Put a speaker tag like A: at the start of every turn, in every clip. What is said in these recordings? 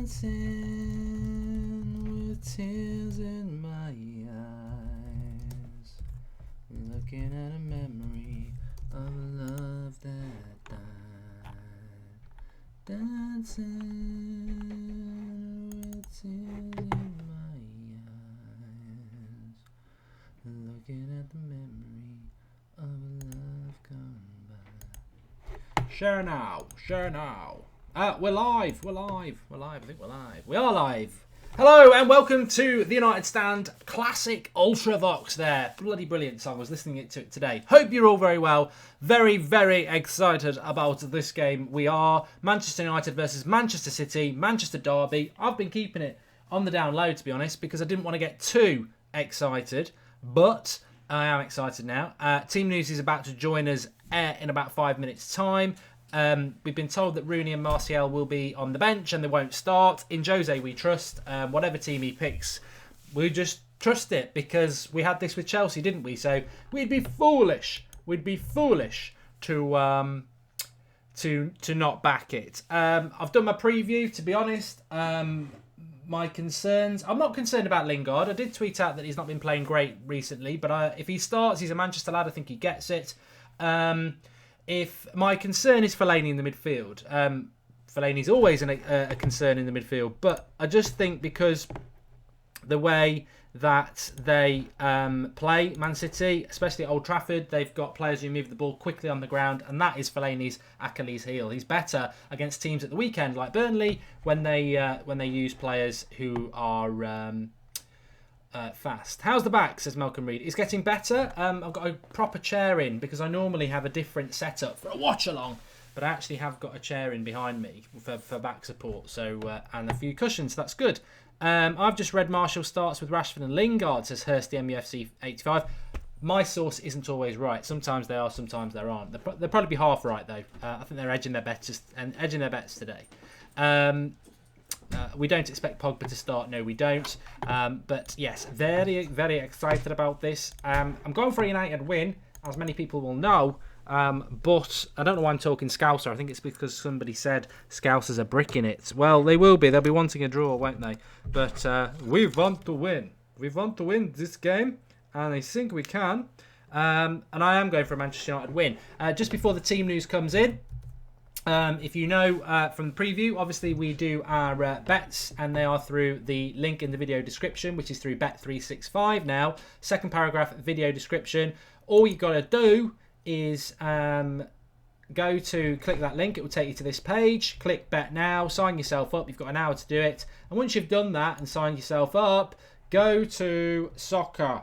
A: dancing with tears in my eyes, looking at a memory of a love that died. Dancing with tears in my eyes, looking at the memory of a love gone by. Share now. We're live. I think we're live. We are live. Hello and welcome to the United Stand Classic Ultravox there. Bloody brilliant song. I was listening to it today. Hope you're all very well. Very, very excited about this game. We are Manchester United versus Manchester City, Manchester Derby. I've been keeping it on the down low, to be honest, because I didn't want to get too excited. But I am excited now. Team News is about to join us in about 5 minutes' time. We've been told that Rooney and Martial will be on the bench and they won't start. In Jose we trust. Whatever team he picks, we just trust it because we had this with Chelsea, didn't we? So we'd be foolish. To not back it. I've done my preview. To be honest, my concerns. I'm not concerned about Lingard. I did tweet out that he's not been playing great recently, but if he starts, he's a Manchester lad. I think he gets it. If my concern is Fellaini in the midfield, Fellaini's always a concern in the midfield, but I just think because the way that they play Man City, especially at Old Trafford, they've got players who move the ball quickly on the ground, and that is Fellaini's Achilles heel. He's better against teams at the weekend like Burnley when they use players who are fast. How's the back, says Malcolm Reed. It's getting better. I've got a proper chair in because I normally have a different setup for a watch-along, but I actually have got a chair in behind me for back support, so and a few cushions, so that's good. I've just read Martial starts with Rashford and Lingard, says Hurst the MUFC 85. My source isn't always right. Sometimes they are, sometimes they aren't. They'll probably be half right though. I think they're edging their bets today. We don't expect Pogba to start. No, we don't. But yes, very, very excited about this. I'm going for a United win, as many people will know. But I don't know why I'm talking Scouser. I think it's because somebody said Scousers are bricking it. Well, they will be. They'll be wanting a draw, won't they? But we want to win. We want to win this game, and I think we can. And I am going for a Manchester United win. Just before the team news comes in, if you know from the preview, obviously we do our bets, and they are through the link in the video description, which is through Bet365 now. Second paragraph, video description. All you got to do is go to click that link. It will take you to this page. Click bet now, sign yourself up. You've got an hour to do it. And once you've done that and signed yourself up, go to soccer,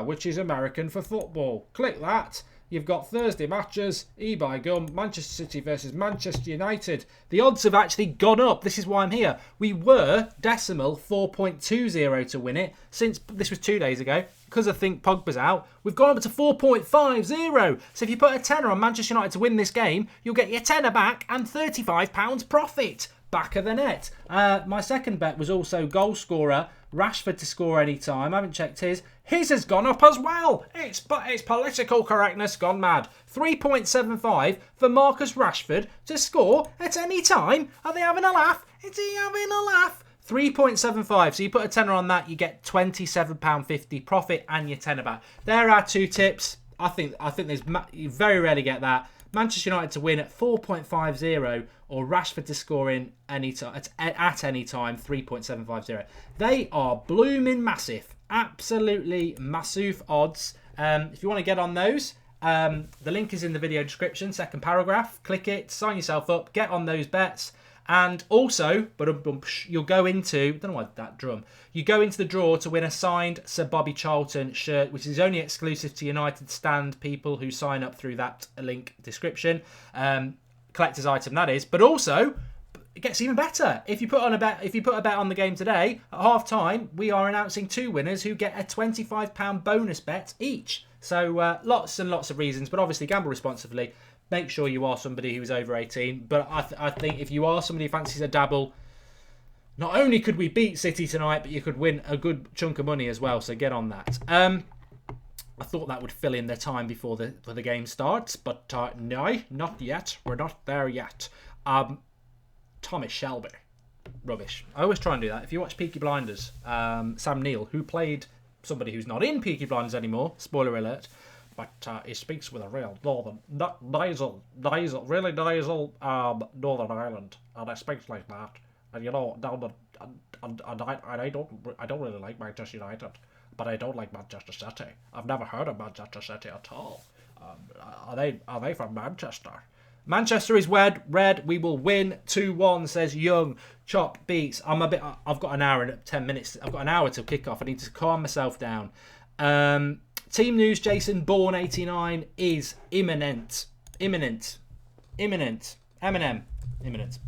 A: which is American for football. Click that. You've got Thursday matches, by gum, Manchester City versus Manchester United. The odds have actually gone up. This is why I'm here. We were decimal 4.20 to win it since this was 2 days ago. Because I think Pogba's out, we've gone up to 4.50. So if you put a tenner on Manchester United to win this game, you'll get your tenner back and £35 profit. Back of the net. My second bet was also goal scorer, Rashford to score any time. I haven't checked his. His has gone up as well. It's political correctness gone mad. 3.75 for Marcus Rashford to score at any time. Are they having a laugh? Is he having a laugh? 3.75. So you put a tenner on that, you get £27.50 profit and your tenner back. There are two tips. I think you very rarely get that. Manchester United to win at 4.50 or Rashford to score in any at any time, 3.750. They are blooming massive. Absolutely massive odds. If you want to get on those, the link is in the video description, second paragraph. Click it, sign yourself up, get on those bets. And also, you'll go into, don't know why that drum, you go into the draw to win a signed Sir Bobby Charlton shirt, which is only exclusive to United Stand people who sign up through that link description. Collector's item, that is. But also, it gets even better. If you put a bet on the game today, at half time, we are announcing two winners who get a £25 bonus bet each. So lots and lots of reasons, but obviously gamble responsibly. Make sure you are somebody who's over 18. But I think if you are somebody who fancies a dabble, not only could we beat City tonight, but you could win a good chunk of money as well. So get on that. I thought that would fill in the time before the game starts, but no, not yet. We're not there yet. Thomas Shelby. rubbish. I always try and do that. If you watch Peaky Blinders, Sam Neill, who played somebody who's not in Peaky Blinders anymore, spoiler alert, but he speaks with a real northern, really nasal Northern Ireland, and he speaks like that. And down the, and I don't really like Manchester United, but I don't like Manchester City. I've never heard of Manchester City at all. Are they from Manchester? Manchester is red. We will win 2-1, says Young. Chop beats. I've got an hour and 10 minutes. I've got an hour till kickoff. I need to calm myself down. Team news, Jason Bourne 89 is imminent. Imminent. Eminem. Imminent.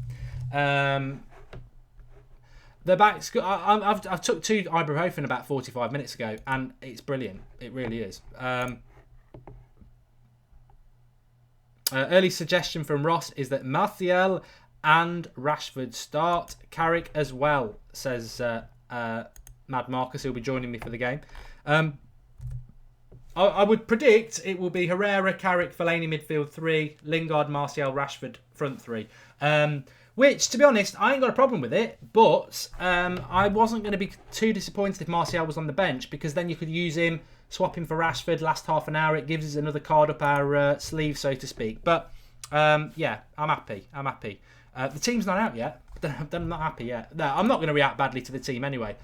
A: The backs. I've took 2 ibuprofen about 45 minutes ago, and it's brilliant. It really is. Early suggestion from Ross is that Martial and Rashford start. Carrick as well, says Mad Marcus, who'll be joining me for the game. I would predict it will be Herrera, Carrick, Fellaini midfield 3, Lingard, Martial, Rashford front 3. Which, to be honest, I ain't got a problem with it, but I wasn't going to be too disappointed if Martial was on the bench, because then you could use him, swap him for Rashford last half an hour. It gives us another card up our sleeve, so to speak. But, yeah, I'm happy. The team's not out yet. I'm not happy yet. No, I'm not going to react badly to the team anyway.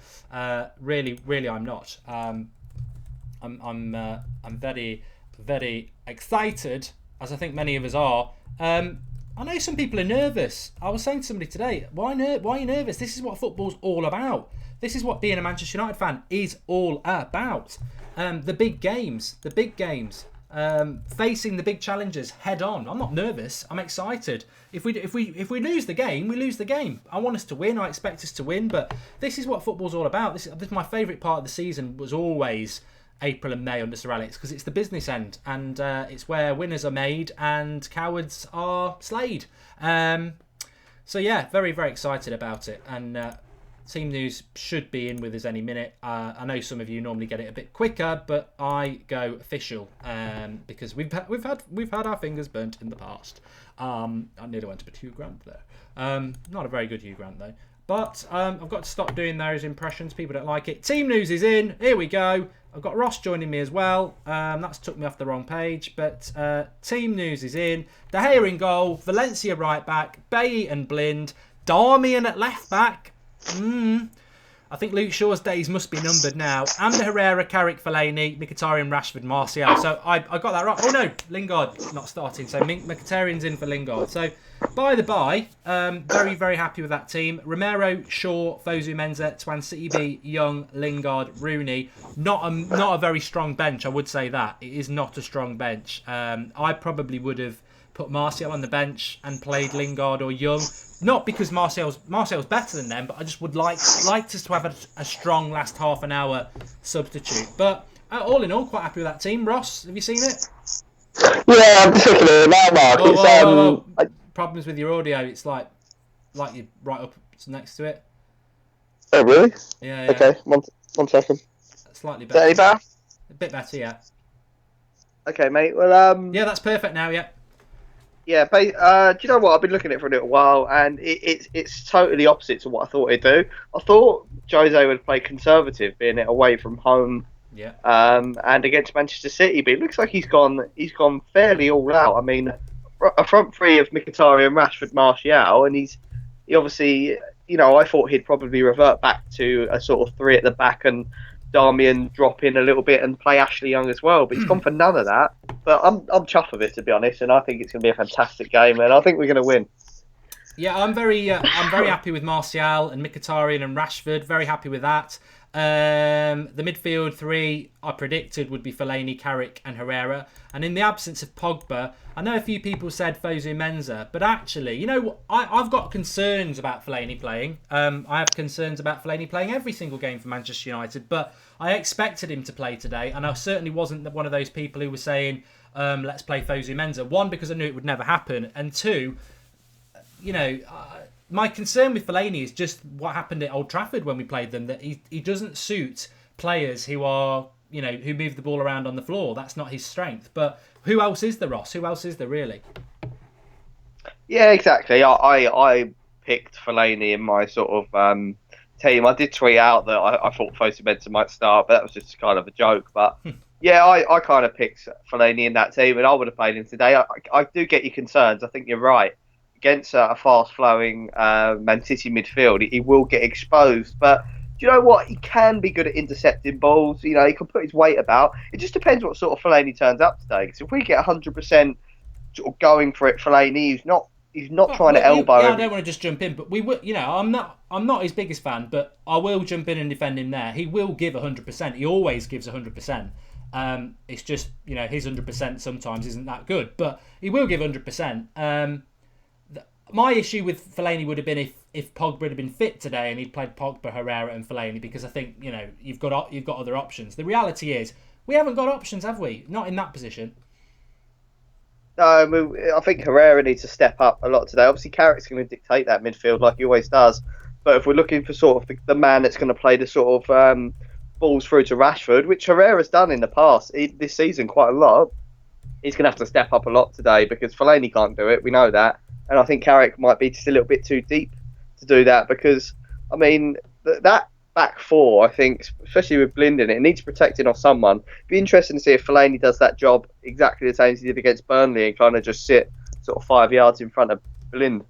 A: Really, I'm not. I'm very, very excited, as I think many of us are. I know some people are nervous. I was saying to somebody today, why are you nervous? This is what football's all about. This is what being a Manchester United fan is all about. The big games, facing the big challenges head on. I'm not nervous. I'm excited. If we lose the game, we lose the game. I want us to win. I expect us to win. But this is what football's all about. This is my favourite part of the season. Was always April and May under Sir Alex, because it's the business end, and it's where winners are made and cowards are slayed. So yeah, very, very excited about it. And team news should be in with us any minute. I know some of you normally get it a bit quicker, but I go official because we've had our fingers burnt in the past. I nearly went to put Hugh Grant there. Not a very good Hugh Grant though. But I've got to stop doing those impressions. People don't like it. Team news is in. Here we go. I've got Ross joining me as well. That's took me off the wrong page. But team news is in. De Gea in goal. Valencia right back. Bailly and Blind. Darmian at left back. I think Luke Shaw's days must be numbered now. And Herrera, Carrick, Fellaini, Mkhitaryan, Rashford, Martial. So I got that right. Oh no, Lingard not starting. So Mkhitaryan's in for Lingard. So by the by, very, very happy with that team. Romero, Shaw, Fosu Mensah, Twan City, Young, Lingard, Rooney. Not a very strong bench, I would say that. It is not a strong bench. I probably would have put Martial on the bench and played Lingard or Young. Not because Martial's better than them, but I just would like us to have a strong last half an hour substitute. But all in all, quite happy with that team. Ross, have you seen it?
B: Yeah, I'm just looking at it now, Mark.
A: Whoa. Problems with your audio. It's like you're right up next to it.
B: Oh, really?
A: Yeah.
B: Okay, one second.
A: Slightly better.
B: Is that any better?
A: A bit better, yeah.
B: Okay, mate. Well,
A: yeah, that's perfect now. Yeah.
B: Yeah, but do you know what? I've been looking at it for a little while, and it's totally opposite to what I thought he'd do. I thought Jose would play conservative, being it away from home, and against Manchester City. But it looks like he's gone fairly all out. I mean, a front three of Mkhitaryan, Rashford, Martial, and he obviously, I thought he'd probably revert back to a sort of three at the back and Darmian drop in a little bit and play Ashley Young as well, but he's gone for none of that. But I'm chuffed with it, to be honest, and I think it's going to be a fantastic game, and I think we're going to win.
A: Yeah, I'm very happy with Martial and Mkhitaryan and Rashford. Very happy with that. The midfield three I predicted would be Fellaini, Carrick and Herrera. And in the absence of Pogba, I know a few people said Fosu Mensah, but actually, I've got concerns about Fellaini playing. I have concerns about Fellaini playing every single game for Manchester United, but I expected him to play today, and I certainly wasn't one of those people who were saying, let's play Fosu Mensah. One, because I knew it would never happen, and two, my concern with Fellaini is just what happened at Old Trafford when we played them, that he doesn't suit players who are, who move the ball around on the floor. That's not his strength. But who else is there, Ross? Who else is there, really?
B: Yeah, exactly. I picked Fellaini in my sort of team. I did tweet out that I thought Fosu-Mensah might start, but that was just kind of a joke. But yeah, I kind of picked Fellaini in that team, and I would have played him today. I do get your concerns. I think you're right. Against a fast-flowing Man City midfield, he will get exposed. But do you know what? He can be good at intercepting balls. You know, he can put his weight about. It just depends what sort of Fellaini turns up today. Because if we get 100% sort of going for it, Fellaini, he's not trying to elbow.
A: Yeah, I don't want to just jump in, but we will. You know, I'm not his biggest fan, but I will jump in and defend him there. He will give 100%. He always gives 100%. It's just, you know, his 100% sometimes isn't that good, but he will give 100%. My issue with Fellaini would have been if Pogba had been fit today and he'd played Pogba, Herrera, and Fellaini, because I think, you know, you've got other options. The reality is we haven't got options, have we? Not in that position.
B: No, I think Herrera needs to step up a lot today. Obviously, Carrick's going to dictate that midfield like he always does. But if we're looking for sort of the man that's going to play the sort of balls through to Rashford, which Herrera's done in the past this season quite a lot, he's going to have to step up a lot today because Fellaini can't do it. We know that. And I think Carrick might be just a little bit too deep to do that because, I mean, that back four, I think, especially with Blind in it, needs protecting off someone. It'd be interesting to see if Fellaini does that job exactly the same as he did against Burnley and kind of just sit sort of 5 yards in front of Blind.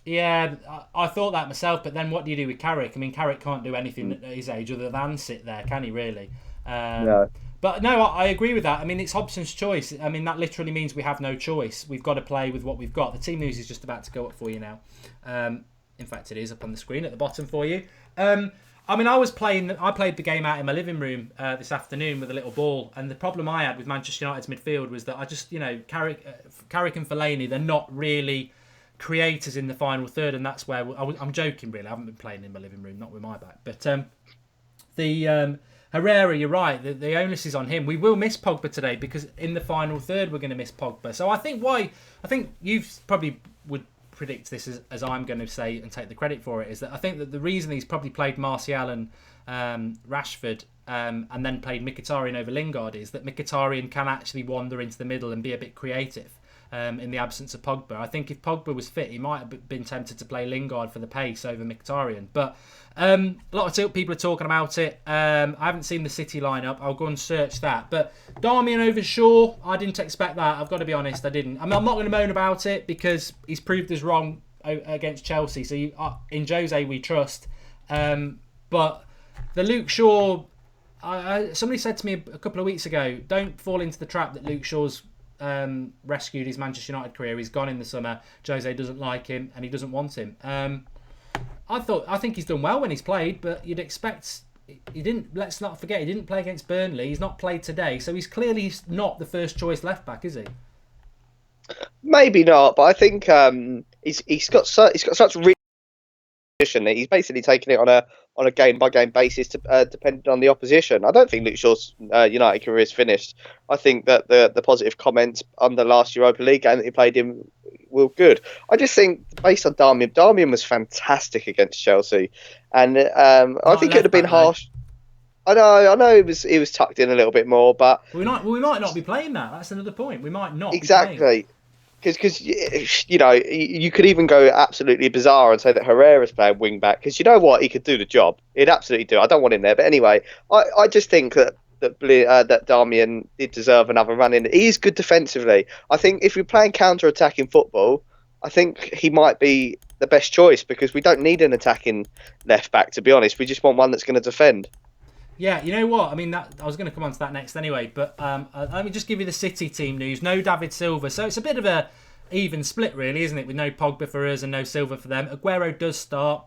A: Yeah, I thought that myself, but then what do you do with Carrick? I mean, Carrick can't do anything at his age other than sit there, can he, really?
B: No.
A: But no, I agree with that. I mean, it's Hobson's choice. I mean, that literally means we have no choice. We've got to play with what we've got. The team news is just about to go up for you now. In fact, it is up on the screen at the bottom for you. I mean, I played the game out in my living room this afternoon with a little ball, and the problem I had with Manchester United's midfield was that I just, you know, Carrick and Fellaini, they're not really creators in the final third, and that's where I'm joking, really. I haven't been playing in my living room, not with my back. But the Herrera, you're right. The onus is on him. We will miss Pogba today because in the final third we're going to miss Pogba. So I think you probably would predict this as I'm going to say and take the credit for it, is that I think that the reason he's probably played Martial and Rashford and then played Mkhitaryan over Lingard is that Mkhitaryan can actually wander into the middle and be a bit creative in the absence of Pogba. I think if Pogba was fit, he might have been tempted to play Lingard for the pace over Mkhitaryan. But a lot of people are talking about it. I haven't seen the City lineup. I'll go and search that. But Darmian over Shaw, I didn't expect that. I've got to be honest, I didn't. I'm not going to moan about it because he's proved us wrong against Chelsea. So in Jose we trust. But the Luke Shaw, somebody said to me a couple of weeks ago, don't fall into the trap that Luke Shaw's rescued his Manchester United career. He's gone in the summer. Jose doesn't like him and he doesn't want him. I think he's done well when he's played, but you'd expect he didn't. Let's not forget he didn't play against Burnley. He's not played today, so he's clearly not the first choice left back, is he?
B: Maybe not, but I think he's got such reach that he's basically taking it on a game by game basis, depending on the opposition. I don't think Luke Shaw's United career is finished. I think that the positive comments on the last Europa League game that he played in were good. I just think based on Darmian was fantastic against Chelsea, and I think it would have been harsh. I know it was tucked in a little bit more, but
A: we might not be playing that. That's another point. We might not
B: exactly. Because you could even go absolutely bizarre and say that Herrera's playing wing back because you know what, he could do the job. He'd absolutely do. I don't want him there, but anyway, I just think that Darmian did deserve another run in. He is good defensively. I think if you're playing counter-attacking football, I think he might be the best choice because we don't need an attacking left back. To be honest, we just want one that's going to defend.
A: Yeah, you know what? I mean, I was going to come on to that next anyway, but let me just give you the City team news. No David Silva, so it's a bit of a even split, really, isn't it? With no Pogba for us and no Silva for them. Aguero does start.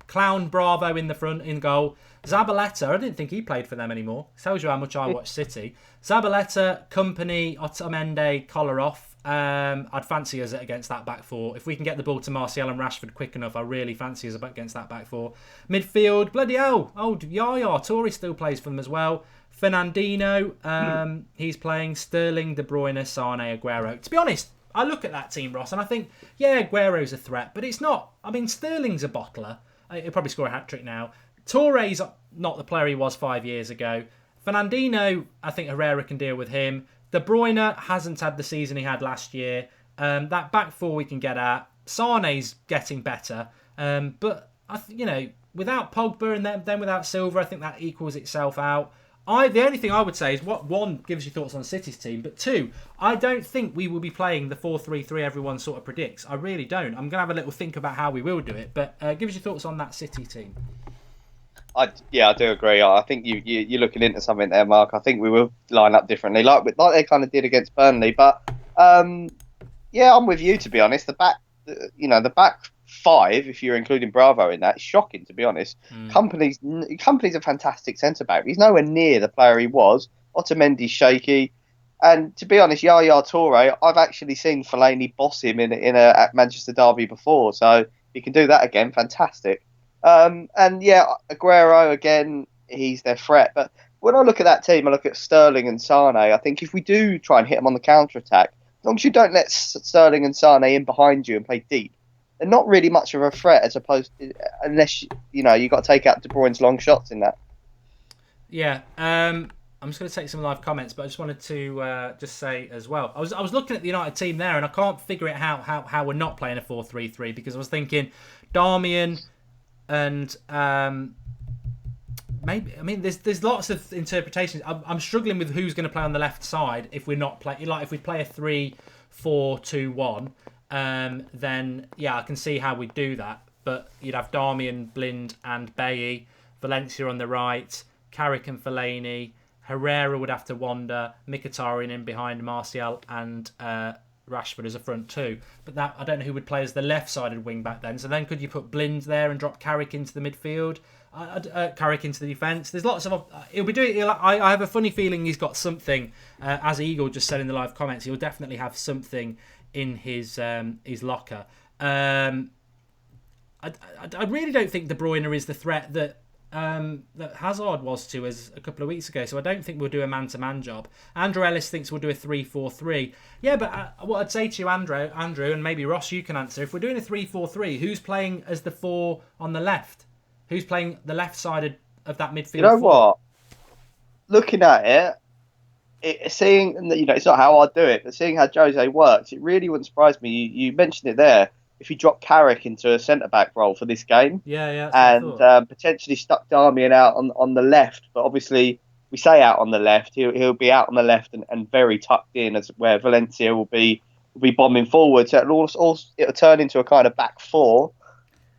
A: Clown Bravo in the front, in goal. Zabaleta, I didn't think he played for them anymore. Tells you how much I watch City. Zabaleta, Company, Otamendi, Kolarov. I'd fancy us against that back four. If we can get the ball to Martial and Rashford quick enough, I really fancy us against that back four. Midfield, bloody hell, old Yaya Toure still plays for them as well. Fernandinho, he's playing. Sterling, De Bruyne, Sane, Aguero. To be honest, I look at that team, Ross, and I think, yeah, Aguero's a threat, but it's not. I mean, Sterling's a bottler. He'll probably score a hat-trick now. Toure's not the player he was 5 years ago. Fernandinho, I think Herrera can deal with him. De Bruyne hasn't had the season he had last year. That back four we can get at. Sane's getting better, but without Pogba and then without Silva, I think that equals itself out. The only thing I would say is, one, give us your thoughts on City's team, but two, I don't think we will be playing the 4-3-3 everyone sort of predicts. I really don't. I'm going to have a little think about how we will do it, but give us your thoughts on that City team.
B: I do agree. I think you're looking into something there, Mark. I think we will line up differently, like they kind of did against Burnley. But I'm with you, to be honest. The back five, if you're including Bravo in that, is shocking, to be honest. Company's a fantastic centre back. He's nowhere near the player he was. Otamendi's shaky, and to be honest, Yaya Toure, I've actually seen Fellaini boss him at Manchester derby before, so he can do that again. Fantastic. Aguero again, he's their threat. But when I look at that team, I look at Sterling and Sane. I think if we do try and hit them on the counter attack, as long as you don't let Sterling and Sane in behind you and play deep, they're not really much of a threat, as opposed to, unless you got to take out De Bruyne's long shots in that.
A: Yeah, I'm just going to take some live comments, but I just wanted to just say as well. I was looking at the United team there, and I can't figure it out how we're not playing a 4-3-3, because I was thinking Darmian and there's lots of interpretations. I'm struggling with who's going to play on the left side if we're not playing. Like if we play a 3-4-2-1. Then I can see how we'd do that. But you'd have Darmian, Blind and Bailly, Valencia on the right, Carrick and Fellaini, Herrera would have to wander, Mkhitaryan in behind Martial and Rashford as a front two. But that, I don't know who would play as the left-sided wing-back then. So then could you put Blind there and drop Carrick into the midfield? Carrick into the defence. There's lots of... He'll be doing... I have a funny feeling he's got something, as Eagle just said in the live comments, he'll definitely have something in his locker. I really don't think De Bruyne is the threat that Hazard was to us a couple of weeks ago, so I don't think we'll do a man-to-man job. Andrew Ellis thinks we'll do a 3-4-3. Yeah, but what I'd say to you, Andrew, and maybe Ross, you can answer, if we're doing a 3-4-3, who's playing as the four on the left? Who's playing the left-sided of that midfield?
B: You know what? Looking at it, seeing, it's not how I'd do it, but seeing how Jose works, it really wouldn't surprise me. You mentioned it there. If you drop Carrick into a centre-back role for this game, and potentially stuck Darmian out on the left, but obviously we say out on the left, he'll be out on the left and very tucked in, as where Valencia will be bombing forward. So it'll turn into a kind of back four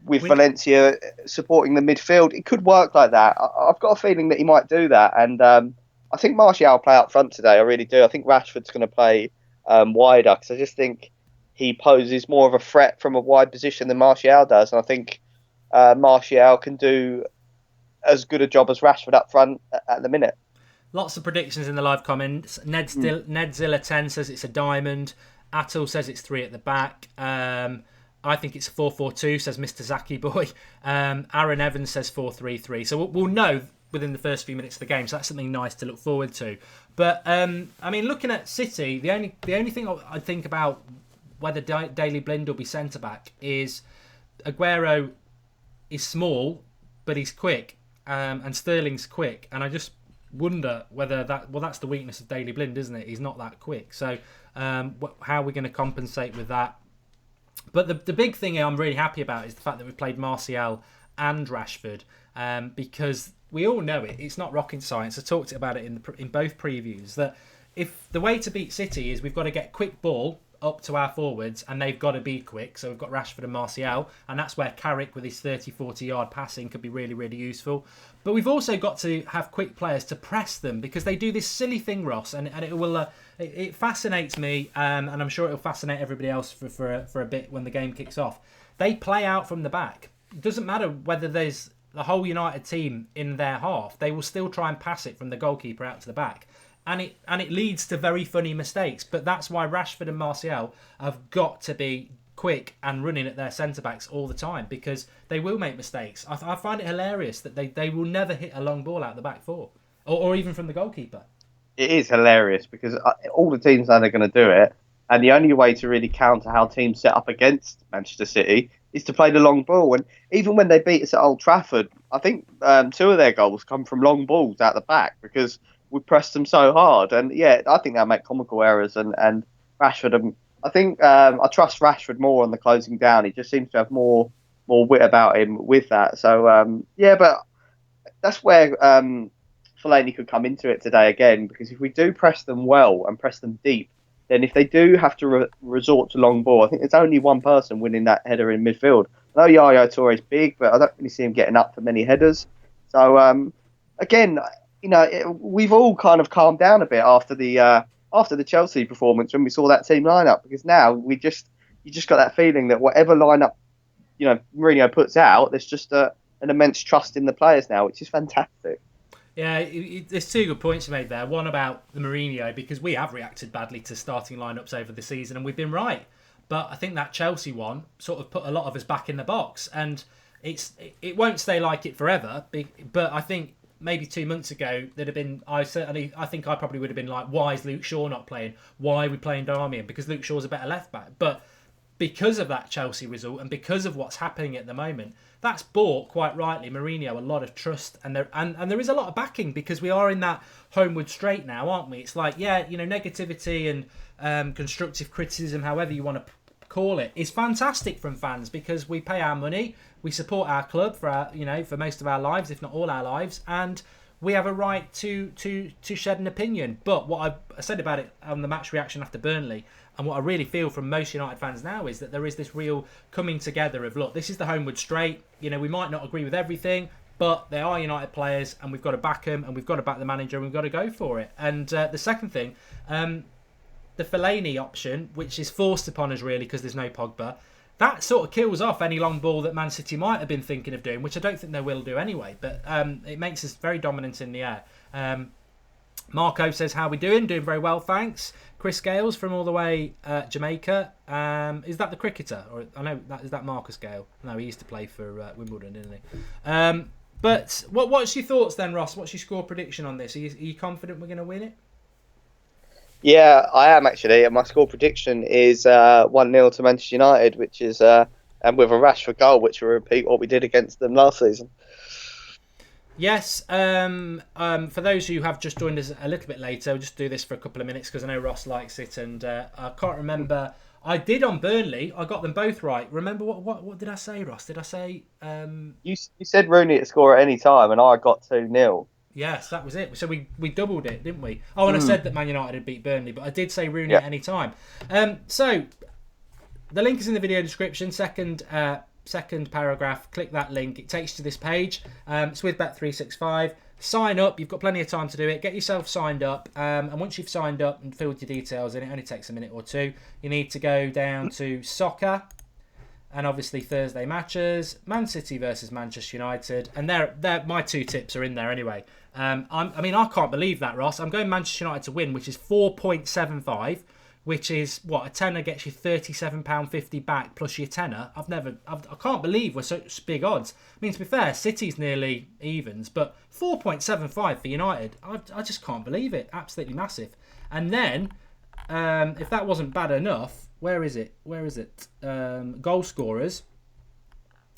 B: with Valencia supporting the midfield. It could work like that. I've got a feeling that he might do that, and I think Martial will play up front today. I really do. I think Rashford's going to play wider, because I just think he poses more of a threat from a wide position than Martial does. And I think Martial can do as good a job as Rashford up front at the minute.
A: Lots of predictions in the live comments. Nedzilla 10 says it's a diamond. Atul says it's 3 at the back. I think it's 4-4-2, says Mr. Zaki Boy. Aaron Evans says 4-3-3. So we'll know within the first few minutes of the game. So that's something nice to look forward to. But, looking at City, the only thing I think about whether Daley Blind will be centre-back is Aguero is small, but he's quick, and Sterling's quick. And I just wonder whether that's the weakness of Daley Blind, isn't it? He's not that quick. So how are we going to compensate with that? But the big thing I'm really happy about is the fact that we've played Martial and Rashford, because we all know it. It's not rocket science. I talked about it in both previews, that if the way to beat City is we've got to get quick ball up to our forwards, and they've got to be quick. So we've got Rashford and Martial, and that's where Carrick with his 30-40 yard passing could be really, really useful. But we've also got to have quick players to press them, because they do this silly thing, Ross, and it will it fascinates me, and I'm sure it'll fascinate everybody else for a bit when the game kicks off. They play out from the back. It doesn't matter whether there's the whole United team in their half. They will still try and pass it from the goalkeeper out to the back. And it leads to very funny mistakes. But that's why Rashford and Martial have got to be quick and running at their centre-backs all the time, because they will make mistakes. I find it hilarious that they will never hit a long ball out the back four, or even from the goalkeeper. It
B: is hilarious, because all the teams know they're going to do it. And the only way to really counter how teams set up against Manchester City is to play the long ball. And even when they beat us at Old Trafford, I think 2 of their goals come from long balls out the back, because we pressed them so hard. And I think they'll make comical errors, and Rashford I think I trust Rashford more on the closing down. He just seems to have more wit about him with that. So yeah, but that's where Fellaini could come into it today again, because if we do press them well and press them deep, then if they do have to resort to long ball, I think there's only one person winning that header in midfield. I know Yaya Touré's big, but I don't really see him getting up for many headers. So again, we've all kind of calmed down a bit after the Chelsea performance when we saw that team lineup, because now you just got that feeling that whatever lineup Mourinho puts out, there's just an immense trust in the players now, which is fantastic.
A: Yeah, there's two good points you made there. One about the Mourinho, because we have reacted badly to starting lineups over the season, and we've been right. But I think that Chelsea one sort of put a lot of us back in the box, and it won't stay like it forever. But I think maybe 2 months ago there'd have been. I think I probably would have been like, why is Luke Shaw not playing? Why are we playing Darmian? Because Luke Shaw's a better left back. But because of that Chelsea result and because of what's happening at the moment, that's bought, quite rightly, Mourinho a lot of trust, and there is a lot of backing, because we are in that homeward straight now, aren't we? It's like, yeah, negativity and constructive criticism, however you want to call it, is fantastic from fans, because we pay our money, we support our club for most of our lives, if not all our lives, and we have a right to shed an opinion. But what I said about it on the match reaction after Burnley, and what I really feel from most United fans now, is that there is this real coming together of, look, this is the homeward straight. We might not agree with everything, but they are United players, and we've got to back them, and we've got to back the manager, and we've got to go for it. And the second thing, the Fellaini option, which is forced upon us really because there's no Pogba, that sort of kills off any long ball that Man City might have been thinking of doing, which I don't think they will do anyway. But it makes us very dominant in the air. Marco says, how we doing? Doing very well, thanks. Chris Gales from all the way Jamaica. Is that the cricketer? Or I know is that Marcus Gale? No, he used to play for Wimbledon, didn't he? But what's your thoughts then, Ross? What's your score prediction on this? Are you confident we're going to win it?
B: Yeah, I am actually. My score prediction is 1-0 to Manchester United, which is and with a Rashford goal, which will repeat what we did against them last season.
A: Yes. For those who have just joined us a little bit later, we'll just do this for a couple of minutes because I know Ross likes it, and I can't remember. I did on Burnley. I got them both right. Remember what did I say, Ross? Did I say?
B: You said Rooney to score at any time, and I got 2-0.
A: Yes, that was it. So we doubled it, didn't we? Oh, and I said that Man United had beat Burnley, but I did say Rooney at any time. So the link is in the video description. Second paragraph. Click that link. It takes you to this page. It's with Bet365. Sign up. You've got plenty of time to do it. Get yourself signed up. And once you've signed up and filled your details in, it only takes a minute or two. You need to go down to soccer. And obviously Thursday matches, Man City versus Manchester United, and they're my two tips are in there anyway. I can't believe that, Ross. I'm going Manchester United to win, which is 4.75, which is what a tenner gets you £37.50 back plus your tenner. I can't believe we're such big odds. I mean, to be fair, City's nearly evens, but 4.75 for United, I just can't believe it. Absolutely massive. And then, if that wasn't bad enough. Where is it? Goal scorers.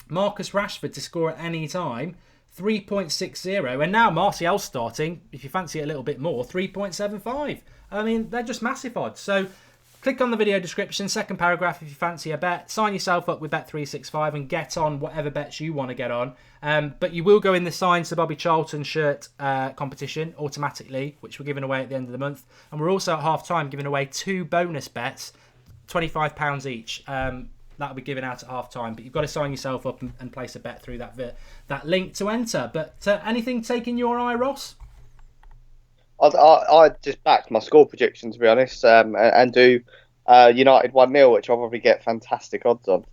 A: Marcus Rashford to score at any time, 3.60. And now Martial's starting, if you fancy it a little bit more, 3.75. I mean, they're just massive odds. So click on the video description, second paragraph if you fancy a bet. Sign yourself up with Bet365 and get on whatever bets you want to get on. But you will go in the Sign to Bobby Charlton shirt competition automatically, which we're giving away at the end of the month. And we're also at half-time giving away 2 bonus bets, £25 each. That'll be given out at half time, but you've got to sign yourself up and place a bet through that link to enter. But anything taking your eye, Ross?
B: I just backed my score prediction, to be honest, and do United 1-0, which I'll probably get fantastic odds on.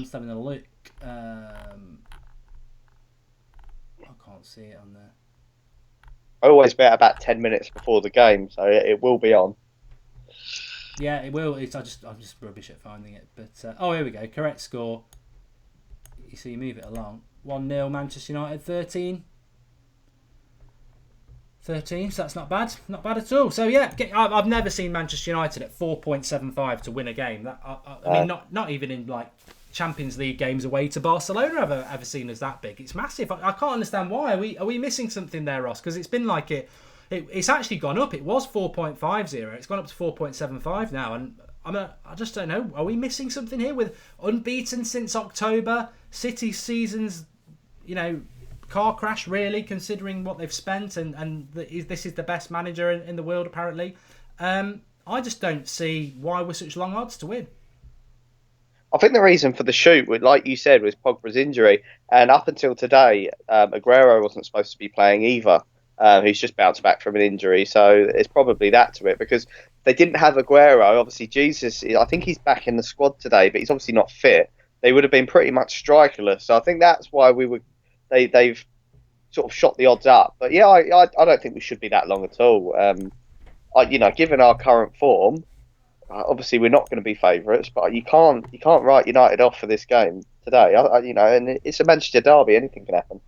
A: Just having a look. I can't see it on there.
B: I always bet about 10 minutes before the game, so it will be on.
A: Yeah, it will. I'm just rubbish at finding it. But here we go. Correct score. So you move it along. 1-0 Manchester United, 13. So that's not bad. Not bad at all. So yeah, I've never seen Manchester United at 4.75 to win a game. I mean, not even in like Champions League games away to Barcelona have ever seen us that big. It's massive. I can't understand why. Are we missing something there, Ross? Because it's been like it's actually gone up. It was 4.50. It's gone up to 4.75 now, and I just don't know. Are we missing something here with unbeaten since October? City season's, car crash really, considering what they've spent, and this is the best manager in the world apparently. I just don't see why we're such long odds to win.
B: I think the reason for the shoot, like you said, was Pogba's injury, and up until today, Aguero wasn't supposed to be playing either. He's just bounced back from an injury, so it's probably that to it, because they didn't have Aguero. Obviously, Jesus, I think he's back in the squad today, but he's obviously not fit. They would have been pretty much strikerless. So I think that's why they've sort of shot the odds up. But yeah, I don't think we should be that long at all. Given our current form, obviously we're not going to be favourites, but you can't write United off for this game today. And it's a Manchester derby; anything can happen.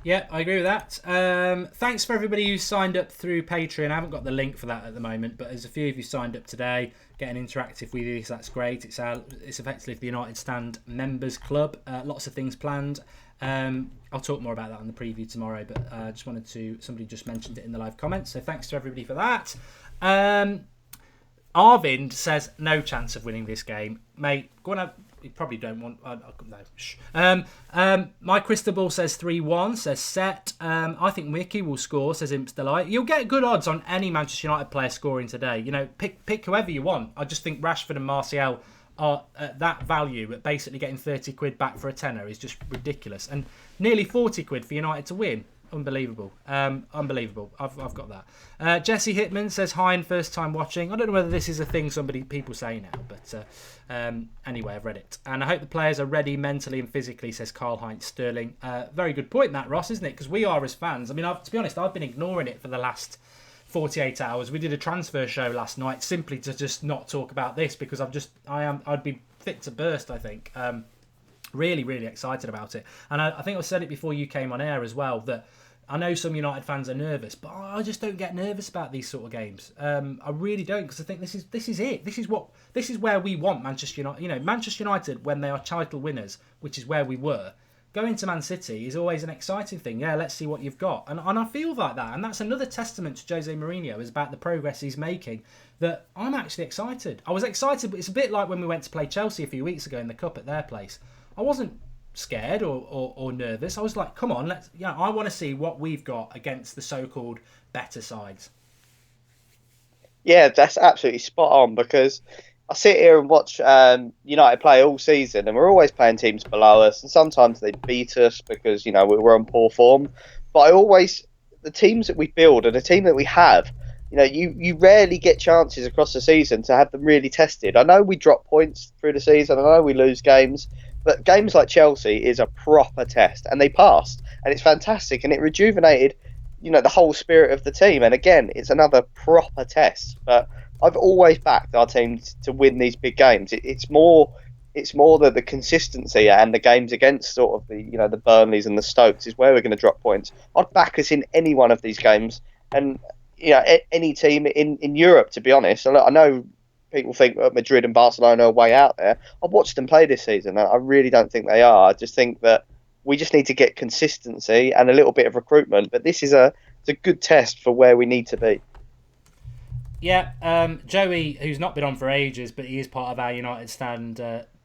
A: Yeah, I agree with that. Thanks for everybody who signed up through Patreon. I haven't got the link for that at the moment, but there's a few of you signed up today, getting interactive with you, so that's great. It's effectively the United Stand Members Club. Lots of things planned. I'll talk more about that on the preview tomorrow, but I just wanted to... Somebody just mentioned it in the live comments, so thanks to everybody for that. Arvind says, no chance of winning this game. Mate, go on. You probably don't want... no. Shh. My crystal ball says 3-1, says Set. I think Mickey will score, says Imps Delight. You'll get good odds on any Manchester United player scoring today. Pick whoever you want. I just think Rashford and Martial are at that value, at basically getting 30 quid back for a tenner is just ridiculous. And nearly 40 quid for United to win. Unbelievable. Unbelievable. I've got that. Jesse Hitman says, hi and first time watching. I don't know whether this is a thing people say now, but anyway, I've read it. And I hope the players are ready mentally and physically, says Karl-Heinz Sterling. Very good point, that, Ross, isn't it? Because we are as fans. I mean, to be honest, I've been ignoring it for the last 48 hours. We did a transfer show last night simply to just not talk about this because I'd be fit to burst, I think. Really, really excited about it. And I think I said it before you came on air as well, that I know some United fans are nervous, but I just don't get nervous about these sort of games. I really don't, because I think this is it. This is where we want Manchester United. Manchester United, when they are title winners, which is where we were, going to Man City is always an exciting thing. Yeah, let's see what you've got. And I feel like that. And that's another testament to Jose Mourinho, is about the progress he's making, that I'm actually excited. I was excited, but it's a bit like when we went to play Chelsea a few weeks ago in the Cup at their place. I wasn't scared or nervous. I was like, come on, I want to see what we've got against the so-called better sides.
B: Yeah, that's absolutely spot on, because I sit here and watch United play all season, and we're always playing teams below us, and sometimes they beat us because we're on poor form. But the teams that we build and the team that we have, you rarely get chances across the season to have them really tested. I know we drop points through the season, I know we lose games, but games like Chelsea is a proper test, and they passed, and it's fantastic, and it rejuvenated, the whole spirit of the team. And again, it's another proper test. But I've always backed our team to win these big games. It's more the consistency and the games against sort of the the Burnleys and the Stokes is where we're going to drop points. I'd back us in any one of these games, and any team in Europe. To be honest, I know people think Madrid and Barcelona are way out there. I've watched them play this season. I really don't think they are. I just think that we just need to get consistency and a little bit of recruitment. But this is it's a good test for where we need to be.
A: Yeah, Joey, who's not been on for ages, but he is part of our United Stand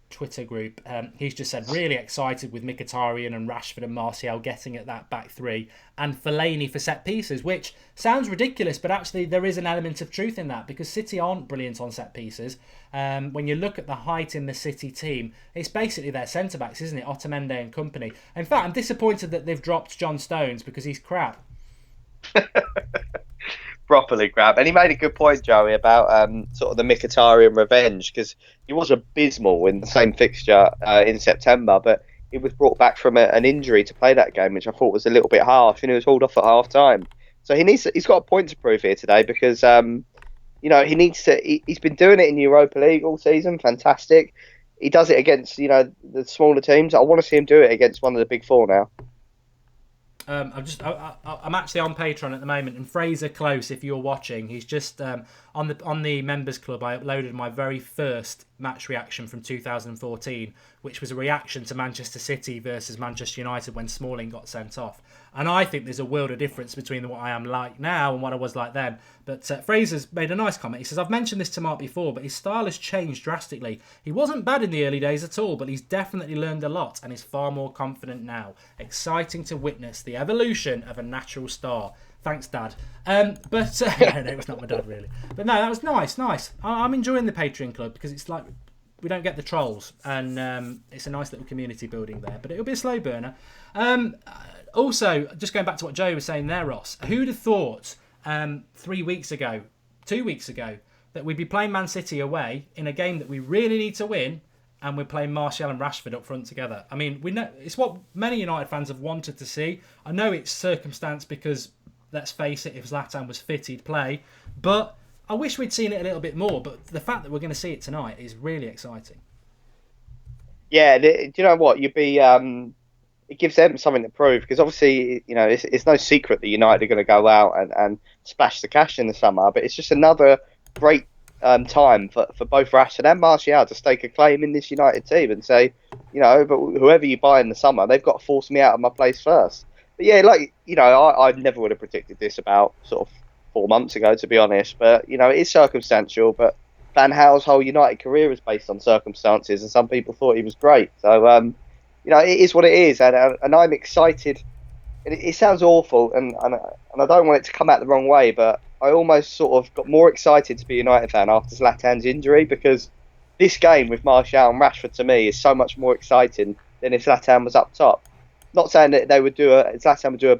A: Twitter group, he's just said, really excited with Mkhitaryan and Rashford and Martial getting at that back three, and Fellaini for set pieces, which sounds ridiculous, but actually there is an element of truth in that, because City aren't brilliant on set pieces. When you look at the height in the City team, it's basically their centre-backs, isn't it? Otamendi and company. In fact, I'm disappointed that they've dropped John Stones, because he's crap.
B: Properly crap. And he made a good point, Joey, about sort of the Mkhitaryan revenge, because he was abysmal in the same fixture in September, but he was brought back from an injury to play that game, which I thought was a little bit harsh, and he was hauled off at half time. So he's got a point to prove here today, because he needs to. He's been doing it in Europa League all season, fantastic. He does it against the smaller teams. I want to see him do it against one of the big four now.
A: I'm actually on Patreon at the moment, and Fraser Close, if you're watching, he's just on the members club. I uploaded my very first match reaction from 2014, which was a reaction to Manchester City versus Manchester United when Smalling got sent off. And I think there's a world of difference between what I am like now and what I was like then. But Fraser's made a nice comment. He says, I've mentioned this to Mark before, but his style has changed drastically. He wasn't bad in the early days at all, but he's definitely learned a lot and is far more confident now. Exciting to witness the evolution of a natural star. Thanks, Dad. No, it was not my dad, really. But no, that was nice. I'm enjoying the Patreon club because it's like we don't get the trolls, and it's a nice little community building there. But it'll be a slow burner. Also, just going back to what Joe was saying there, Ross, who'd have thought 2 weeks ago, that we'd be playing Man City away in a game that we really need to win, and we're playing Martial and Rashford up front together. I mean, we know it's what many United fans have wanted to see. I know it's circumstance because, let's face it, if Zlatan was fit, he'd play. But I wish we'd seen it a little bit more. But the fact that we're going to see it tonight is really exciting.
B: Yeah, do you know what? You'd be... it gives them something to prove, because obviously, you know, it's no secret that United are going to go out and splash the cash in the summer, but it's just another great time for both Rashford and Martial to stake a claim in this United team and say, you know, but whoever you buy in the summer, they've got to force me out of my place first. But yeah, like, you know, I never would have predicted this about sort of 4 months ago, to be honest, but, you know, it is circumstantial, but Van Gaal's whole United career is based on circumstances, and some people thought he was great, so you know, it is what it is, and I'm excited. It sounds awful, and I don't want it to come out the wrong way, but I almost sort of got more excited to be a United fan after Zlatan's injury, because this game with Martial and Rashford to me is so much more exciting than if Zlatan was up top. Not saying that Zlatan would do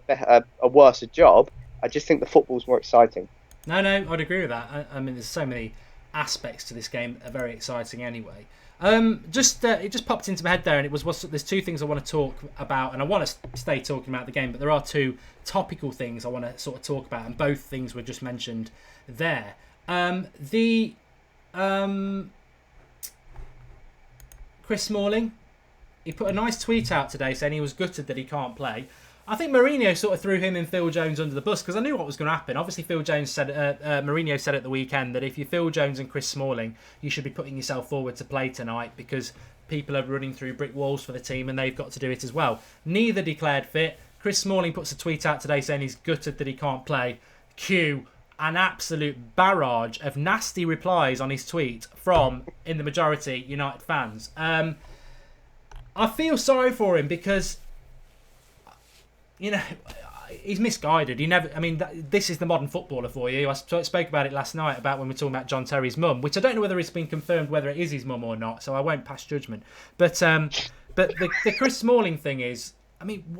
B: a worse job. I just think the football's more exciting.
A: No, I'd agree with that. I mean, there's so many aspects to this game that are very exciting anyway. It just popped into my head there, and there's two things I want to talk about, and I want to stay talking about the game, but there are two topical things I want to sort of talk about, and both things were just mentioned there. Chris Smalling, he put a nice tweet out today saying he was gutted that he can't play. I think Mourinho sort of threw him and Phil Jones under the bus, because I knew what was going to happen. Obviously, Mourinho said at the weekend that if you're Phil Jones and Chris Smalling, you should be putting yourself forward to play tonight, because people are running through brick walls for the team and they've got to do it as well. Neither declared fit. Chris Smalling puts a tweet out today saying he's gutted that he can't play. Cue an absolute barrage of nasty replies on his tweet from, in the majority, United fans. I feel sorry for him because, you know, he's misguided. This is the modern footballer for you. I spoke about it last night about when we were talking about John Terry's mum, which I don't know whether it's been confirmed whether it is his mum or not, so I won't pass judgment. But the Chris Smalling thing is, I mean,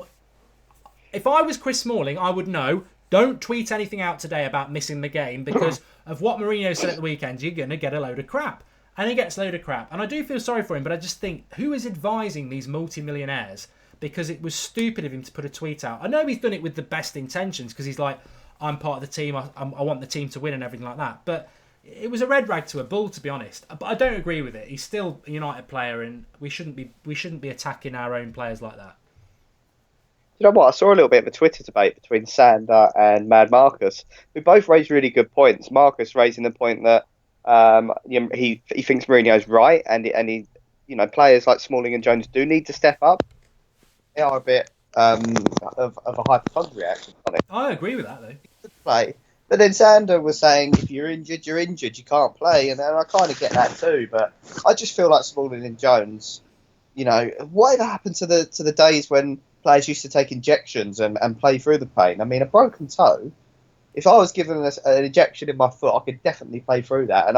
A: if I was Chris Smalling, I would know, don't tweet anything out today about missing the game, because of what Mourinho said at the weekend, you're going to get a load of crap. And he gets a load of crap. And I do feel sorry for him, but I just think, who is advising these multi-millionaires? Because it was stupid of him to put a tweet out. I know he's done it with the best intentions, because he's like, I'm part of the team, I want the team to win and everything like that. But it was a red rag to a bull, to be honest. But I don't agree with it. He's still a United player, and we shouldn't be attacking our own players like that.
B: You know what? I saw a little bit of a Twitter debate between Sander and Mad Marcus, who both raised really good points. Marcus raising the point that he thinks Mourinho's right, and he, you know, players like Smalling and Jones do need to step up. They are a bit of a hypochondriac.
A: I agree with that, though.
B: Play. But then Sander was saying, if you're injured, you're injured. You can't play. And I kind of get that too. But I just feel like Smalling and Jones, you know, whatever happened to the days when players used to take injections and play through the pain? I mean, a broken toe, if I was given an injection in my foot, I could definitely play through that. And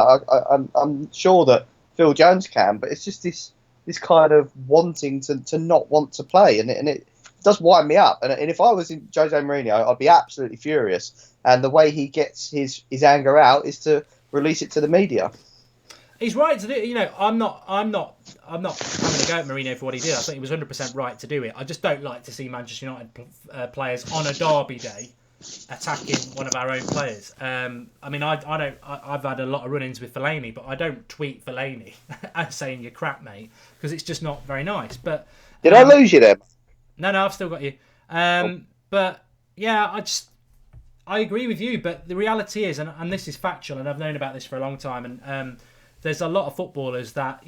B: I'm sure that Phil Jones can. But it's just this kind of wanting to not want to play, and it does wind me up. And if I was in Jose Mourinho, I'd be absolutely furious. And the way he gets his anger out is to release it to the media.
A: He's right to do it. You know, I'm not having a go at Mourinho for what he did. I think he was 100% right to do it. I just don't like to see Manchester United players on a derby day attacking one of our own players. I mean, I've had a lot of run-ins with Fellaini, but I don't tweet Fellaini saying you're crap, mate, because it's just not very nice. But
B: did I lose you then?
A: No, I've still got you. But yeah, I agree with you. But the reality is, and this is factual, and I've known about this for a long time, and there's a lot of footballers that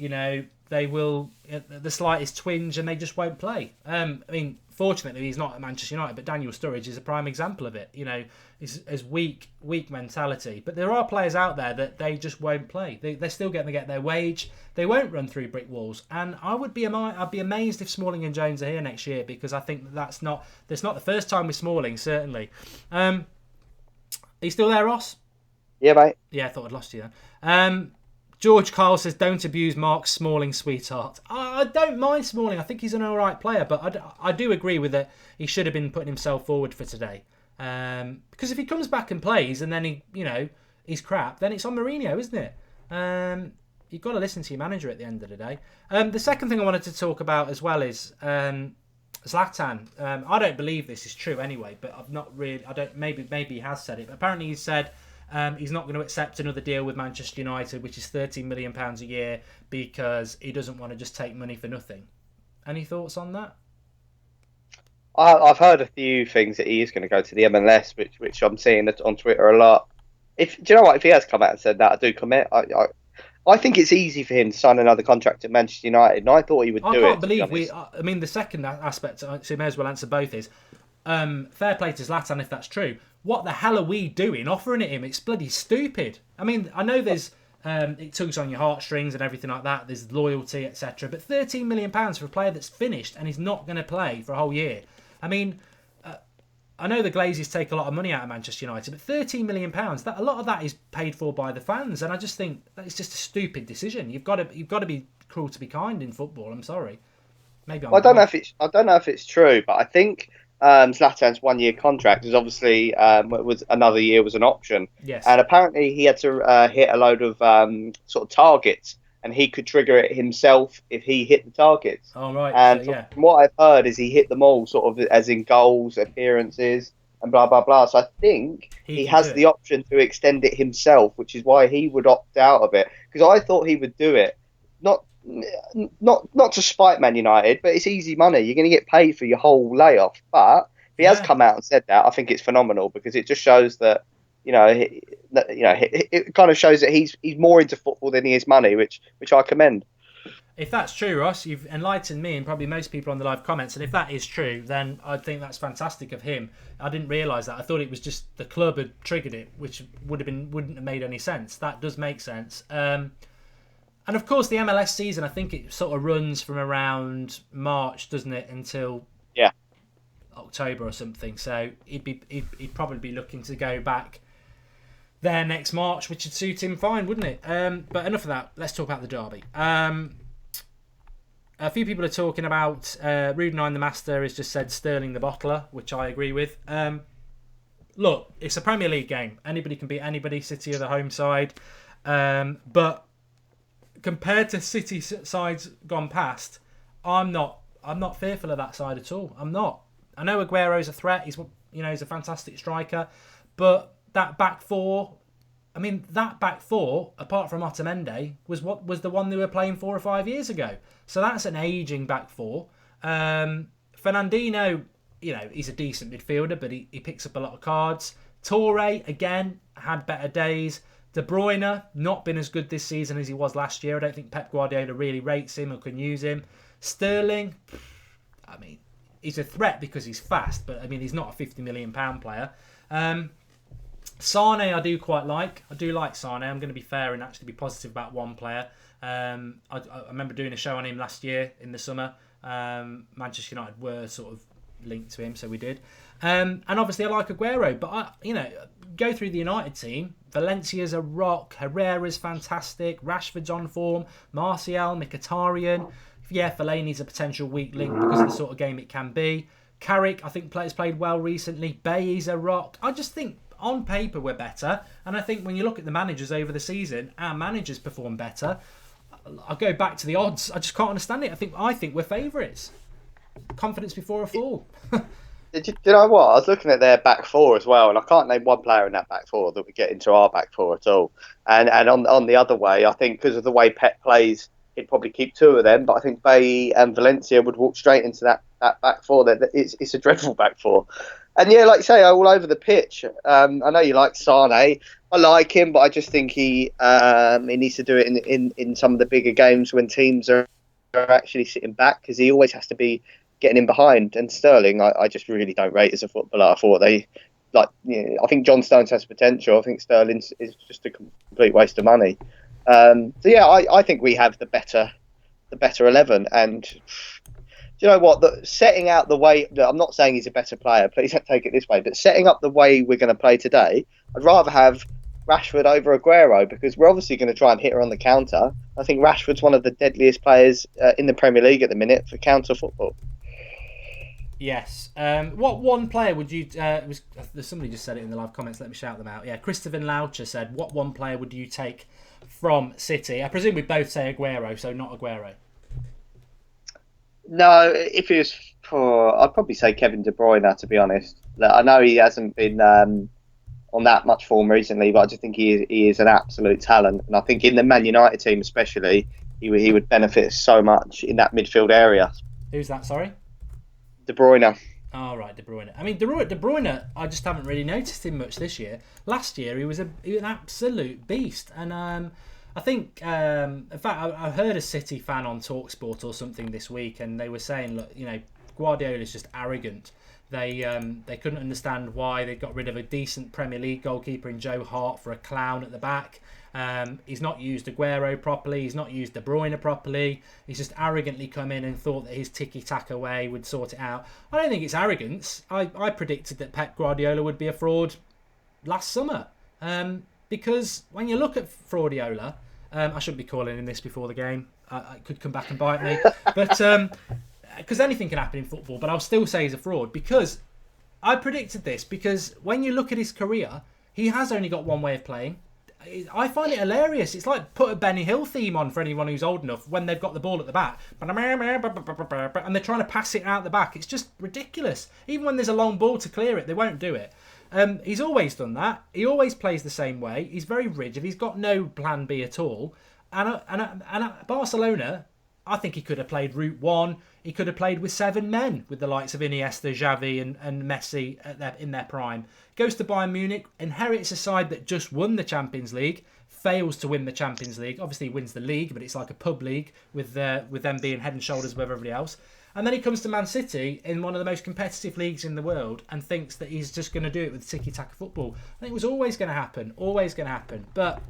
A: they will the slightest twinge and they just won't play. I mean, fortunately, he's not at Manchester United, but Daniel Sturridge is a prime example of it. Is weak mentality. But there are players out there that they just won't play. They're still going to get their wage. They won't run through brick walls. And I'd be amazed if Smalling and Jones are here next year, because I think that's not the first time with Smalling, certainly. Are you still there, Ross?
B: Yeah, mate.
A: Yeah, I thought I'd lost you then. George Kyle says, don't abuse Mark Smalling, sweetheart. I don't mind Smalling. I think he's an all right player, but I do agree with it. He should have been putting himself forward for today. Because if he comes back and plays and then he's crap, then it's on Mourinho, isn't it? You've got to listen to your manager at the end of the day. The second thing I wanted to talk about as well is Zlatan. I don't believe this is true anyway, but I've not really. I don't. Maybe he has said it. But apparently he said he's not going to accept another deal with Manchester United, which is £13 million a year, because he doesn't want to just take money for nothing. Any thoughts on that?
B: I've heard a few things that he is going to go to the MLS, which I'm seeing on Twitter a lot. Do you know what? If he has come out and said that, I do commit. I think it's easy for him to sign another contract at Manchester United, and I thought he would do it.
A: I can't believe I mean, the second aspect, so you may as well answer both, is fair play to Zlatan if that's true. What the hell are we doing offering it him? It's bloody stupid. I mean, I know there's it tugs on your heartstrings and everything like that. There's loyalty, etc. But £13 million for a player that's finished and he's not going to play for a whole year. I mean, I know the Glazers take a lot of money out of Manchester United, but £13 million, a lot of that is paid for by the fans, and I just think that it's just a stupid decision. You've got to be cruel to be kind in football. I'm sorry. Maybe I'm
B: I don't know if it's true, but I think Zlatan's 1 year contract is obviously was another year was an option.
A: Yes.
B: And apparently he had to hit a load of sort of targets, and he could trigger it himself if he hit the targets.
A: Oh, right.
B: And
A: so, yeah.
B: from what I've heard is he hit them all sort of as in goals, appearances, and blah, blah, blah. So I think he has the option to extend it himself, which is why he would opt out of it. Because I thought he would do it. Not to spite Man United, but it's easy money. You're going to get paid for your whole layoff. But if he has come out and said that, I think it's phenomenal, because it just shows that, it kind of shows that he's more into football than he is money, which I commend.
A: If that's true, Ross, you've enlightened me and probably most people on the live comments. And if that is true, then I think that's fantastic of him. I didn't realise that. I thought it was just the club had triggered it, which wouldn't have made any sense. That does make sense. And of course, the MLS season, I think it sort of runs from around March, doesn't it, until October or something. So he'd probably be looking to go back there next March, which would suit him fine, wouldn't it? But enough of that. Let's talk about the derby. A few people are talking about Rude9 the Master has just said Sterling the Bottler, which I agree with. Look, it's a Premier League game. Anybody can beat anybody. City are the home side. But compared to City sides gone past, I'm not fearful of that side at all. I'm not. I know Aguero's a threat. He's a fantastic striker, but that back four, apart from Otamendi, was the one they were playing 4 or 5 years ago. So that's an ageing back four. Fernandinho, he's a decent midfielder, but he picks up a lot of cards. Toure, again, had better days. De Bruyne, not been as good this season as he was last year. I don't think Pep Guardiola really rates him or can use him. Sterling, he's a threat because he's fast, but he's not a £50 million player. Sane, I do quite like. I do like Sane. I'm going to be fair and actually be positive about one player. I remember doing a show on him last year in the summer. Manchester United were sort of linked to him, so we did. And obviously I like Aguero, but go through the United team. Valencia's a rock. Herrera's fantastic. Rashford's on form. Martial, Mkhitaryan. Yeah, Fellaini's a potential weak link because of the sort of game it can be. Carrick, I think players played well recently. Bailly's a rock. I just think on paper we're better, and I think when you look at the managers over the season, our managers perform better. I'll go back to the odds. I just can't understand it. I think we're favourites. Confidence before a fall.
B: Do you know what? I was looking at their back four as well, and I can't name one player in that back four that would get into our back four at all. And on the other way, I think because of the way Pep plays, he'd probably keep 2 of them, but I think Bailly and Valencia would walk straight into that back four. It's a dreadful back four. And yeah, like you say, all over the pitch. I know you like Sane. I like him, but I just think he needs to do it in some of the bigger games when teams are actually sitting back, because he always has to be getting in behind. And Sterling, I just really don't rate as a footballer. I thought I think John Stones has potential. I think Sterling is just a complete waste of money. So yeah, I think we have the better 11. And do you know what? Setting out the way. I'm not saying he's a better player. Please don't take it this way. But setting up the way we're going to play today, I'd rather have Rashford over Aguero, because we're obviously going to try and hit her on the counter. I think Rashford's one of the deadliest players in the Premier League at the minute for counter football.
A: Yes. What one player would you... somebody just said it in the live comments. Let me shout them out. Yeah, Christopher Laucher said, what one player would you take from City? I presume we both say Aguero, so not Aguero.
B: No, if he was... I'd probably say Kevin De Bruyne, to be honest. I know he hasn't been on that much form recently, but I just think he is an absolute talent. And I think in the Man United team especially, he would benefit so much in that midfield area.
A: Who's that, sorry?
B: De Bruyne.
A: Oh, right, De Bruyne. I mean, De Bruyne, I just haven't really noticed him much this year. Last year, he was an absolute beast. And I think, in fact, I heard a City fan on TalkSport or something this week, and they were saying, look, Guardiola's just arrogant. They couldn't understand why they got rid of a decent Premier League goalkeeper in Joe Hart for a clown at the back. He's not used Aguero properly. He's not used De Bruyne properly. He's just arrogantly come in and thought that his tiki-taka way would sort it out. I don't think it's arrogance. I predicted that Pep Guardiola would be a fraud last summer. Because when you look at Fraudiola, I shouldn't be calling in this before the game. It could come back and bite me. But because anything can happen in football, but I'll still say he's a fraud, because I predicted this, because when you look at his career, he has only got one way of playing. I find it hilarious. It's like put a Benny Hill theme on for anyone who's old enough when they've got the ball at the back and they're trying to pass it out the back. It's just ridiculous. Even when there's a long ball to clear it, they won't do it. He's always done that. He always plays the same way. He's very rigid. He's got no plan B at all. And at Barcelona, I think he could have played Route 1. He could have played with 7 men, with the likes of Iniesta, Xavi and Messi in their prime. Goes to Bayern Munich, inherits a side that just won the Champions League, fails to win the Champions League. Obviously, he wins the league, but it's like a pub league with them being head and shoulders above everybody else. And then he comes to Man City in one of the most competitive leagues in the world and thinks that he's just going to do it with tiki-taka football. I think it was always going to happen. But...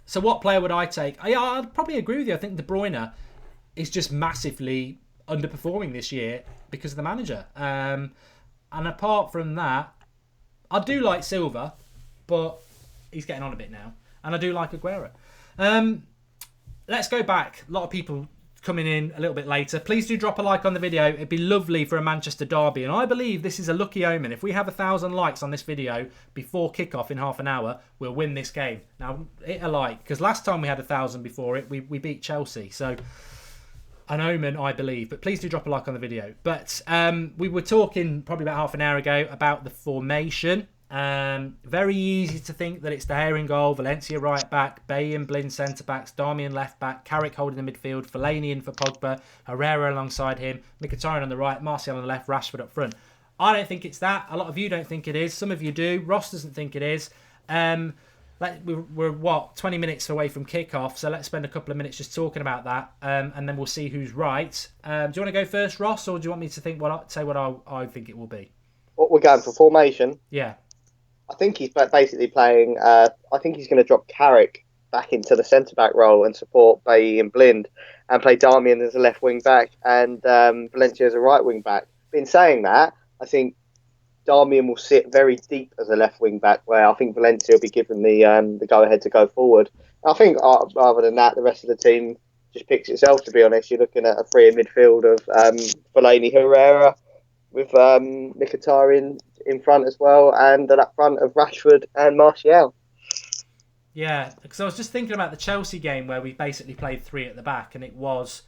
A: so what player would I take? I'd probably agree with you. I think De Bruyne is just massively underperforming this year because of the manager. And apart from that, I do like Silva, but he's getting on a bit now. And I do like Aguero. Let's go back. A lot of people coming in a little bit later. Please do drop a like on the video. It'd be lovely for a Manchester derby. And I believe this is a lucky omen. If we have 1,000 likes on this video before kickoff in half an hour, we'll win this game. Now, hit a like, because last time we had 1,000 before it, we beat Chelsea. So, an omen, I believe. But please do drop a like on the video. But we were talking probably about half an hour ago about the formation. Very easy to think that it's De Gea in goal, Valencia right back, Bailly and Blind centre backs, Darmian left back, Carrick holding the midfield, Fellaini in for Pogba, Herrera alongside him, Mkhitaryan on the right, Martial on the left, Rashford up front. I don't think it's that. A lot of you don't think it is. Some of you do. Ross doesn't think it is. We're 20 minutes away from kickoff, so let's spend a couple of minutes just talking about that, and then we'll see who's right. Do you want to go first, Ross, or do you want me to think say what I think it will be?
B: What we're going for formation?
A: Yeah.
B: I think he's basically playing. I think he's going to drop Carrick back into the centre back role and support Bailly and Blind, and play Darmian as a left wing back and Valencia as a right wing back. In saying that, I think Darmian will sit very deep as a left wing back, where I think Valencia will be given the go ahead to go forward. I think other than that, the rest of the team just picks itself. To be honest, you're looking at a free in midfield of Fellaini, Herrera, with Mkhitaryan in front as well, and up front of Rashford and Martial.
A: Yeah, because I was just thinking about the Chelsea game where we basically played 3 at the back, and it was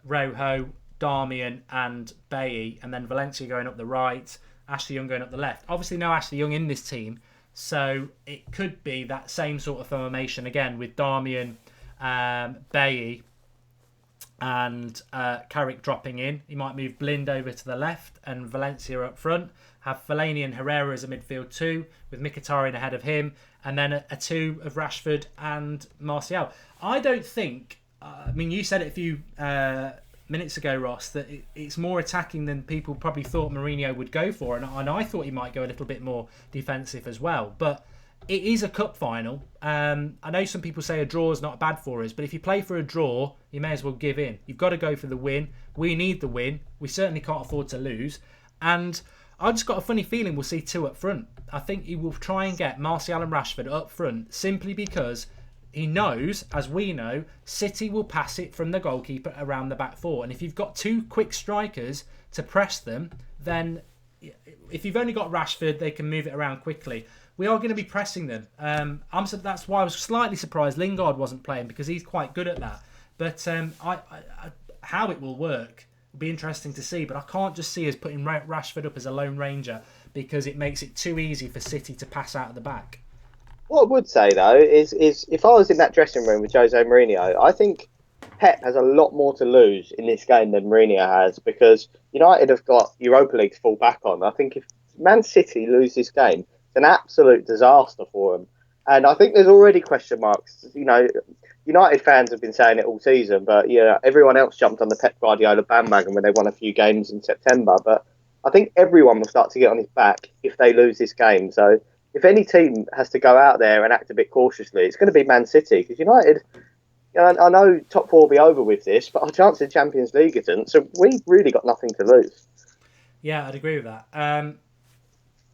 A: Rojo, Darmian and Bailly, and then Valencia going up the right, Ashley Young going up the left. Obviously no Ashley Young in this team, so it could be that same sort of formation again with Darmian, Bailly and Carrick dropping in. He might move Blind over to the left and Valencia up front. Have Fellaini and Herrera as a midfield 2, with Mkhitaryan ahead of him, and then a 2 of Rashford and Martial. I don't think... you said it a few minutes ago, Ross, that it's more attacking than people probably thought Mourinho would go for, and I thought he might go a little bit more defensive as well. But it is a cup final. I know some people say a draw is not bad for us, but if you play for a draw, you may as well give in. You've got to go for the win. We need the win. We certainly can't afford to lose. And I've just got a funny feeling we'll see 2 up front. I think he will try and get Martial and Rashford up front simply because he knows, as we know, City will pass it from the goalkeeper around the back 4. And if you've got 2 quick strikers to press them, then if you've only got Rashford, they can move it around quickly. We are going to be pressing them. That's why I was slightly surprised Lingard wasn't playing, because he's quite good at that. But how it will work will be interesting to see. But I can't just see us putting Rashford up as a lone ranger, because it makes it too easy for City to pass out of the back.
B: What I would say, though, is if I was in that dressing room with Jose Mourinho, I think Pep has a lot more to lose in this game than Mourinho has, because United have got Europa League to fall back on. I think if Man City lose this game, it's an absolute disaster for them. And I think there's already question marks. United fans have been saying it all season, but everyone else jumped on the Pep Guardiola bandwagon when they won a few games in September. But I think everyone will start to get on his back if they lose this game. So if any team has to go out there and act a bit cautiously, it's going to be Man City, because United, I know top 4 will be over with this, but our chance in Champions League isn't. So we've really got nothing to lose.
A: Yeah, I'd agree with that.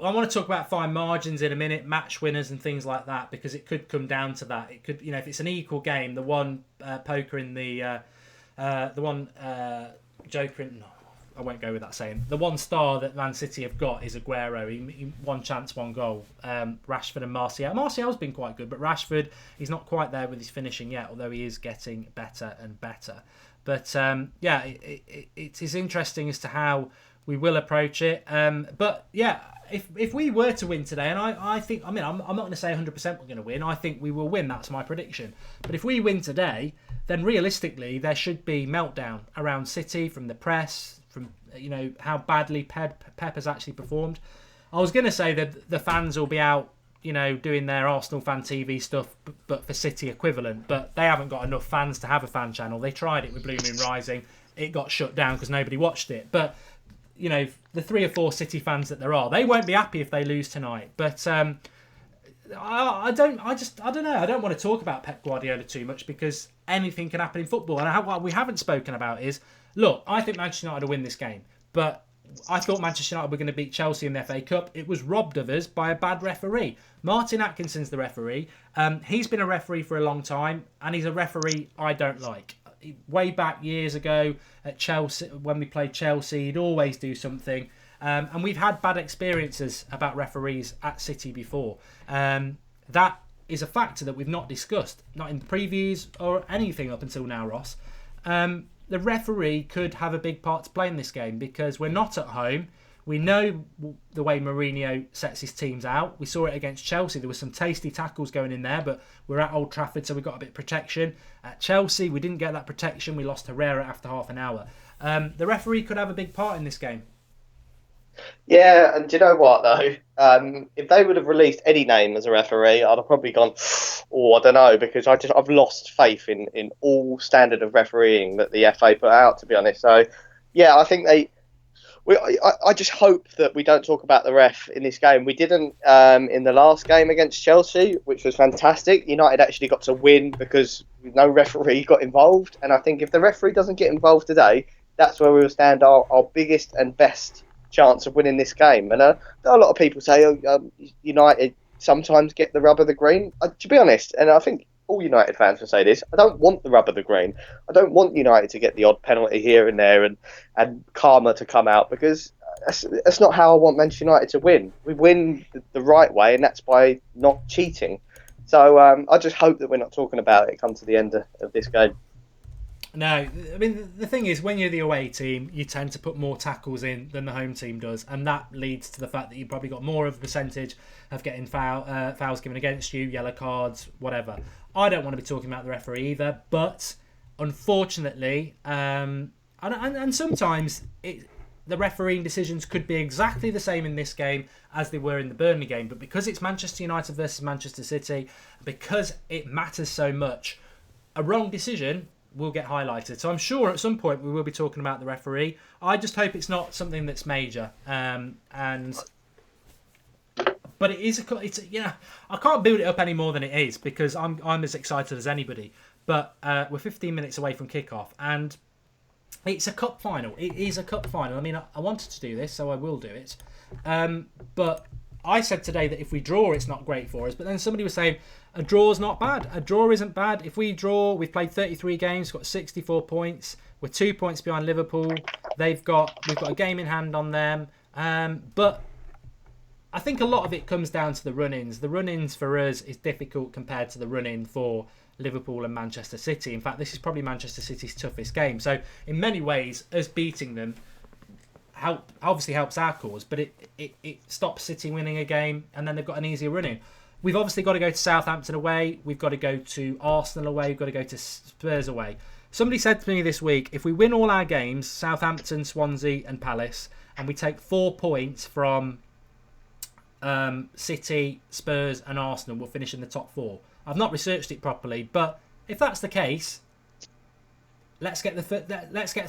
A: I want to talk about fine margins in a minute, match winners and things like that, because it could come down to that. It could, if it's an equal game, the one poker in the one joker in... I won't go with that saying. The one star that Man City have got is Aguero. He one chance, one goal. Rashford and Martial. Martial's been quite good, but Rashford, he's not quite there with his finishing yet, although he is getting better and better. But it is interesting as to how we will approach it. But yeah, if we were to win today, and I think, I'm not going to say 100% we're going to win. I think we will win. That's my prediction. But if we win today, then realistically there should be meltdown around City from the press, from how badly Pep has actually performed. I was going to say that the fans will be out, doing their Arsenal fan TV stuff, but for City equivalent. But they haven't got enough fans to have a fan channel. They tried it with Blue Moon Rising. It got shut down because nobody watched it. But the 3 or 4 City fans that there are, they won't be happy if they lose tonight. But I don't know. I don't want to talk about Pep Guardiola too much, because anything can happen in football. And what we haven't spoken about is, look, I think Manchester United will win this game, but I thought Manchester United were going to beat Chelsea in the FA Cup. It was robbed of us by a bad referee. Martin Atkinson's the referee. He's been a referee for a long time, and he's a referee I don't like. Way back years ago at Chelsea, when we played Chelsea, he'd always do something. And we've had bad experiences about referees at City before. That is a factor that we've not discussed, not in the previews or anything up until now, Ross. The referee could have a big part to play in this game, because we're not at home. We know the way Mourinho sets his teams out. We saw it against Chelsea. There were some tasty tackles going in there, but we're at Old Trafford, so we got a bit of protection. At Chelsea, we didn't get that protection. We lost Herrera after half an hour. The referee could have a big part in this game.
B: Yeah, and do you know what, though? If they would have released any name as a referee, I'd have probably gone, I don't know, because I've lost faith in all standard of refereeing that the FA put out, to be honest. So, yeah, I think I just hope that we don't talk about the ref in this game. We didn't in the last game against Chelsea, which was fantastic. United actually got to win because no referee got involved. And I think if the referee doesn't get involved today, that's where we will stand our biggest and best chance of winning this game. And a lot of people say United sometimes get the rub of the green. To be honest, and I think all United fans will say this, I don't want the rub of the green. I don't want United to get the odd penalty here and there and karma to come out, because that's not how I want Manchester United to win. We win the right way, and that's by not cheating. So I just hope that we're not talking about it come to the end of this game.
A: No, I mean, the thing is, when you're the away team, you tend to put more tackles in than the home team does, and that leads to the fact that you've probably got more of a percentage of getting fouls given against you, yellow cards, whatever. I don't want to be talking about the referee either, but unfortunately, and sometimes the refereeing decisions could be exactly the same in this game as they were in the Burnley game. But because it's Manchester United versus Manchester City, because it matters so much, a wrong decision will get highlighted. So I'm sure at some point we will be talking about the referee. I just hope it's not something that's major. But it is I can't build it up any more than it is because I'm as excited as anybody. But we're 15 minutes away from kickoff, and it's a cup final. It is a cup final. I mean, I wanted to do this, so I will do it. But I said today that if we draw, it's not great for us. But then somebody was saying a draw's not bad. A draw isn't bad. If we draw, we've played 33 games, got 64 points. We're 2 points behind Liverpool. We've got a game in hand on them. But I think a lot of it comes down to the run-ins. The run-ins for us is difficult compared to the run-in for Liverpool and Manchester City. In fact, this is probably Manchester City's toughest game. So in many ways, us beating them obviously helps our cause, but it stops City winning a game, and then they've got an easier run-in. We've obviously got to go to Southampton away. We've got to go to Arsenal away. We've got to go to Spurs away. Somebody said to me this week, if we win all our games, Southampton, Swansea and Palace, and we take 4 points from City, Spurs and Arsenal, we'll finish in the top 4. I've not researched it properly, but if that's the case, let's get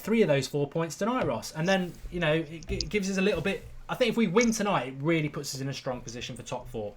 A: 3 of those 4 points tonight, Ross. And then, it gives us a little bit... I think if we win tonight, it really puts us in a strong position for top 4.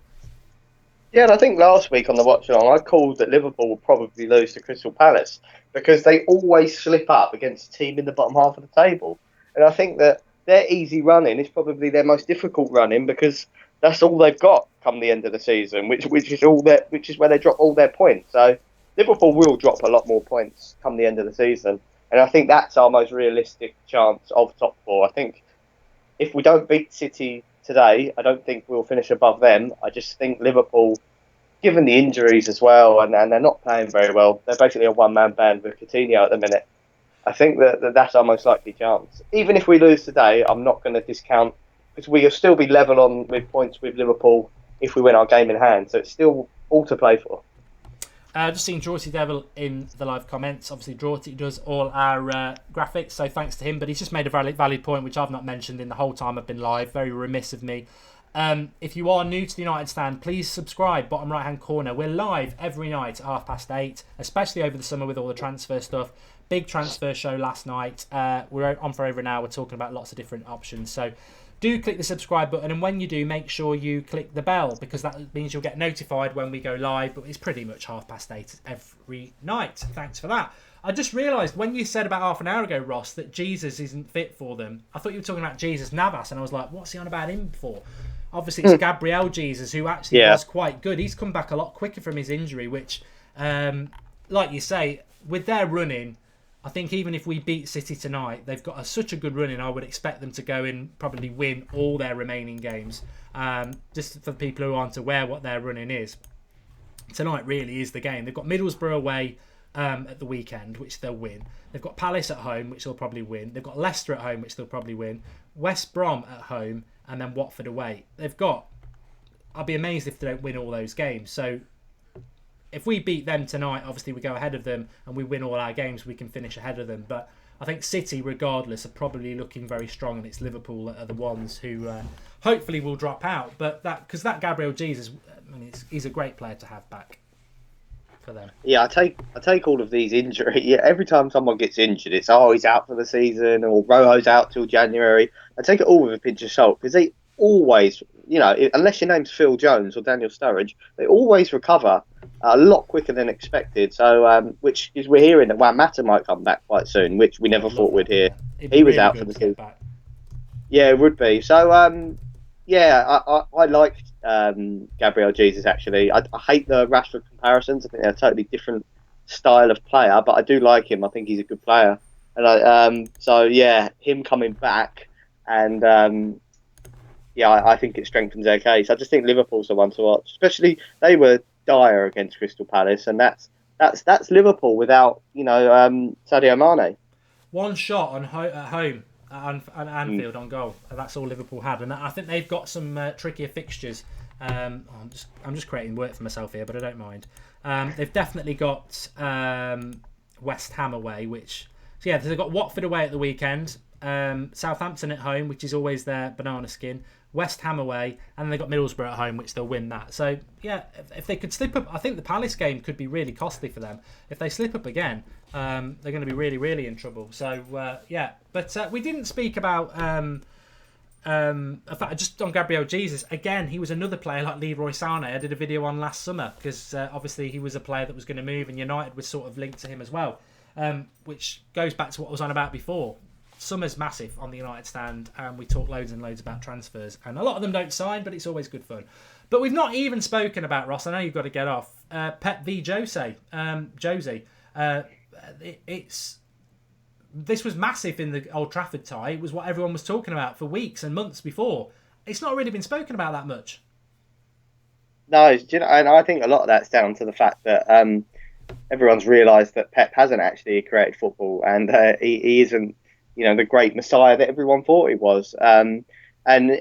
B: Yeah, and I think last week on the Watchalong, I called that Liverpool will probably lose to Crystal Palace because they always slip up against a team in the bottom half of the table. And I think that their easy running is probably their most difficult running because that's all they've got come the end of the season, which is where they drop all their points. So Liverpool will drop a lot more points come the end of the season, and I think that's our most realistic chance of top 4. I think if we don't beat City today, I don't think we'll finish above them. I just think Liverpool, given the injuries as well, and they're not playing very well, they're basically a one-man band with Coutinho at the minute. I think that's our most likely chance. Even if we lose today, I'm not going to discount, because we'll still be level on with points with Liverpool if we win our game in hand. So it's still all to play for.
A: Just seeing Drawty Devil in the live comments. Obviously, Drawty does all our graphics, so thanks to him. But he's just made a valid point, which I've not mentioned in the whole time I've been live. Very remiss of me. If you are new to the United Stand, please subscribe, bottom right-hand corner. We're live every night at 8:30, especially over the summer with all the transfer stuff. Big transfer show last night. We're on for over an hour. We're talking about lots of different options. So do click the subscribe button, and when you do, make sure you click the bell, because that means you'll get notified when we go live. But it's pretty much 8:30 every night. Thanks for that. I just realised when you said about half an hour ago, Ross, that Jesus isn't fit for them. I thought you were talking about Jesus Navas, and I was like, what's he on about him for? Obviously, it's Gabriel Jesus, who actually was quite good. He's come back a lot quicker from his injury, which, like you say, with their running, I think even if we beat City tonight, they've got such a good running. I would expect them to go in, probably win all their remaining games. Just for people who aren't aware what their running is, tonight really is the game. They've got Middlesbrough away at the weekend, which they'll win. They've got Palace at home, which they'll probably win. They've got Leicester at home, which they'll probably win. West Brom at home, and then Watford away. I'll be amazed if they don't win all those games. So if we beat them tonight, obviously we go ahead of them, and we win all our games, we can finish ahead of them. But I think City, regardless, are probably looking very strong, and it's Liverpool that are the ones who hopefully will drop out. But because that Gabriel Jesus, he's a great player to have back for them.
B: Yeah, I take all of these injuries. Yeah, every time someone gets injured, it's he's out for the season, or Rojo's out till January. I take it all with a pinch of salt, because they always, unless your name's Phil Jones or Daniel Sturridge, they always recover a lot quicker than expected. So, which is we're hearing that Mata might come back quite soon, which we never thought we'd hear. He was out for the season. Yeah, it would be. So, I liked Gabriel Jesus actually. I hate the Rashford comparisons. I think they're a totally different style of player, but I do like him. I think he's a good player, and him coming back, and I think it strengthens their case. I just think Liverpool's the one to watch, especially they were dire against Crystal Palace, and that's Liverpool without Sadio Mane.
A: One shot at home at Anfield on goal. That's all Liverpool had, and I think they've got some trickier fixtures. I'm just creating work for myself here, but I don't mind. They've definitely got West Ham away, so yeah, they've got Watford away at the weekend, Southampton at home, which is always their banana skin, West Ham away, and they've got Middlesbrough at home, which they'll win that. So yeah, if they could slip up, I think the Palace game could be really costly for them. If they slip up again, they're going to be really, really in trouble. So yeah, but we didn't speak about. In fact, just on Gabriel Jesus again, he was another player like Leroy Sané. I did a video on last summer because obviously he was a player that was going to move, and United was sort of linked to him as well, which goes back to what I was on about before. Summer's massive on the United stand, and we talk loads and loads about transfers, and a lot of them don't sign, but it's always good fun. But we've not even spoken about, Ross, I know you've got to get off, Pep v Jose. This was massive in the Old Trafford tie. It was what everyone was talking about for weeks and months before. It's not really been spoken about that much.
B: No, and I think a lot of that's down to the fact that everyone's realised that Pep hasn't actually created football, and he isn't, the great messiah that everyone thought he was. And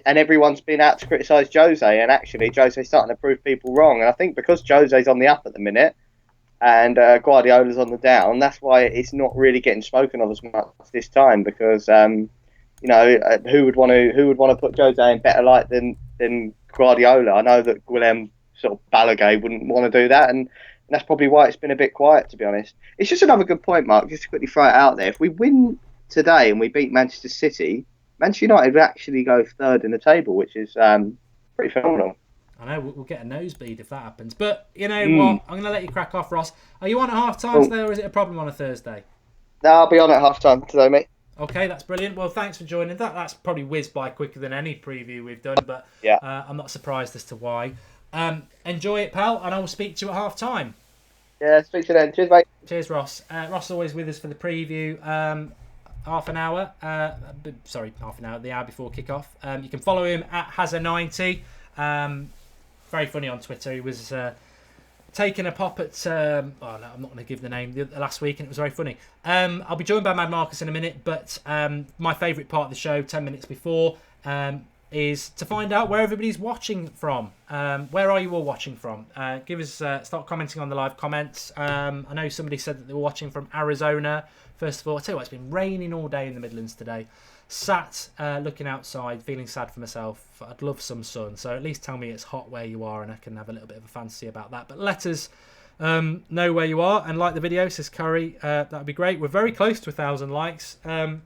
B: everyone's been out to criticise Jose, and actually Jose's starting to prove people wrong. And I think because Jose's on the up at the minute, and Guardiola's on the down, that's why it's not really getting spoken of as much this time. Because who would want to put Jose in better light than Guardiola? I know that Guillem sort of Balaguer wouldn't want to do that, and that's probably why it's been a bit quiet, to be honest. It's just another good point, Mark. Just to quickly throw it out there: if we win today and we beat Manchester City, Manchester United would actually go third in the table, which is pretty phenomenal.
A: I know, we'll get a nosebleed if that happens. But you know what? I'm going to let you crack off, Ross. Are you on at half-time today, or is it a problem on a Thursday?
B: No, I'll be on at half-time today, mate.
A: Okay, that's brilliant. Well, thanks for joining. That's probably whizzed by quicker than any preview we've done, but
B: yeah.
A: I'm not surprised as to why. Enjoy it, pal, and I will speak to you at half-time.
B: Yeah, speak to you then. Cheers, mate.
A: Cheers, Ross. Ross always with us for the preview. Half an hour, the hour before kickoff. You can follow him at Hazza90. Very funny on Twitter. He was taking a pop at I'm not going to give the name, last week, and it was very funny. I'll be joined by Mad Marcus in a minute, but my favourite part of the show, 10 minutes before, is to find out where everybody's watching from. Where are you all watching from? Give us start commenting on the live comments. I know somebody said that they were watching from Arizona. First of all, I tell you what, it's been raining all day in the Midlands today. Sat looking outside, feeling sad for myself. I'd love some sun, so at least tell me it's hot where you are, and I can have a little bit of a fantasy about that. But let us know where you are, and like the video, says Curry. That would be great. We're very close to 1,000 likes. As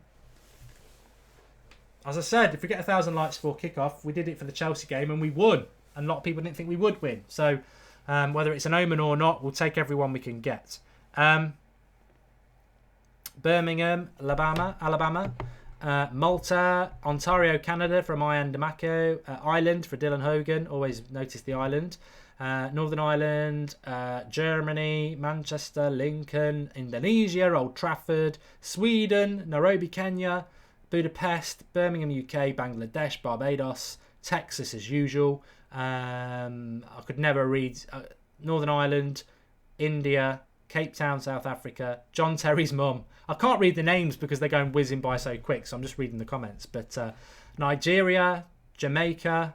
A: I said, if we get 1,000 likes for kickoff, we did it for the Chelsea game and we won. And a lot of people didn't think we would win. So whether it's an omen or not, we'll take everyone we can get. Birmingham, Alabama. Malta, Ontario, Canada from Ian Damaco. Ireland for Dylan Hogan. Always notice the island. Northern Ireland, Germany, Manchester, Lincoln, Indonesia, Old Trafford, Sweden, Nairobi, Kenya, Budapest, Birmingham, UK, Bangladesh, Barbados, Texas as usual. I could never read Northern Ireland, India, Cape Town, South Africa, John Terry's mum. I can't read the names because they're going whizzing by so quick, so I'm just reading the comments. But Nigeria, Jamaica,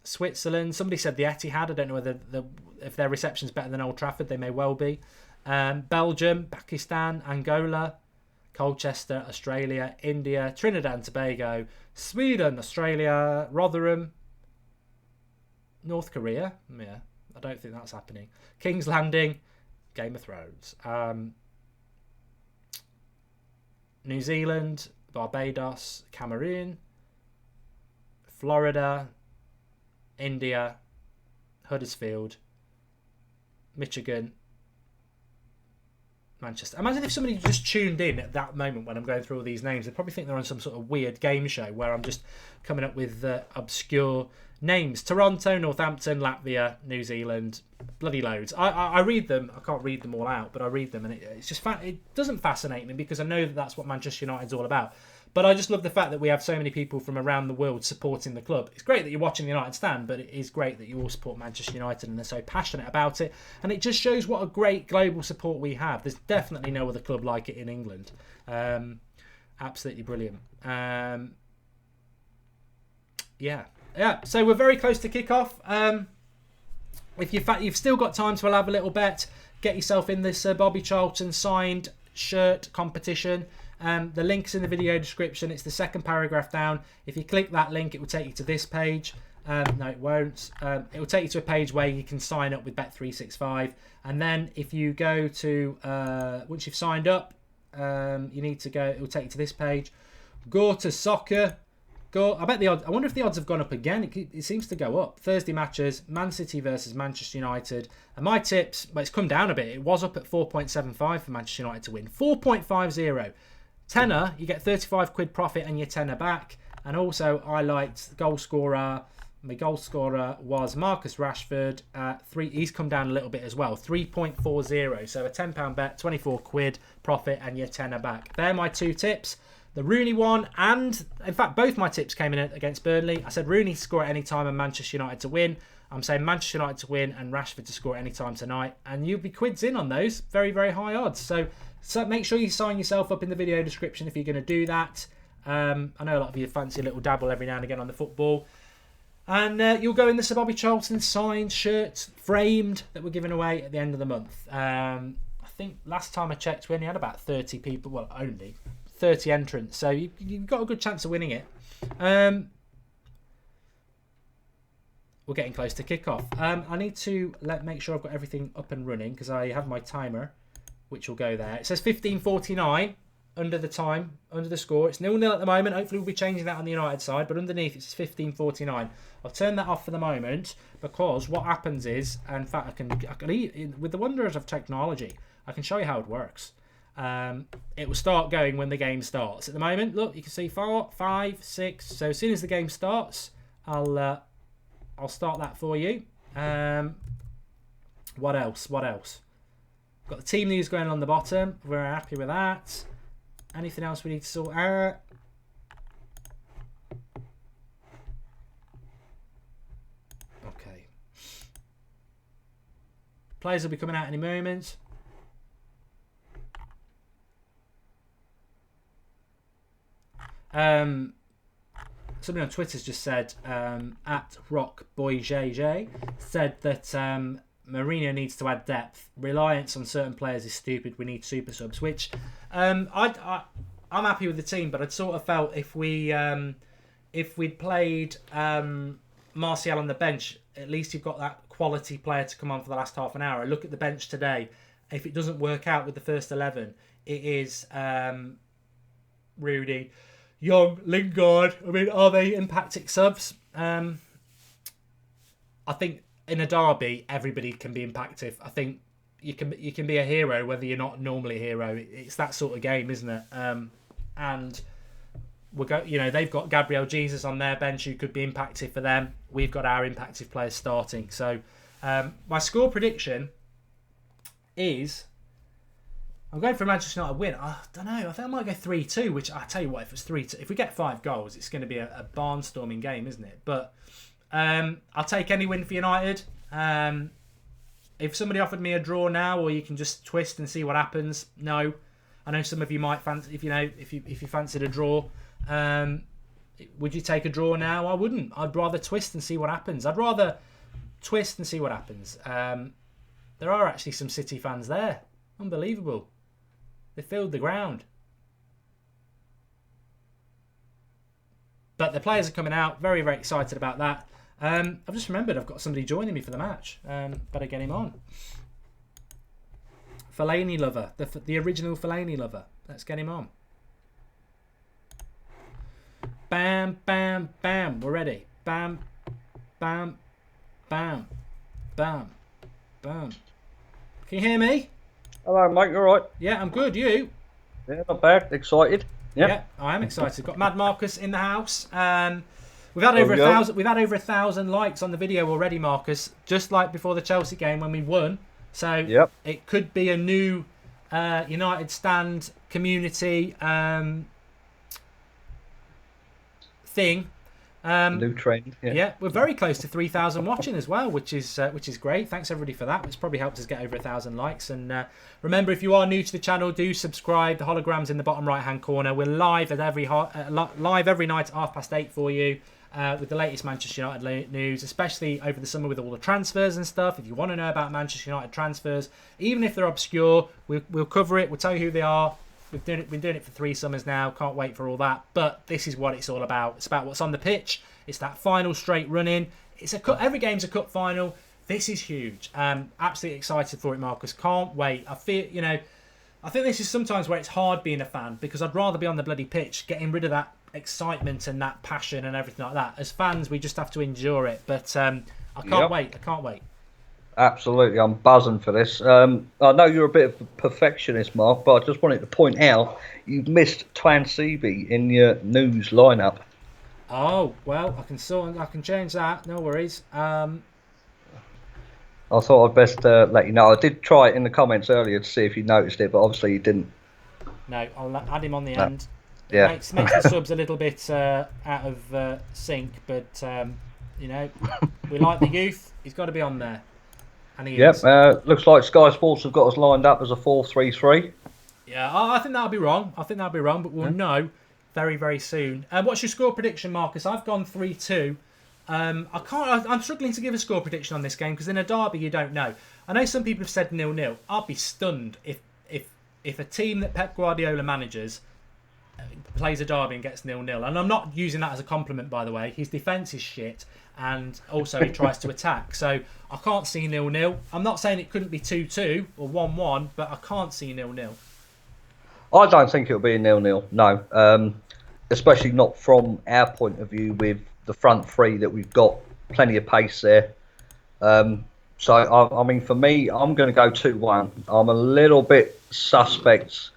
A: Switzerland. Somebody said the Etihad. I don't know whether if their reception's better than Old Trafford. They may well be. Belgium, Pakistan, Angola, Colchester, Australia, India, Trinidad and Tobago, Sweden, Australia, Rotherham, North Korea. Yeah, I don't think that's happening. King's Landing, Game of Thrones. New Zealand, Barbados, Cameroon, Florida, India, Huddersfield, Michigan, Manchester. Imagine if somebody just tuned in at that moment when I'm going through all these names. They'd probably think they're on some sort of weird game show where I'm just coming up with obscure names. Toronto, Northampton, Latvia, New Zealand, bloody loads. I read them. I can't read them all out, but I read them, and it's just it doesn't fascinate me because I know that that's what Manchester United's all about. But I just love the fact that we have so many people from around the world supporting the club. It's great that you're watching the United stand, but it is great that you all support Manchester United and they're so passionate about it. And it just shows what a great global support we have. There's definitely no other club like it in England. Absolutely brilliant. Yeah. So we're very close to kick-off. If you've still got time to have a little bet, get yourself in this Bobby Charlton signed shirt competition. The link's in the video description. It's the second paragraph down. If you click that link, it will take you to this page. No, it won't. It will take you to a page where you can sign up with Bet365. And then if you go to, once you've signed up, you need to go, it will take you to this page. Go to soccer. Go. I bet the odds, I wonder if the odds have gone up again. It seems to go up. Thursday matches, Man City versus Manchester United. And my tips, but it's come down a bit. It was up at 4.75 for Manchester United to win. 4.50. Tenner, you get 35 quid profit and your tenner back. And also, I liked goal scorer. My goal scorer was Marcus Rashford. He's come down a little bit as well. 3.40. So a £10 bet, 24 quid profit and your tenner back. They're my two tips. The Rooney one, and in fact, both my tips came in against Burnley. I said Rooney to score at any time and Manchester United to win. I'm saying Manchester United to win and Rashford to score at any time tonight. And you'll be quids in on those. Very, very high odds. So make sure you sign yourself up in the video description if you're going to do that. I know a lot of you fancy a little dabble every now and again on the football. And you'll go in the Sir Bobby Charlton signed shirt, framed, that we're giving away at the end of the month. I think last time I checked, we only had about 30 people. Well, only 30 entrants. So you've got a good chance of winning it. We're getting close to kickoff. I need to make sure I've got everything up and running because I have my timer, which will go there. It says 15:49 under the time, under the score. It's 0-0 at the moment. Hopefully we'll be changing that on the United side, but underneath it's 15:49. I'll turn that off for the moment because what happens is, in fact, I can with the wonders of technology, I can show you how it works. It will start going when the game starts. At the moment, look, you can see 4, 5, 6. So as soon as the game starts, I'll start that for you. What else? Got the team news going on the bottom. We're happy with that. Anything else we need to sort out? Okay. Players will be coming out any moment. Somebody on Twitter's just said at RockBoyJJ said that Mourinho needs to add depth. Reliance on certain players is stupid. We need super subs, which I'm happy with the team, but I'd sort of felt if we'd played Martial on the bench, at least you've got that quality player to come on for the last half an hour. I look at the bench today. If it doesn't work out with the first 11, it is Rudy, Young, Lingard. I mean, are they impacting subs? I think in a derby, everybody can be impactive. I think you can be a hero whether you're not normally a hero. It's that sort of game, isn't it? And they've got Gabriel Jesus on their bench who could be impactive for them. We've got our impactive players starting. So my score prediction is, I'm going for a Manchester United win. I don't know. I think I might go 3-2, which I tell you what, if it's 3-2, if we get 5 goals, it's going to be a barnstorming game, isn't it? But I'll take any win for United. If somebody offered me a draw now, or you can just twist and see what happens, no. I know some of you might fancy, if you fancied a draw, would you take a draw now? I wouldn't. I'd rather twist and see what happens. There are actually some City fans there. Unbelievable. They filled the ground. But the players are coming out. Very, very excited about that. I've just remembered I've got somebody joining me for the match. Better get him on. Fellaini lover. The original Fellaini lover. Let's get him on. Bam, bam, bam. We're ready. Bam, bam, bam, bam, bam. Can you hear me?
C: Hello, mate. You all right?
A: Yeah, I'm good. You?
C: Yeah, not bad. Excited. Yep.
A: Yeah, I am excited. Got Mad Marcus in the house. We've had over 1,000. We've had over 1,000 likes on the video already, Marcus. Just like before the Chelsea game when we won. So It could be a new United stand community thing.
C: New trend.
A: Yeah, we're very close to 3,000 watching as well, which is great. Thanks everybody for that. It's probably helped us get over 1,000 likes. And remember, if you are new to the channel, do subscribe. The hologram's in the bottom right hand corner. We're live at every night at 8:30 for you. with the latest Manchester United news, especially over the summer with all the transfers and stuff. If you want to know about Manchester United transfers, even if they're obscure, we'll cover it. We'll tell you who they are. We've been doing it for 3 summers now. Can't wait for all that. But this is what it's all about. It's about what's on the pitch. It's that final straight run-in. Every game's a cup final. This is huge. Absolutely excited for it, Marcus. Can't wait. I think this is sometimes where it's hard being a fan, because I'd rather be on the bloody pitch, getting rid of that excitement and that passion and everything like that. As fans, we just have to endure it. But I can't wait. I can't wait.
C: Absolutely, I'm buzzing for this. I know you're a bit of a perfectionist, Mark, but I just wanted to point out you've missed Twanseebe in your news lineup.
A: Oh well, I can change that. No worries.
C: I thought I'd best let you know. I did try it in the comments earlier to see if you noticed it, but obviously you didn't.
A: No, I'll add him on the end.
C: Yeah.
A: Makes the subs a little bit out of sync, but we like the youth. He's got to be on there. And he is.
C: Looks like Sky Sports have got us lined up as a 4-3-3.
A: Yeah, I think that'll be wrong. But we'll know very, very soon. What's your score prediction, Marcus? I've gone 3-2. I'm struggling to give a score prediction on this game because in a derby you don't know. I know some people have said 0-0. I'll be stunned if a team that Pep Guardiola manages plays a derby and gets 0-0. And I'm not using that as a compliment, by the way. His defence is shit, and also he tries to attack. So I can't see 0-0. I'm not saying it couldn't be 2-2 or 1-1, but I can't see 0-0.
C: I don't think it'll be a 0-0. No, especially not from our point of view with the front three that we've got. Plenty of pace there. So I mean, for me, I'm going to go 2-1. I'm a little bit suspect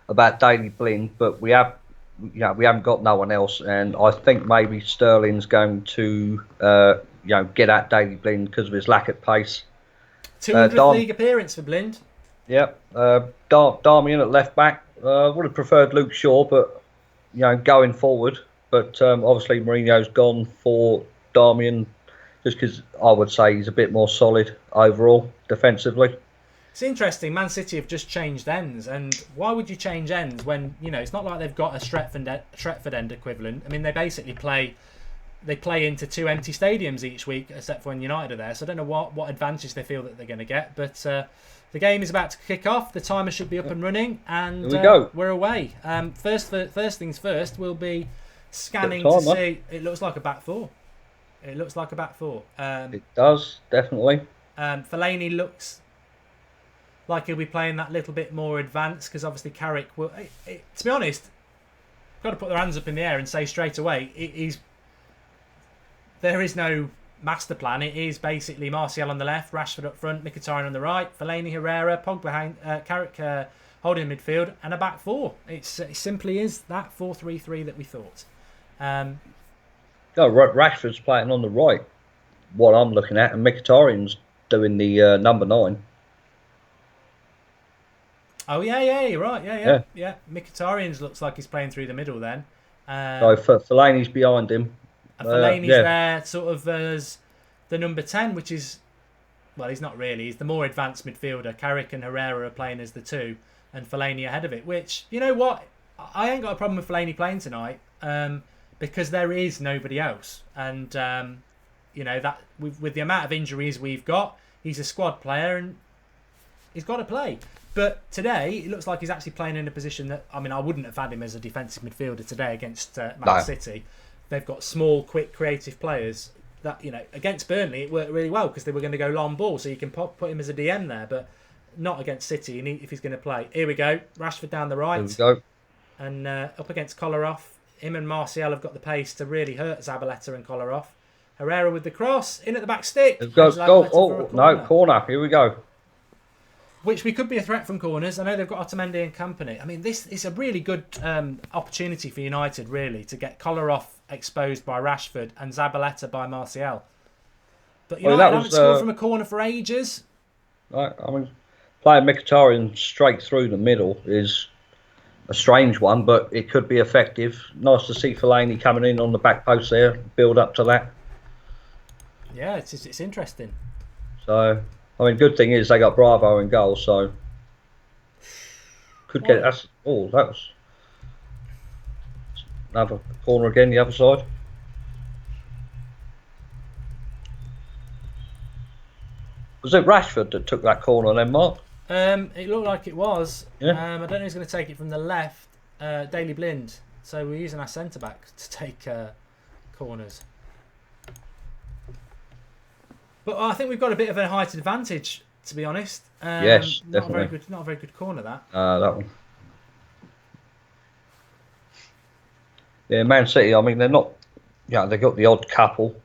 C: about Daley Blind, but we haven't got no one else, and I think maybe Sterling's going to get at Daley Blind because of his lack of pace.
A: 200th league appearance for Blind.
C: Yep. Darmian at left back. Would have preferred Luke Shaw, but going forward. But obviously Mourinho's gone for Darmian just because I would say he's a bit more solid overall defensively.
A: It's interesting. Man City have just changed ends, and why would you change ends when it's not like they've got a Stretford end equivalent? I mean, they basically play into 2 empty stadiums each week, except for when United are there. So I don't know what advantage they feel that they're going to get, but the game is about to kick off. The timer should be up and running, and
C: here we go.
A: We're away. First things first, we'll be scanning to see. It looks like a back four. It
C: does, definitely.
A: Fellaini looks like he'll be playing that little bit more advanced because obviously Carrick will. To be honest, got to put their hands up in the air and say straight away, there is no master plan. It is basically Martial on the left, Rashford up front, Mkhitaryan on the right, Fellaini, Herrera, Pogba behind, Carrick holding midfield, and a back four. It simply is that 4-3-3 that we thought.
C: Rashford's playing on the right, what I'm looking at, and Mkhitaryan's doing the number 9.
A: Oh yeah, you're right. Yeah. Mkhitaryan looks like he's playing through the middle then.
C: So Fellaini's behind him.
A: Fellaini's there sort of as the number 10, which is, well, he's not really. He's the more advanced midfielder. Carrick and Herrera are playing as the 2, and Fellaini ahead of it, which, you know what? I ain't got a problem with Fellaini playing tonight because there is nobody else. And, that with the amount of injuries we've got, he's a squad player and he's got to play. But today, it looks like he's actually playing in a position that, I mean, I wouldn't have had him as a defensive midfielder today against Man City. They've got small, quick, creative players that, against Burnley, it worked really well because they were going to go long ball, so you can put him as a DM there, but not against City if he's going to play. Here we go. Rashford down the right.
C: Here we go.
A: And up against Kolarov. Him and Martial have got the pace to really hurt Zabaleta and Kolarov. Herrera with the cross. In at the back stick.
C: Goal. Oh, no, corner. Here we go.
A: Which we could be a threat from corners. I know they've got Otamendi and company. I mean, this is a really good opportunity for United, really, to get Kolarov exposed by Rashford and Zabaleta by Martial. But United haven't scored from a corner for ages.
C: Right, I mean, playing Mkhitaryan straight through the middle is a strange one, but it could be effective. Nice to see Fellaini coming in on the back post there, build up to that.
A: Yeah, it's interesting.
C: So, I mean, good thing is they got Bravo in goal, so could get that. Oh, that was another corner again, the other side. Was it Rashford that took that corner then, Mark?
A: It looked like it was.
C: Yeah.
A: I don't know who's going to take it from the left. Daley Blind. So we're using our centre back to take corners. But I think we've got a bit of a height advantage, to be honest.
C: Yes,
A: not
C: definitely.
A: Not a very good corner, that.
C: That one. Yeah, Man City. I mean, they're not. Yeah, they've got the odd couple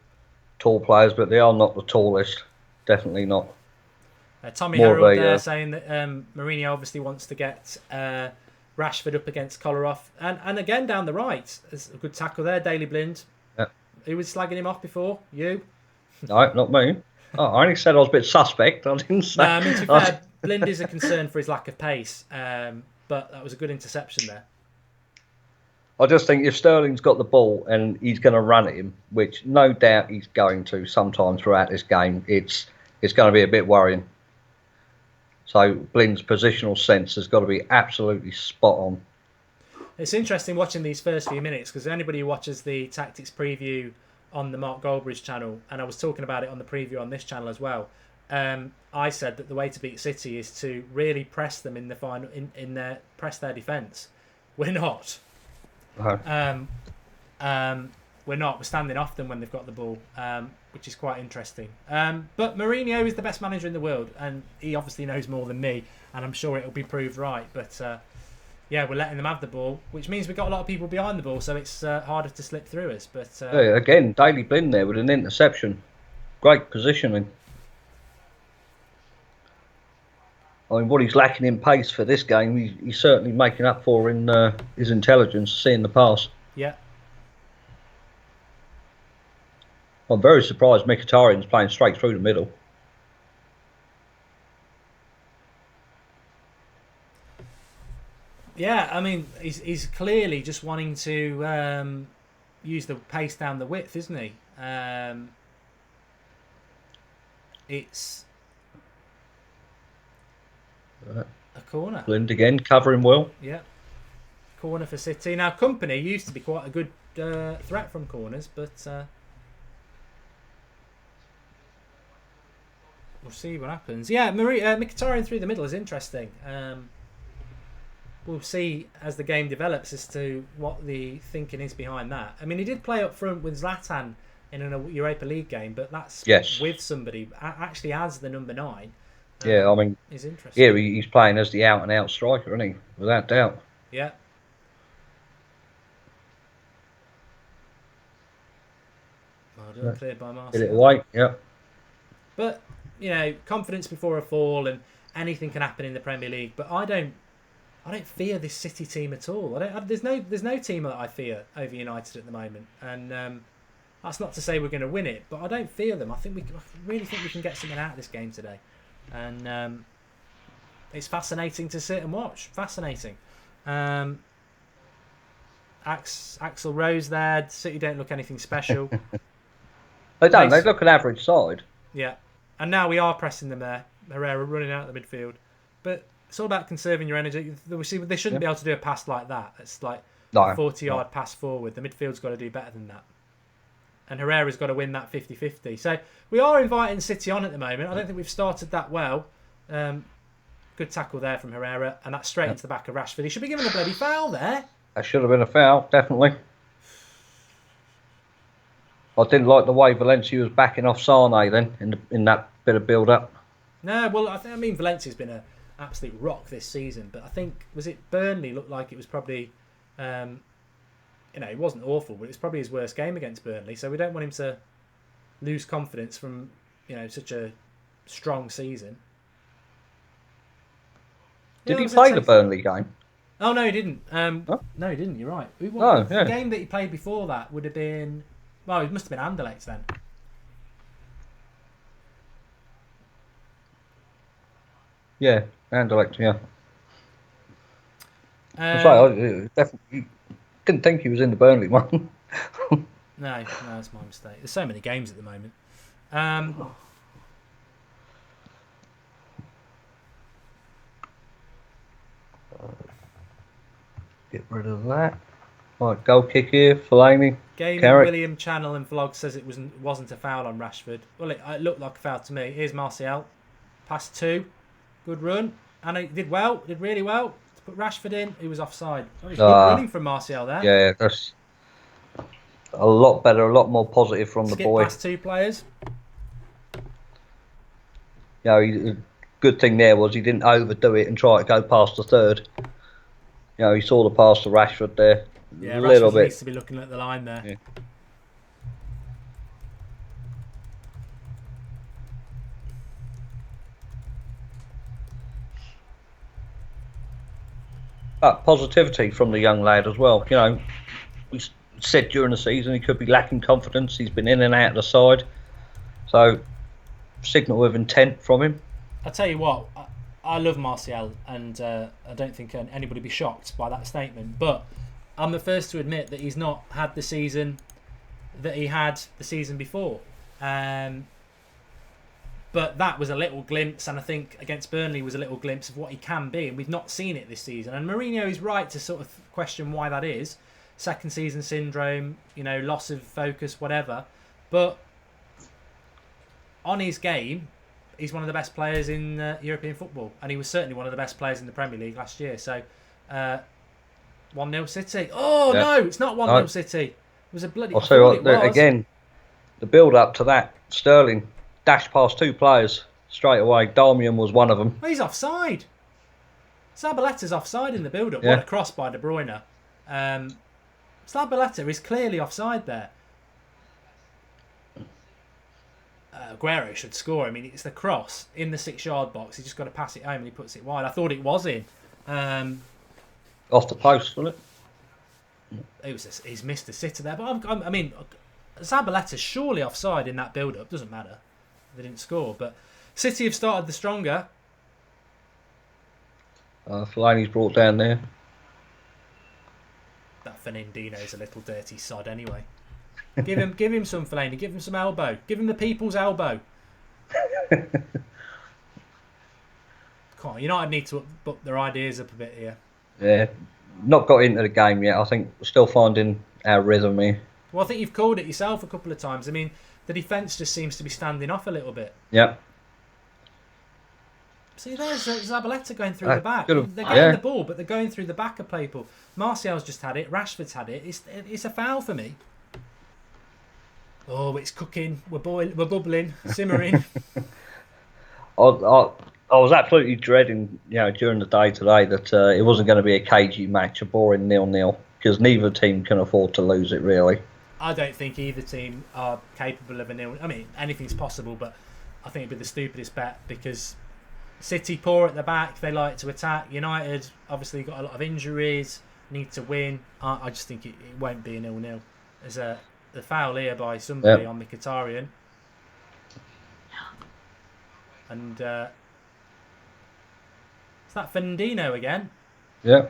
C: tall players, but they are not the tallest. Definitely not.
A: Tommy Harold there saying that Mourinho obviously wants to get Rashford up against Kolarov. And again, down the right, there's a good tackle there, Daley Blind.
C: Yeah.
A: Who was slagging him off before? You?
C: No, not me. Oh, I only said I was a bit suspect. I didn't say.
A: No, I mean, to be fair, Blind is a concern for his lack of pace. But that was a good interception there.
C: I just think if Sterling's got the ball and he's going to run at him, which no doubt he's going to sometime throughout this game, it's going to be a bit worrying. So Blind's positional sense has got to be absolutely spot on.
A: It's interesting watching these first few minutes because anybody who watches the tactics preview on the Mark Goldbridge channel, and I was talking about it on the preview on this channel as well, I said that the way to beat City is to really press them in the final, press their defence. We're not.
C: Uh-huh.
A: We're not. We're standing off them when they've got the ball, which is quite interesting. But Mourinho is the best manager in the world, and he obviously knows more than me, and I'm sure it'll be proved right. But yeah, we're letting them have the ball, which means we've got a lot of people behind the ball, so it's harder to slip through us. But
C: yeah, again, Daley Blind there with an interception. Great positioning. I mean, what he's lacking in pace for this game, he's certainly making up for in his intelligence, seeing the pass.
A: Yeah.
C: I'm very surprised Mkhitaryan's playing straight through the middle.
A: Yeah, I mean, he's clearly just wanting to use the pace down the width, isn't he? It's a corner.
C: Blind again, covering well.
A: Yeah. Corner for City. Now, Company used to be quite a good threat from corners, but we'll see what happens. Yeah, Mkhitaryan through the middle is interesting. We'll see as the game develops as to what the thinking is behind that. I mean, he did play up front with Zlatan in a Europa League game, but that's with somebody actually as the number 9.
C: Yeah, I mean,
A: is interesting.
C: Yeah, he's playing as the out-and-out striker, isn't he? Without doubt.
A: Yeah. Cleared by Marcel.
C: Get it away, yeah.
A: But, you know, confidence before a fall, and anything can happen in the Premier League. But I don't fear this City team at all. There's no team that I fear over United at the moment, and that's not to say we're going to win it, but I don't fear them. I really think we can get something out of this game today, and it's fascinating to sit and watch. Fascinating. Axel Rose there. City don't look anything special.
C: They don't. They look an average side.
A: Yeah, and now we are pressing them there. Herrera running out of the midfield, but it's all about conserving your energy. They shouldn't be able to do a pass like that. It's like a 40-yard pass forward. The midfield's got to do better than that. And Herrera's got to win that 50-50. So we are inviting City on at the moment. I don't think we've started that well. Good tackle there from Herrera, and that's straight into the back of Rashford. He should be given a bloody foul there.
C: That should have been a foul, definitely. I didn't like the way Valencia was backing off Sane then in that bit of build-up.
A: No, well, I mean Valencia's been an absolute rock this season, but I think was it Burnley looked like it was probably, it wasn't awful, but it was probably his worst game against Burnley. So we don't want him to lose confidence from such a strong season.
C: Did he play the Burnley game?
A: Oh no, he didn't.
C: Oh?
A: No, he didn't. You're right.
C: The
A: game that he played before that would have been. Well, it must have been Anderlecht then.
C: Yeah, Anderlecht, yeah. I definitely didn't think he was in the Burnley one.
A: No, that's my mistake. There's so many games at the moment.
C: Get rid of that. Right, goal kick here, Fellaini.
A: Gaming William Channel and Vlog says it wasn't a foul on Rashford. Well, it looked like a foul to me. Here's Martial. Past 2. Good run. And he did well. Did really well. To put Rashford in, he was offside. Oh, good running from Martial there.
C: Yeah, that's a lot better, a lot more positive from the boy.
A: Past 2 players.
C: Good thing there was he didn't overdo it and try to go past the third. He saw the pass to Rashford there.
A: Yeah,
C: a little
A: Rashford
C: bit.
A: Needs to be looking at the line there.
C: Yeah. But positivity from the young lad as well. We said during the season he could be lacking confidence. He's been in and out of the side. So, signal of intent from him.
A: I'll tell you what, I love Martial, and I don't think anybody would be shocked by that statement. But I'm the first to admit that he's not had the season that he had the season before. But that was a little glimpse, and I think against Burnley was a little glimpse of what he can be, and we've not seen it this season. And Mourinho is right to sort of question why that is. Second season syndrome, loss of focus, whatever. But on his game, he's one of the best players in European football, and he was certainly one of the best players in the Premier League last year. So, 1-0 City. Oh, yeah. No, it's not 1-0 City. It was a bloody...
C: I'll say what, again, the build-up to that, Sterling dashed past 2 players straight away. Darmian was one of them.
A: Well, he's offside. Zabaletta's offside in the build-up. Yeah. What a cross by De Bruyne. Zabaleta is clearly offside there. Aguero should score. I mean, it's the cross in the 6-yard box. He's just got to pass it home and he puts it wide. I thought it was in.
C: Off the post, wasn't it?
A: He's missed the sitter there. But I mean, Zabaleta's surely offside in that build-up. Doesn't matter. They didn't score. But City have started the stronger.
C: Fellaini's brought down there.
A: That Fernandinho's a little dirty sod anyway. Give him some Fellaini. Give him some elbow. Give him the people's elbow. Come on, United need to up their ideas up a bit here.
C: Yeah, not got into the game yet. I think we're still finding our rhythm here.
A: Well, I think you've called it yourself a couple of times. I mean, the defence just seems to be standing off a little bit.
C: Yeah.
A: See, there's Zabaleta going through the back. They're getting the ball, but they're going through the back of people. Martial's just had it. Rashford's had it. It's a foul for me. Oh, it's cooking. We're bubbling, simmering.
C: I was absolutely dreading, during the day today that it wasn't going to be a cagey match, a boring 0-0, because neither team can afford to lose it, really.
A: I don't think either team are capable of a 0. I mean, anything's possible, but I think it'd be the stupidest bet because City poor at the back. They like to attack. United obviously got a lot of injuries, need to win. I just think it won't be a 0-0. There's the foul here by somebody on Mkhitaryan. And is that Fernandinho again?
C: Yeah.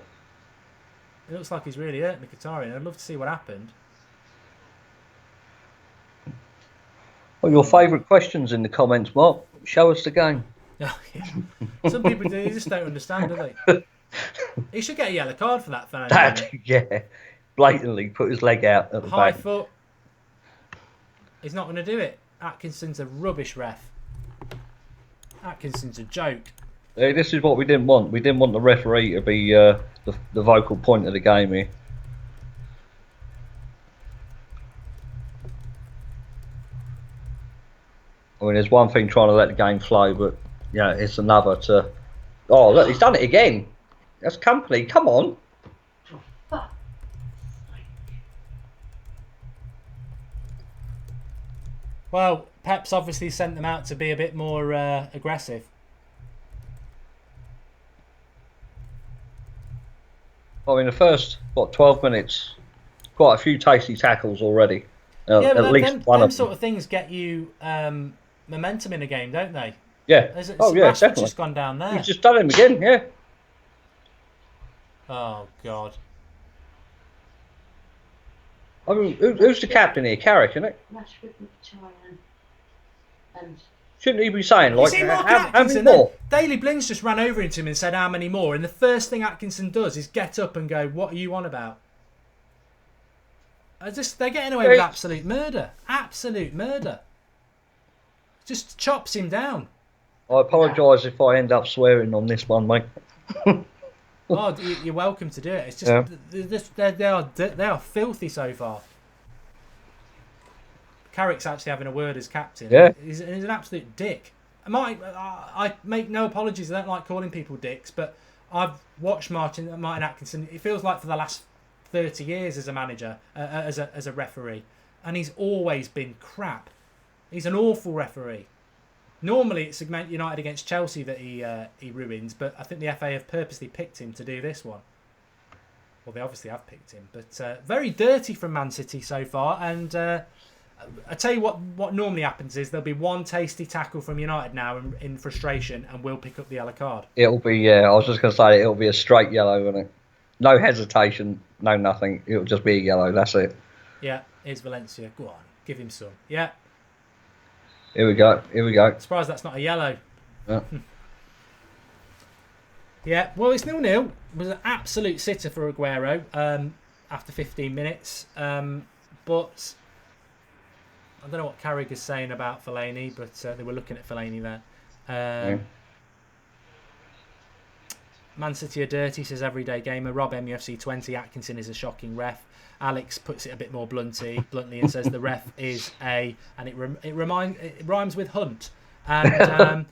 A: It looks like he's really hurt Mkhitaryan. I'd love to see what happened.
C: Well, your favourite questions in the comments, Mark. Show us the game.
A: Oh, yeah. Some people do, they just don't understand, do they? He should get a yellow card for that, Fernandinho.
C: Yeah. Blatantly put his leg out at the
A: high
C: back.
A: Foot. He's not going to do it. Atkinson's a rubbish ref. Atkinson's a joke.
C: Yeah, this is what we didn't want. We didn't want the referee to be the vocal point of the game here. I mean, there's one thing trying to let the game flow, but it's another to... Oh, look, he's done it again. That's company. Come on.
A: Well, Pep's obviously sent them out to be a bit more aggressive.
C: Well, in the first, 12 minutes, quite a few tasty tackles already.
A: At
C: least one
A: them
C: of
A: sort of things get you momentum in a game, don't they?
C: Yeah.
A: Rashford's
C: definitely.
A: Just gone down there.
C: He's just done him again, yeah.
A: Oh, God.
C: I mean, who's the captain here? Carrick, isn't it?
D: Rashford, Mkhitaryan, and...
C: Shouldn't he be saying, like, how many
A: Atkinson,
C: more?
A: Daley Blink's just ran over into him and said, how many more? And the first thing Atkinson does is get up and go, what are you on about? They're getting away with absolute murder. Absolute murder. Just chops him down.
C: I apologise if I end up swearing on this one, mate.
A: Oh, you're welcome to do it. It's just they are filthy so far. Carrick's actually having a word as captain.
C: Yeah.
A: He's an absolute dick. I make no apologies. I don't like calling people dicks, but I've watched Martin Atkinson. It feels like for the last 30 years as a manager, as a referee, and he's always been crap. He's an awful referee. Normally it's United against Chelsea that he ruins, but I think the FA have purposely picked him to do this one. Well, they obviously have picked him, but very dirty from Man City so far. And I tell you what normally happens is there'll be one tasty tackle from United now in frustration, and we'll pick up the yellow card.
C: It'll be, I was just going to say, it'll be a straight yellow, won't it? No hesitation, no nothing. It'll just be a yellow, that's it.
A: Yeah, here's Valencia. Go on, give him some. Yeah.
C: Here we go.
A: Surprised that's not a yellow.
C: Yeah.
A: Yeah, well, it's 0-0. It was an absolute sitter for Aguero after 15 minutes. But I don't know what Carrick is saying about Fellaini, but they were looking at Fellaini there. Man City are dirty, says Everyday Gamer. Rob MUFC 20. Atkinson is a shocking ref. Alex puts it a bit more bluntly and says the ref is and it rhymes with Hunt. And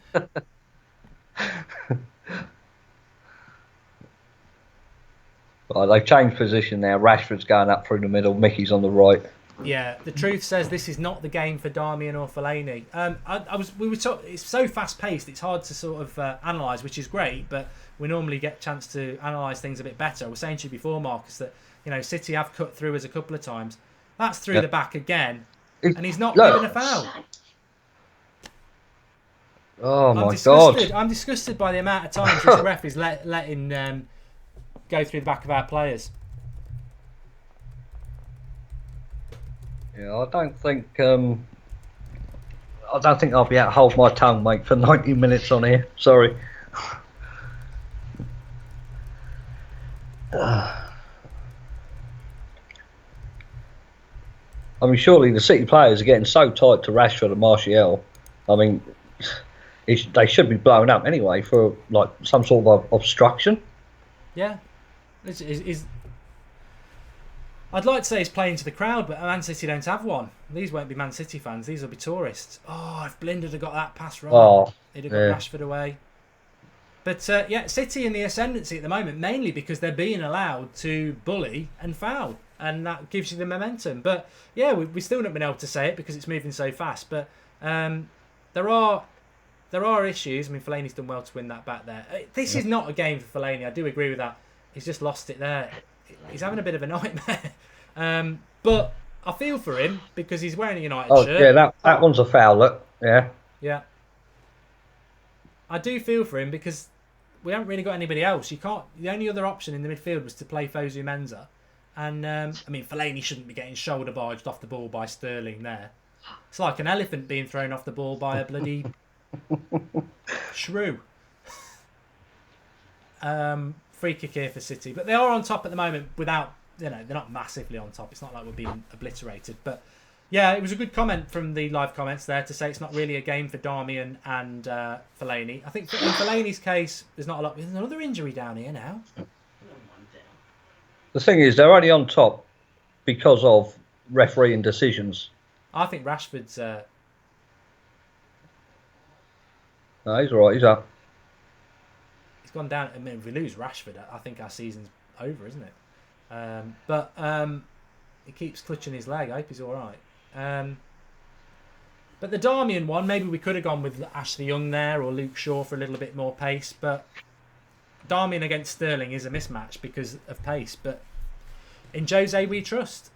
C: well, they've changed position now. Rashford's going up through the middle. Mickey's on the right.
A: Yeah, the truth says this is not the game for Darmian or Fellaini. It's so fast paced. It's hard to sort of analyse, which is great, but we normally get a chance to analyse things a bit better. I was saying to you before, Marcus, that City have cut through us a couple of times. That's through the back again, and he's not given a foul.
C: Oh my God!
A: I'm disgusted by the amount of times this ref is letting go through the back of our players.
C: Yeah, I don't think I'll be able to hold my tongue, mate, for 90 minutes on here. Sorry. I mean, surely the City players are getting so tight to Rashford and Martial. I mean, they should be blown up anyway for like some sort of obstruction.
A: Yeah, I'd like to say he's playing to the crowd, but Man City don't have one. These won't be Man City fans. These will be tourists. Oh, if Blind had got that pass right, he'd have got Rashford away. But City in the ascendancy at the moment, mainly because they're being allowed to bully and foul, and that gives you the momentum. But yeah, we still haven't been able to say it because it's moving so fast. But there are issues. I mean, Fellaini's done well to win that back there. This is not a game for Fellaini. I do agree with that. He's just lost it there. He's having a bit of a nightmare. But I feel for him because he's wearing a United shirt.
C: Oh yeah, that one's a foul. Look, yeah.
A: Yeah. I do feel for him because we haven't really got anybody else. The only other option in the midfield was to play Fosu Mensah. And, I mean, Fellaini shouldn't be getting shoulder barged off the ball by Sterling there. It's like an elephant being thrown off the ball by a bloody shrew. Free kick here for City. But they are on top at the moment without, they're not massively on top. It's not like we're being obliterated. But, yeah, it was a good comment from the live comments there to say it's not really a game for Darmian and Fellaini. I think in Fellaini's case, there's not a lot. There's another injury down here now.
C: The thing is, they're only on top because of refereeing decisions.
A: I think Rashford's...
C: No, he's all right. He's up.
A: He's gone down. I mean, if we lose Rashford, I think our season's over, isn't it? But he keeps clutching his leg. I hope he's all right. But the Darmian one, maybe we could have gone with Ashley Young there or Luke Shaw for a little bit more pace. But Darmian against Sterling is a mismatch because of pace. But in Jose, we trust.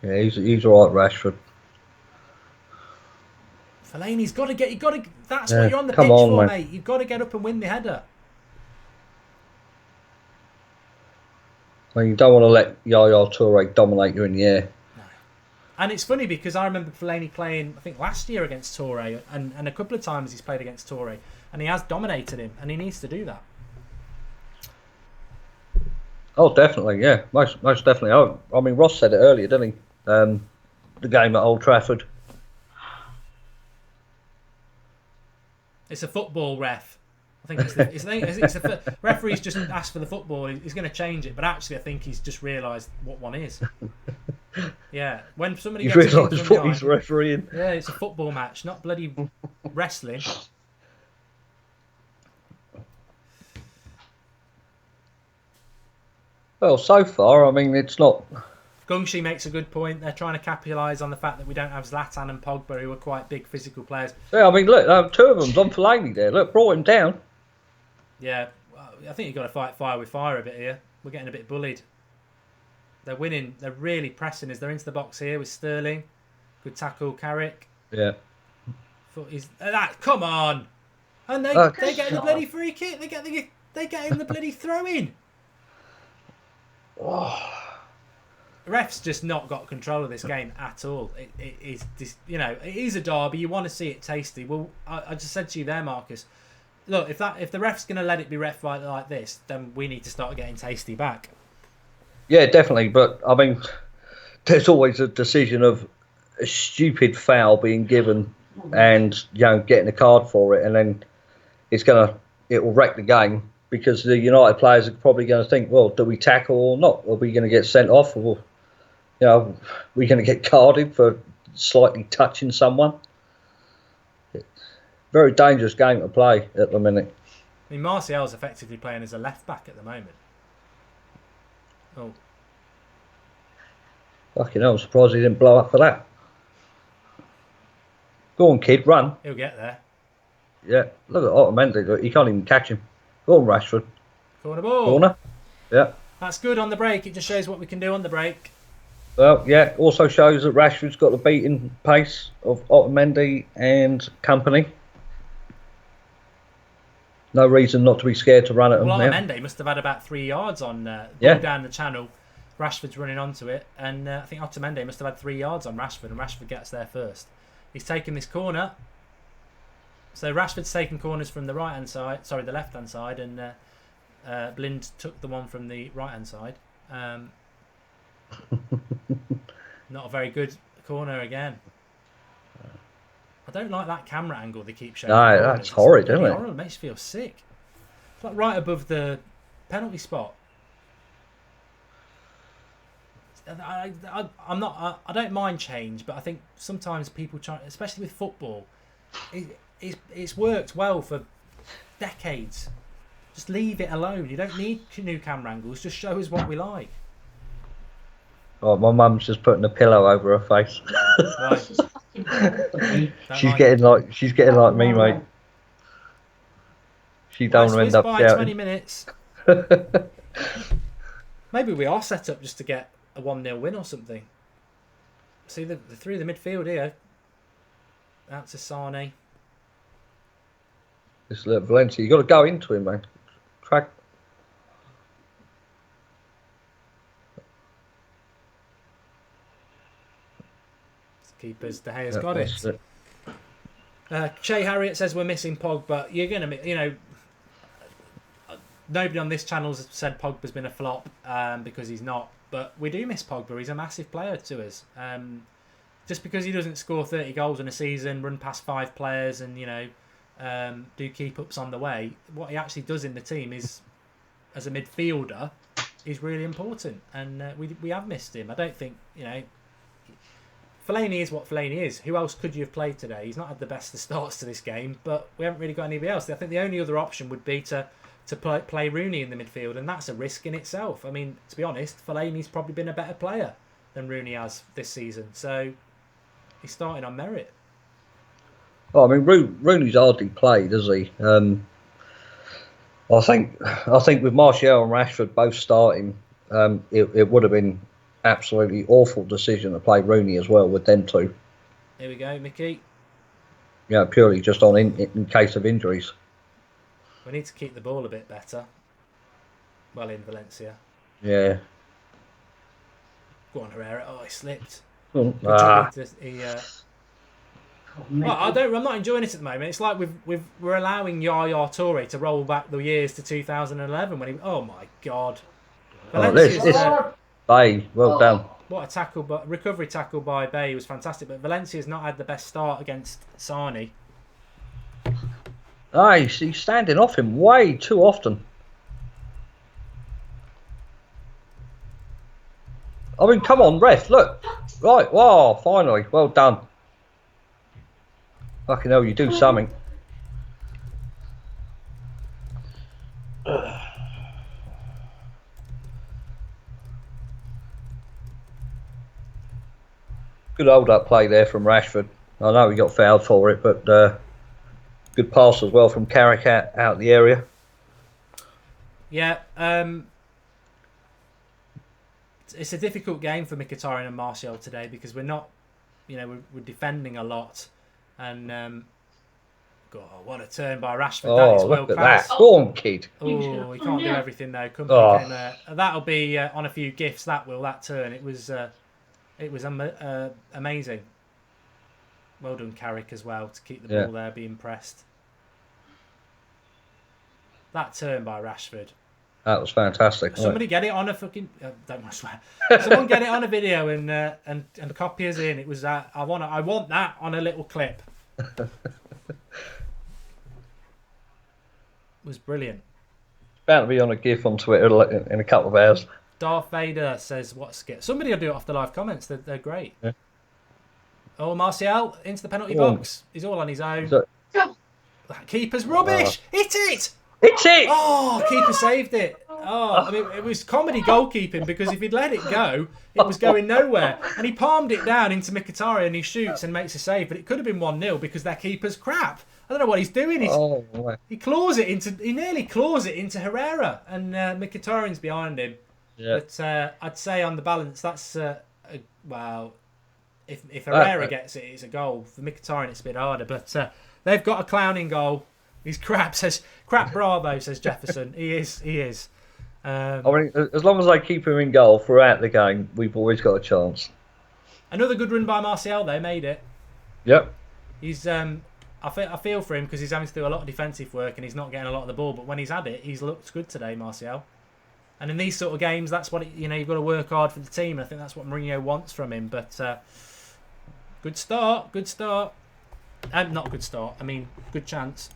C: Yeah, he's all right, Rashford.
A: Fellaini's got to get. That's what you're on the pitch for, mate. You've got to get up and win the header.
C: Well, you don't want to let Yaya Toure dominate you in the air.
A: No. And it's funny because I remember Fellaini playing, I think last year against Toure, and a couple of times he's played against Toure, and he has dominated him, and he needs to do that.
C: Oh, definitely, yeah, most definitely. I mean, Ross said it earlier, didn't he? The game at Old Trafford.
A: It's a football ref. I think it's the referee's just asked for the football. He's going to change it, but actually, I think he's just realised what one is. Yeah, when somebody
C: He's
A: gets
C: realised what he's refereeing.
A: Yeah, it's a football match, not bloody wrestling.
C: Well, so far, I mean, it's not.
A: Gungshi makes a good point. They're trying to capitalise on the fact that we don't have Zlatan and Pogba, who are quite big physical players.
C: Yeah, I mean, look, two of them's on Fellaini there. Look, brought him down.
A: Yeah, I think you've got to fight fire with fire a bit here. We're getting a bit bullied. They're winning. They're really pressing as they're into the box here with Sterling. Good tackle, Carrick.
C: Yeah.
A: Come on! And they get the bloody free kick. They get in the bloody throw in.
C: Oh.
A: The ref's just not got control of this game at all. It is, it is a derby. You want to see it tasty. Well, I just said to you there, Marcus. Look, if the ref's going to let it be ref like this, then we need to start getting tasty back.
C: Yeah, definitely. But I mean, there's always a decision of a stupid foul being given, and getting a card for it, and then it will wreck the game because the United players are probably going to think, well, do we tackle or not? Are we going to get sent off, or we're going to get carded for slightly touching someone? Very dangerous game to play at the minute.
A: I mean, Martial's effectively playing as a left back at the moment. Oh.
C: Fucking hell, I'm surprised he didn't blow up for that. Go on, kid, run.
A: He'll get there.
C: Yeah, look at Otamendi. Look, he can't even catch him. Go on, Rashford.
A: Corner ball.
C: Corner. Yeah.
A: That's good on the break. It just shows what we can do on the break.
C: Well, yeah, also shows that Rashford's got the beating pace of Otamendi and company. No reason not to be scared to run at him.
A: Well, Otamendi must have had about 3 yards on down the channel. Rashford's running onto it, and I think Otamendi must have had 3 yards on Rashford, and Rashford gets there first. He's taking this corner. So Rashford's taking corners from the right-hand side, sorry, the left-hand side, and Blind took the one from the right-hand side. Not a very good corner again. I don't like that camera angle they keep showing.
C: No, that's horrid, isn't it?
A: Horrible. It makes you feel sick. It's like right above the penalty spot. I don't mind change, but I think sometimes people try, especially with football, it's worked well for decades. Just leave it alone. You don't need new camera angles. Just show us what we like.
C: Oh, my mum's just putting a pillow over her face.
A: Right.
C: she's getting like me, mate. She don't want to end up shouting.
A: 20 minutes. Maybe we are set up just to get a 1-0 win or something. See the through the midfield here. Out to Sane.
C: This little Valencia, you got to go into him, man. Track.
A: Keepers, De Gea's got it. Shay Harriet says we're missing Pogba. You're gonna, nobody on this channel has said Pogba's been a flop because he's not, but we do miss Pogba. He's a massive player to us. Just because he doesn't score 30 goals in a season, run past 5 players, and do keep ups on the way, what he actually does in the team is, as a midfielder, is really important, and we have missed him. I don't think Fellaini is what Fellaini is. Who else could you have played today? He's not had the best of starts to this game, but we haven't really got anybody else. I think the only other option would be to play Rooney in the midfield, and that's a risk in itself. I mean, to be honest, Fellaini's probably been a better player than Rooney has this season, so he's starting on merit.
C: Oh, I mean, Rooney's hardly played, has he? I think with Martial and Rashford both starting, it would have been absolutely awful decision to play Rooney as well with them two.
A: Here we go, Mickey.
C: Yeah, purely just on in case of injuries.
A: We need to keep the ball a bit better. Well, in Valencia.
C: Yeah.
A: Go on, Herrera. Oh, he slipped.
C: Well,
A: I'm not enjoying it at the moment. It's like we're allowing Yaya Toure to roll back the years to 2011 when he. Oh my God. Valencia's
C: Bay, well done.
A: What a tackle, but recovery tackle by Bay was fantastic. But Valencia's not had the best start against Sane.
C: Oh, he's standing off him way too often. I mean, come on, ref, look. Right, wow, finally, well done. Fucking hell, you do something. Good hold-up play there from Rashford. I know he got fouled for it, but good pass as well from Carrick out the area.
A: Yeah, it's a difficult game for Mkhitaryan and Martial today because we're not, we're defending a lot, and God, what a turn by Rashford! That is world class.
C: That. Go on, kid.
A: Oh, he can't do everything though. Company came there. That'll be on a few gifts. That turn. It was amazing. Well done, Carrick, as well, to keep the ball there, being pressed. That turn by Rashford.
C: That was fantastic.
A: Somebody get it on a fucking. Don't want to swear. Someone get it on a video and copy us in. It was that. I want that on a little clip. It was brilliant.
C: Bound to be on a GIF on Twitter in a couple of hours.
A: Darth Vader says, "What's skit?" Somebody will do it off the live comments. They're great. Yeah. Oh, Martial into the penalty box. He's all on his own. That keeper's rubbish. Hit it.
C: Hit it.
A: Oh, keeper saved it. Oh, I mean, it was comedy goalkeeping because if he'd let it go, it was going nowhere. And he palmed it down into Mkhitaryan and he shoots and makes a save. But it could have been 1-0 because their keeper's crap. I don't know what he's doing. He nearly claws it into Herrera, and Mkhitaryan's behind him. Yeah. But I'd say on the balance, that's if Herrera gets it, it's a goal. For Mkhitaryan, it's a bit harder. But they've got a clowning goal. He's crap. Says crap. Bravo, says Jefferson. He is.
C: I mean, as long as they keep him in goal throughout the game, we've always got a chance.
A: Another good run by Martial. They made it.
C: Yep.
A: He's. I feel for him because he's having to do a lot of defensive work and he's not getting a lot of the ball. But when he's had it, he's looked good today, Martial. And in these sort of games, that's what you've got to work hard for the team. And I think that's what Mourinho wants from him. But good start. Not good start. I mean, good chance.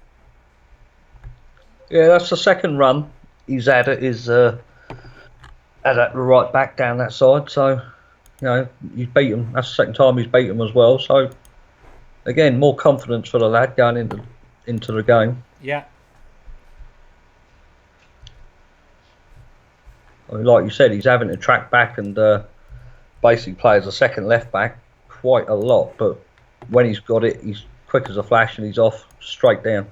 C: Yeah, that's the second run he's had at his at the right back down that side. So, he's beat him. That's the second time he's beat him as well. So, again, more confidence for the lad going into the game.
A: Yeah.
C: I mean, like you said, he's having to track back and basically play as a second left back quite a lot. But when he's got it, he's quick as a flash and he's off straight down.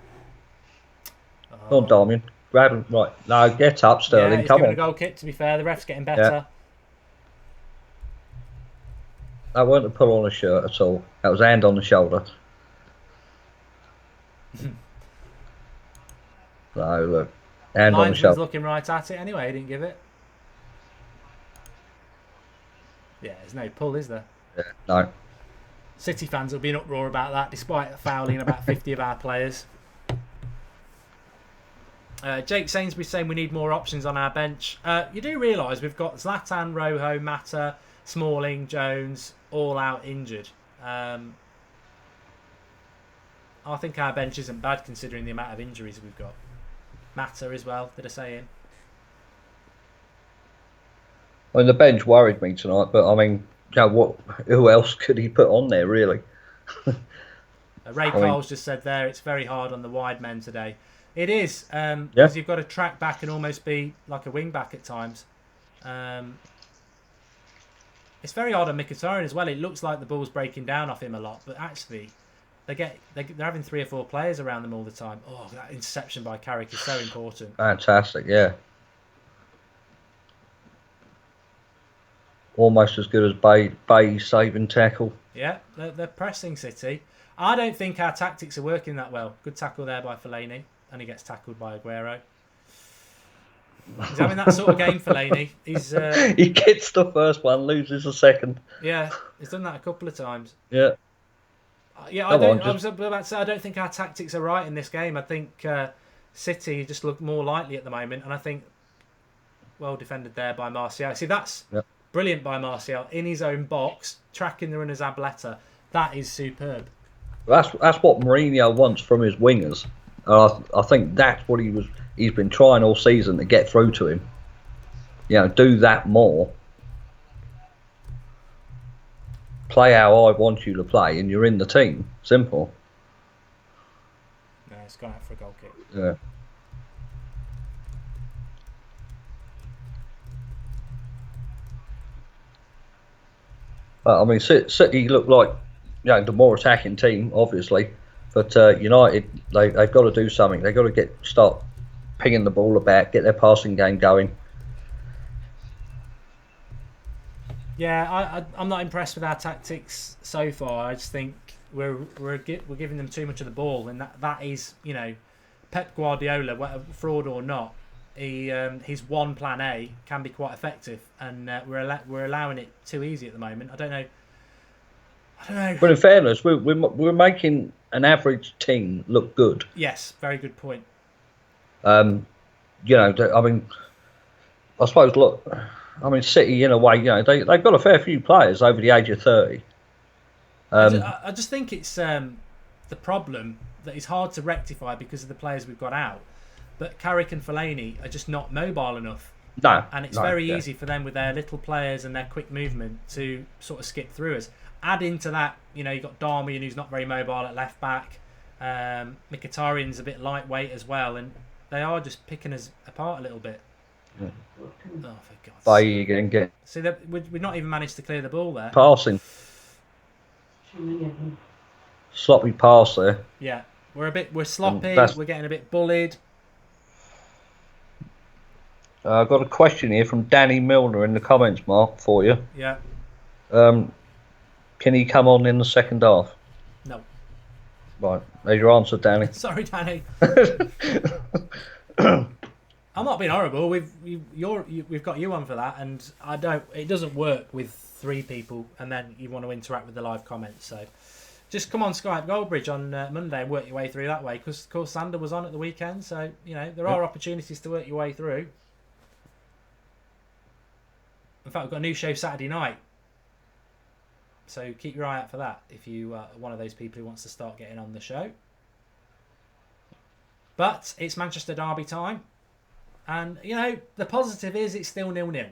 C: Go on, Darmian. Grab him. Right. No, get up, Sterling.
A: Yeah, he's
C: Come on.
A: A goal kick, to be fair. The ref's getting better.
C: Yeah. That weren't a pull on a shirt at all. That was hand on the shoulder. So, look. Hand on the shoulder.
A: Linesman's looking right at it anyway. He didn't give it. Yeah, there's no pull, is there?
C: Yeah, no.
A: City fans will be in uproar about that, despite fouling about 50 of our players. Jake Sainsbury's saying we need more options on our bench. You do realise we've got Zlatan, Rojo, Mata, Smalling, Jones, all out injured. I think our bench isn't bad considering the amount of injuries we've got. Mata as well, did I say him?
C: I mean, the bench worried me tonight, but I mean, who else could he put on there, really?
A: Ray Cole's just said there, it's very hard on the wide men today. It is, because you've got to track back and almost be like a wing back at times. It's very hard on Mkhitaryan as well. It looks like the ball's breaking down off him a lot, but actually they're having 3 or 4 players around them all the time. Oh, that interception by Carrick is so important.
C: Fantastic, yeah. Almost as good as Bay's saving tackle.
A: Yeah, they're pressing City. I don't think our tactics are working that well. Good tackle there by Fellaini. And he gets tackled by Aguero. He's having that sort of game, Fellaini.
C: He gets the first one, loses the second.
A: Yeah, he's done that a couple of times.
C: Yeah.
A: I was about to say, I don't think our tactics are right in this game. I think City just look more likely at the moment. And I think, well defended there by Martial. See, that's brilliant by Martial. In his own box, tracking the runner's Ableta. That is superb.
C: That's what Mourinho wants from his wingers. I think that's what he's been trying all season to get through to him. Do that more. Play how I want you to play, and you're in the team. Simple.
A: No, it's gone out for a goal kick.
C: Yeah. I mean, City look like the more attacking team, obviously, but United they've got to do something. They've got to start pinging the ball about, get their passing game going.
A: Yeah, I'm not impressed with our tactics so far. I just think we're giving them too much of the ball, and that is, Pep Guardiola, fraud or not, his one plan A can be quite effective, and we're allowing it too easy at the moment. I don't know.
C: But in fairness, we're making an average team look good.
A: Yes, very good point.
C: I mean, I suppose. Look, I mean, City in a way, they've got a fair few players over the age of 30.
A: I just think it's the problem that is hard to rectify because of the players we've got out. But Carrick and Fellaini are just not mobile enough.
C: No.
A: And it's very easy for them with their little players and their quick movement to sort of skip through us. Add into that, you've got Darmian, who's not very mobile at left back. Mkhitaryan's a bit lightweight as well, and they are just picking us apart a little bit.
C: Yeah.
A: Oh, for God's sake.
C: Again.
A: See, we've not even managed to clear the ball there.
C: Passing. Sloppy pass there.
A: Yeah, we're sloppy. We're getting a bit bullied.
C: I've got a question here from Danny Milner in the comments, Mark, for you.
A: Yeah.
C: Can he come on in the second half?
A: No.
C: Right, there's your answer, Danny.
A: Sorry, Danny. I'm not being horrible. We've got you on for that, and it doesn't work with 3 people, and then you want to interact with the live comments. So just come on Skype Goldbridge on Monday and work your way through that way, because of course Sander was on at the weekend, so there are opportunities to work your way through. In fact, we've got a new show Saturday night, so keep your eye out for that if you are one of those people who wants to start getting on the show. But it's Manchester Derby time, and the positive is it's still 0-0.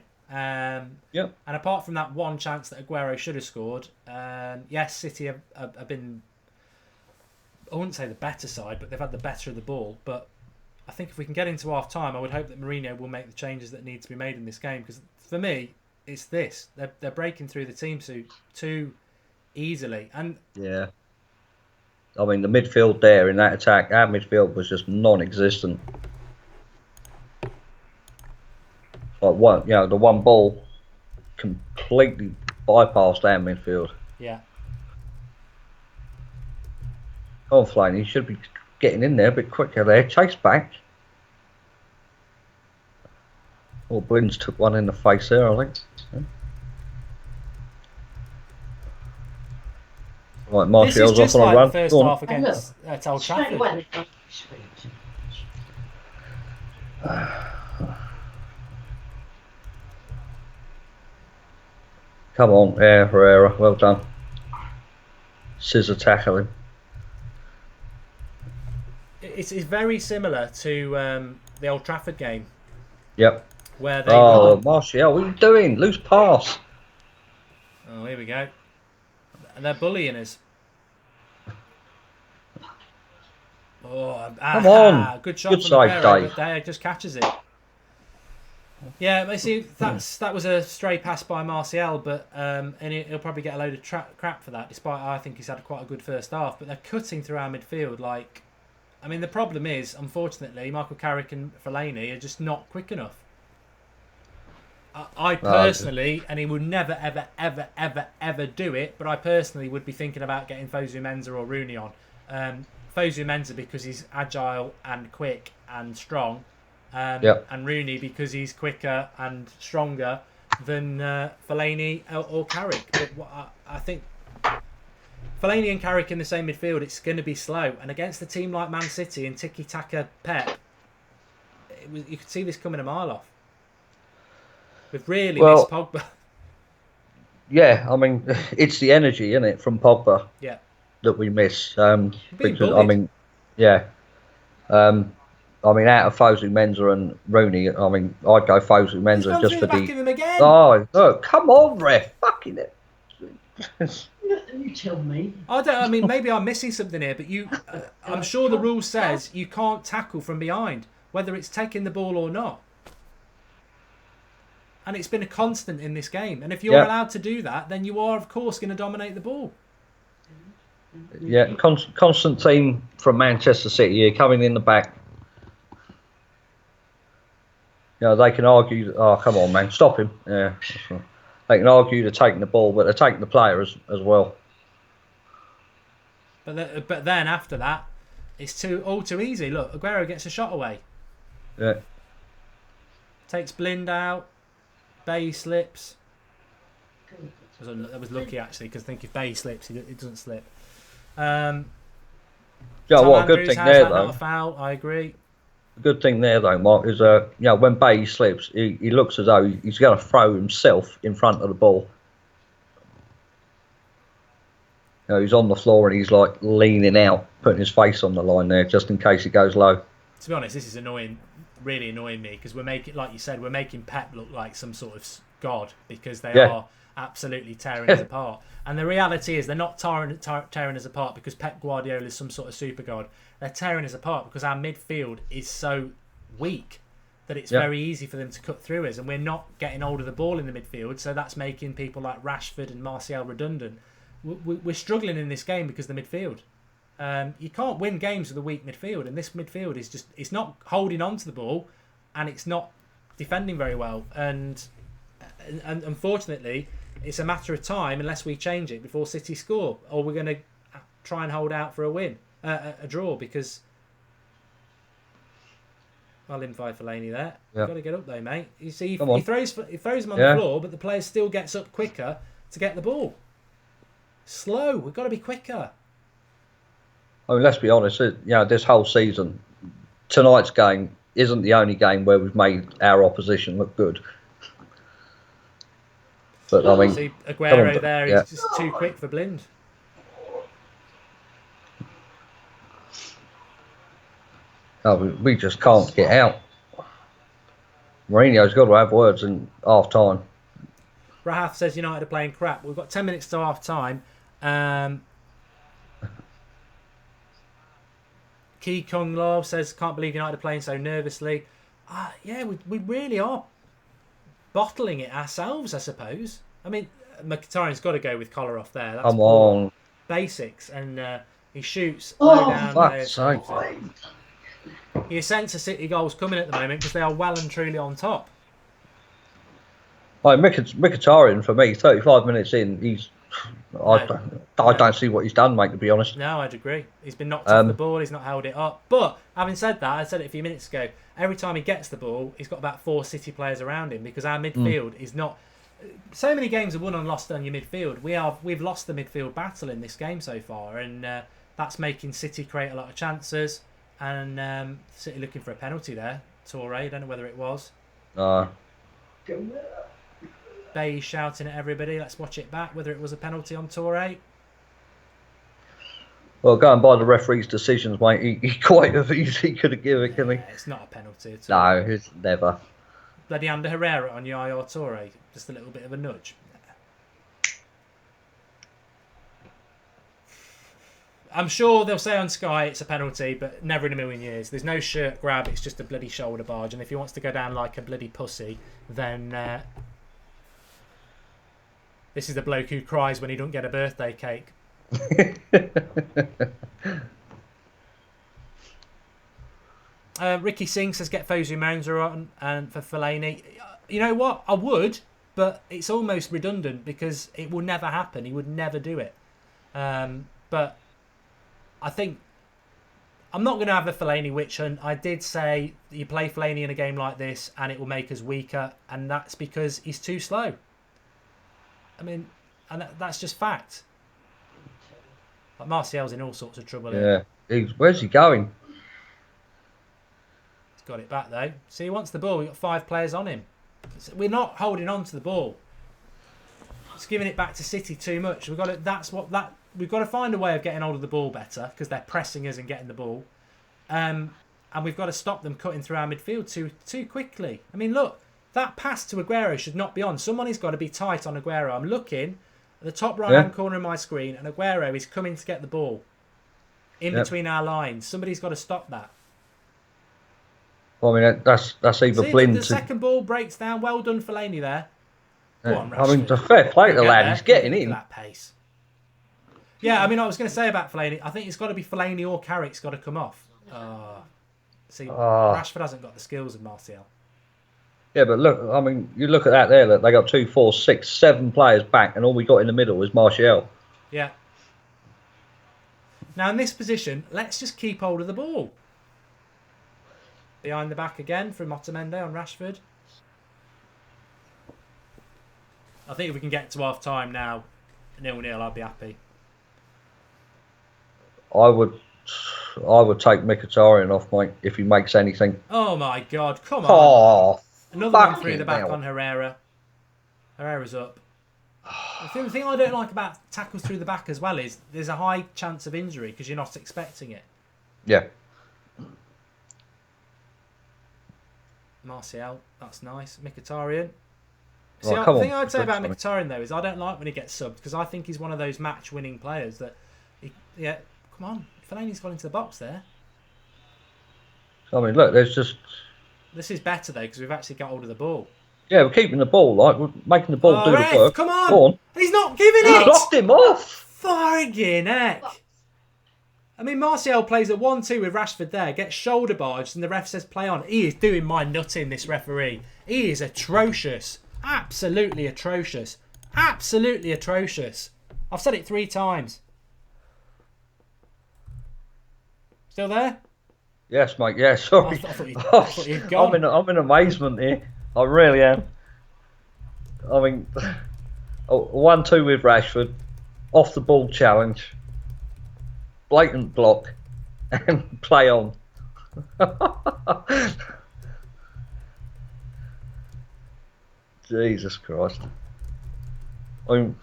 C: Yep.
A: And apart from that one chance that Aguero should have scored, yes, City have been, I wouldn't say the better side, but they've had the better of the ball. But I think if we can get into half time, I would hope that Mourinho will make the changes that need to be made in this game, because for me, it's this. They're breaking through the team too easily. And
C: yeah. I mean, the midfield there in that attack, our midfield was just non-existent. Like the one ball completely bypassed our midfield.
A: Yeah.
C: Oh, Fellaini, he should be getting in there a bit quicker there. Chase back. Oh, Blins took one in the face there, I think. Yeah. Right, Martial's off on a run.
A: This is just like the first half against Old Trafford.
C: Come on, Herrera, well done. Scissor tackling.
A: It's very similar to the Old Trafford game.
C: Yep.
A: Where they
C: Martial, what are you doing? Loose pass.
A: Oh, here we go. And they're bullying us. Oh,
C: come on.
A: Good shot
C: good
A: from
C: side, Dave.
A: but Dave just catches it. Yeah, but see, that was a stray pass by Martial, but and he'll probably get a load of crap for that, despite I think he's had quite a good first half. But they're cutting through our midfield. The problem is, unfortunately, Michael Carrick and Fellaini are just not quick enough. I personally, and he would never, ever, ever, ever, ever do it, but I personally would be thinking about getting Fosu Mensah or Rooney on. Fosu Mensah because he's agile and quick and strong, and Rooney because he's quicker and stronger than Fellaini or Carrick. But I think Fellaini and Carrick in the same midfield, it's going to be slow. And against a team like Man City and tiki-taka Pep, you could see this coming a mile off. We've really missed Pogba.
C: Yeah, I mean, it's the energy, isn't it, from Pogba?
A: Yeah.
C: That we miss.
A: Because,
C: yeah. I mean, out of Fosu Mensah and Rooney, I mean, I'd go Fosu Mensah just for
A: the back of him again.
C: Oh, look, come on, ref, fucking it.
D: You tell me.
A: I mean, maybe I'm missing something here, but I'm sure the rule says you can't tackle from behind, whether it's taking the ball or not. And it's been a constant in this game. And if you're allowed to do that, then you are, of course, going to dominate the ball.
C: Yeah, constant team from Manchester City here coming in the back. You know, they can argue, oh, come on, man, stop him. Yeah. They can argue they're taking the ball, but they're taking the player as well.
A: But then after that, it's all too easy. Look, Aguero gets a shot away.
C: Yeah.
A: Takes Blind out. Bay slips. That was lucky, actually, because I think if Bay slips, it doesn't slip.
C: Yeah, what a good thing there, though.
A: Not a foul, I agree.
C: The good thing there, though, Mark, is when Bay slips, he looks as though he's going to throw himself in front of the ball. You know, he's on the floor and he's like leaning out, putting his face on the line there, just in case it goes low.
A: To be honest, this is really annoying me, because we're making, like you said, we're making Pep look like some sort of god, because they are absolutely tearing us apart. And the reality is they're not tearing us apart because Pep Guardiola is some sort of super god. They're tearing us apart because our midfield is so weak that it's very easy for them to cut through us, and we're not getting hold of the ball in the midfield, so that's making people like Rashford and Martial redundant. We're struggling in this game because of the midfield. You can't win games with a weak midfield, and this midfield is it's not holding on to the ball, and it's not defending very well, and unfortunately it's a matter of time unless we change it before City score, or we're going to try and hold out for a draw, because I'll invite Fellaini there. You've got to get up though, mate. You see, he throws him on the floor, but the player still gets up quicker to get the ball. Slow. We've got to be quicker.
C: I mean, let's be honest. This whole season, tonight's game isn't the only game where we've made our opposition look good. But I mean,
A: see Aguero there is just too quick for Blind.
C: No, we just can't get out. Mourinho's got to have words in half time.
A: Rahaf says United are playing crap. We've got 10 minutes to half time. Ki Kung Lao says, can't believe United are playing so nervously. We really are bottling it ourselves, I suppose. I mean, Mkhitaryan's got to go with collar off there. That's
C: come on.
A: Basics. And he shoots low down there. You sense a City goals coming at the moment because they are well and truly on top.
C: Mkhitaryan, for me, 35 minutes in, I don't see what he's done, mate, to be honest.
A: No, I'd agree. He's been knocked off the ball, he's not held it up. But, having said that, I said it a few minutes ago, every time he gets the ball, he's got about 4 City players around him, because our midfield is not... So many games are won and lost on your midfield. We've lost the midfield battle in this game so far, and that's making City create a lot of chances. And City looking for a penalty there. Toure, I don't know whether it was. Bay shouting at everybody. Let's watch it back, whether it was a penalty on Toure.
C: Well, going by the referee's decisions, mate, he quite easily could have given it, couldn't he?
A: It's not a penalty at all.
C: No, it's never.
A: Bloody Ander Herrera on Yaya Toure. Just a little bit of a nudge. I'm sure they'll say on Sky it's a penalty, but never in a million years. There's no shirt grab, it's just a bloody shoulder barge. And if he wants to go down like a bloody pussy, then this is the bloke who cries when he don't get a birthday cake. Ricky Singh says get Fosu Mensah on and for Fellaini. You know what? I would, but it's almost redundant because it will never happen. He would never do it. But I think I'm not going to have a Fellaini witch hunt. I did say you play Fellaini in a game like this and it will make us weaker, and that's because he's too slow. I mean, and that's just fact. Like Martial's in all sorts of trouble here.
C: Where's he going?
A: He's got it back though. See, he wants the ball. We've got 5 players on him. So we're not holding on to the ball. It's giving it back to City too much. We've got to find a way of getting hold of the ball better because they're pressing us and getting the ball. And and we've got to stop them cutting through our midfield too quickly. I mean, look, that pass to Aguero should not be on. Somebody's got to be tight on Aguero. I'm looking at the top right-hand corner of my screen, and Aguero is coming to get the ball in between our lines. Somebody's got to stop that.
C: Well, I mean, that's either blind.
A: The second ball breaks down. Well done, Fellaini there. Go on, Rashford.
C: I mean, the fair play to the lad. He's getting in.
A: That pace. Yeah, I mean, I was going to say about Fellaini, I think it's got to be Fellaini or Carrick's got to come off. Rashford hasn't got the skills of Martial.
C: Yeah, but look, I mean, you look at that there. Look, they got 2, 4, 6, 7 players back, and all we got in the middle is Martial.
A: Yeah. Now, in this position, let's just keep hold of the ball. Behind the back again from Otamendi on Rashford. I think if we can get to half time now, 0-0, I'll be happy.
C: I would take Mkhitaryan off, mate, if he makes anything.
A: Oh my God! Come on!
C: Oh,
A: another one through the back on Herrera. Herrera's up. The thing I don't like about tackles through the back as well is there's a high chance of injury because you're not expecting it.
C: Yeah.
A: Martial, that's nice. Mkhitaryan.
C: Oh,
A: See, the thing I'd say about Mkhitaryan though is I don't like when he gets subbed because I think he's one of those match-winning players that, come on, Fellaini's got into the box there.
C: I mean, look, there's just.
A: This is better though because we've actually got hold of the ball.
C: Yeah, we're keeping the ball, we're making the ball do the work.
A: Come on!
C: Go on.
A: And he's not giving it!
C: Blocked him off!
A: Friggin' heck! I mean, Martial plays at 1-2 with Rashford there, gets shoulder barged, and the ref says play on. He is doing my nutting, this referee. He is atrocious. Absolutely atrocious. Absolutely atrocious. I've said it 3 times. Still there?
C: Yes, mate, yeah, sorry.
A: I thought you'd gone.
C: I'm in amazement here. I really am. I mean, 1-2 with Rashford, off the ball challenge, blatant block, and play on. Jesus Christ. I mean,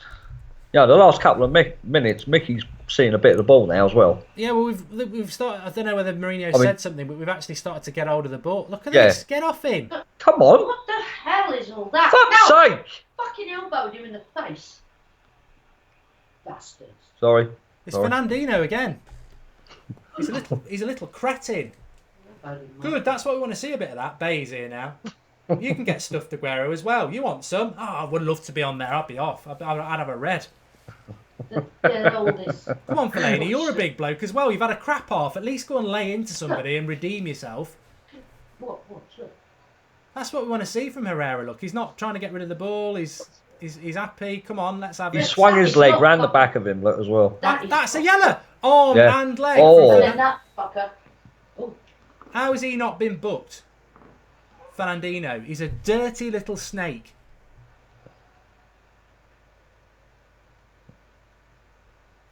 C: the last couple of minutes, Mickey's seeing a bit of the ball now as well.
A: Yeah, well, we've started. I don't know whether Mourinho said something, but we've actually started to get hold of the ball. Look at this. Get off him.
C: Come on.
D: What the hell is all that?
C: Fuck's sake.
D: Fucking elbowed him in the face. Bastards.
C: Sorry.
A: It's Fernandinho again. He's a little cretin. Good, that's what we want to see a bit of that. Bay's here now. You can get stuffed Aguero as well. You want some? Oh, I would love to be on there. I'd be off. I'd have a red. Come on, Fellaini, you're a big bloke as well. You've had a crap off. At least go and lay into somebody and redeem yourself.
D: What?
A: That's what we want to see from Herrera. Look, he's not trying to get rid of the ball. He's happy. Come on, let's have it.
C: He swung his leg round the back of him, look, as well.
A: That's a yellow. Arm and leg.
C: Oh.
D: That fucker. Oh.
A: How has he not been booked? Fernandinho. He's a dirty little snake.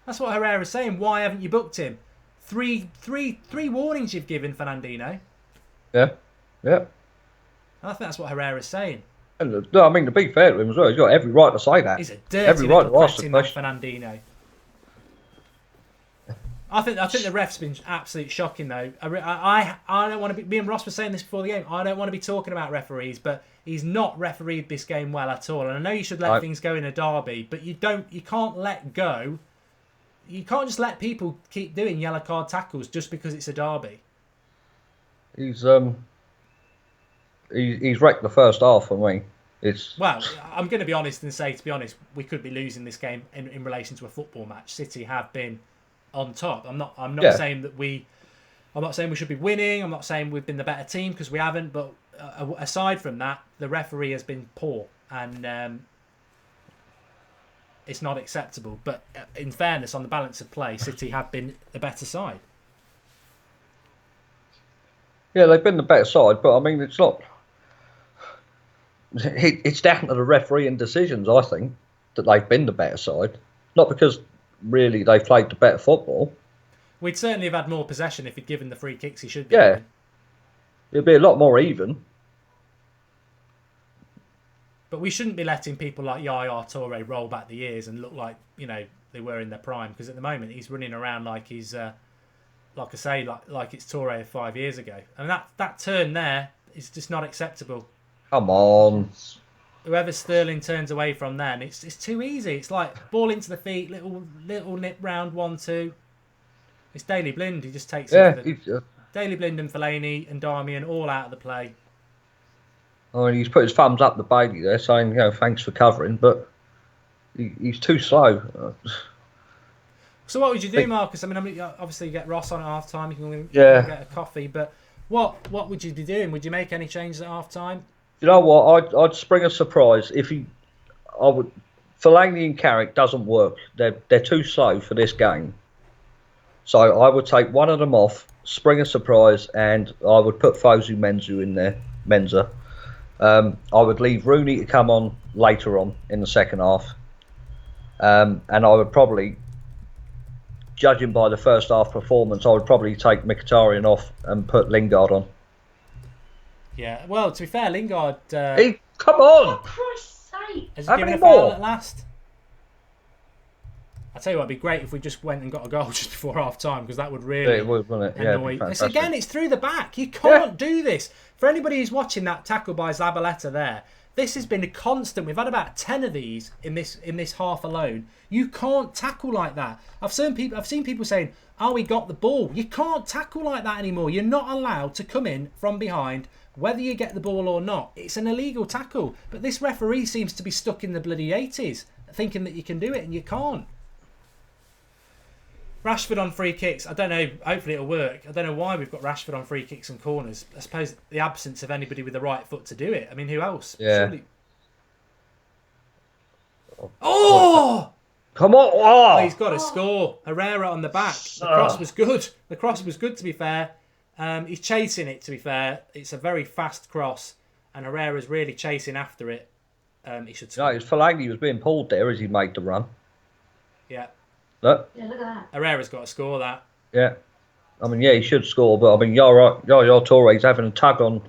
A: That's what Herrera's saying. Why haven't you booked him? Three warnings you've given Fernandinho.
C: Yeah.
A: I think that's what Herrera's saying.
C: And I mean, to be fair to him as well, he's got every right to say that.
A: He's a dirty little cretin, Fernandinho. I think the ref's been absolute shocking though. I don't want to be. Me and Ross were saying this before the game. I don't want to be talking about referees, but he's not refereed this game well at all. And I know you should let things go in a derby, but you can't let go. You can't just let people keep doing yellow card tackles just because it's a derby.
C: He's wrecked the first half for me.
A: Well, I'm going to be honest and say, to be honest, we could be losing this game in relation to a football match. City have been on top. I'm not saying that I'm not saying we should be winning. I'm not saying we've been the better team because we haven't. But aside from that, the referee has been poor and it's not acceptable. But in fairness, on the balance of play, City have been the better side.
C: Yeah, they've been the better side, but I mean, it's not. It's down to the refereeing decisions, I think, that they've been the better side. Not because really they've played the better football.
A: We'd certainly have had more possession if he'd given the free kicks he should be.
C: Yeah, it'd be a lot more even.
A: But we shouldn't be letting people like Yaya Toure roll back the years and look like they were in their prime. Because at the moment he's running around like he's like I say, like it's Torre 5 years ago. And that turn there is just not acceptable.
C: Come on.
A: Whoever Sterling turns away from then, it's too easy. It's like ball into the feet, little nip round 1-2. It's Daley Blind. He just takes it. Daley Blind and Fellaini and Darmian all out of the play.
C: I mean, he's put his thumbs up the Bailey there, saying, thanks for covering, but he's too slow.
A: So what would you do, Marcus? I mean, obviously you get Ross on at half time. You can get a coffee, but what would you be doing? Would you make any changes at half time?
C: You know what? I'd spring a surprise Fellaini and Carrick doesn't work. They're too slow for this game. So I would take one of them off, spring a surprise, and I would put Fosu Mensah in there. I would leave Rooney to come on later on in the second half. And I would probably, judging by the first half performance, I would probably take Mkhitaryan off and put Lingard on.
A: Yeah, well, to be fair, Lingard...
C: come on!
D: For Christ's sake!
A: Has he given a foul at last? I tell you what, it'd be great if we just went and got a goal just before half time, because that would really annoy. Again, it's through the back. You can't do this. For anybody who's watching that tackle by Zabaleta there, this has been a constant. We've had about 10 of these in this half alone. You can't tackle like that. I've seen people saying, "Oh, we got the ball." You can't tackle like that anymore. You're not allowed to come in from behind, whether you get the ball or not. It's an illegal tackle. But this referee seems to be stuck in the bloody 80s, thinking that you can do it, and you can't. Rashford on free kicks. I don't know. Hopefully it'll work. I don't know why we've got Rashford on free kicks and corners. I suppose the absence of anybody with the right foot to do it. I mean, who else?
C: Yeah.
A: Surely... Oh!
C: Come on!
A: Oh, he's got to score. Herrera on the back. The cross was good. The cross was good, to be fair. He's chasing it, to be fair. It's a very fast cross, and Herrera's really chasing after it. He should score.
C: No, it's Fellaini was being pulled there as he made the run.
A: Yeah.
C: Look.
D: Yeah, look at that.
A: Herrera's got to score that.
C: Yeah. I mean, he should score, but I mean, Yaya Touré's having a tug on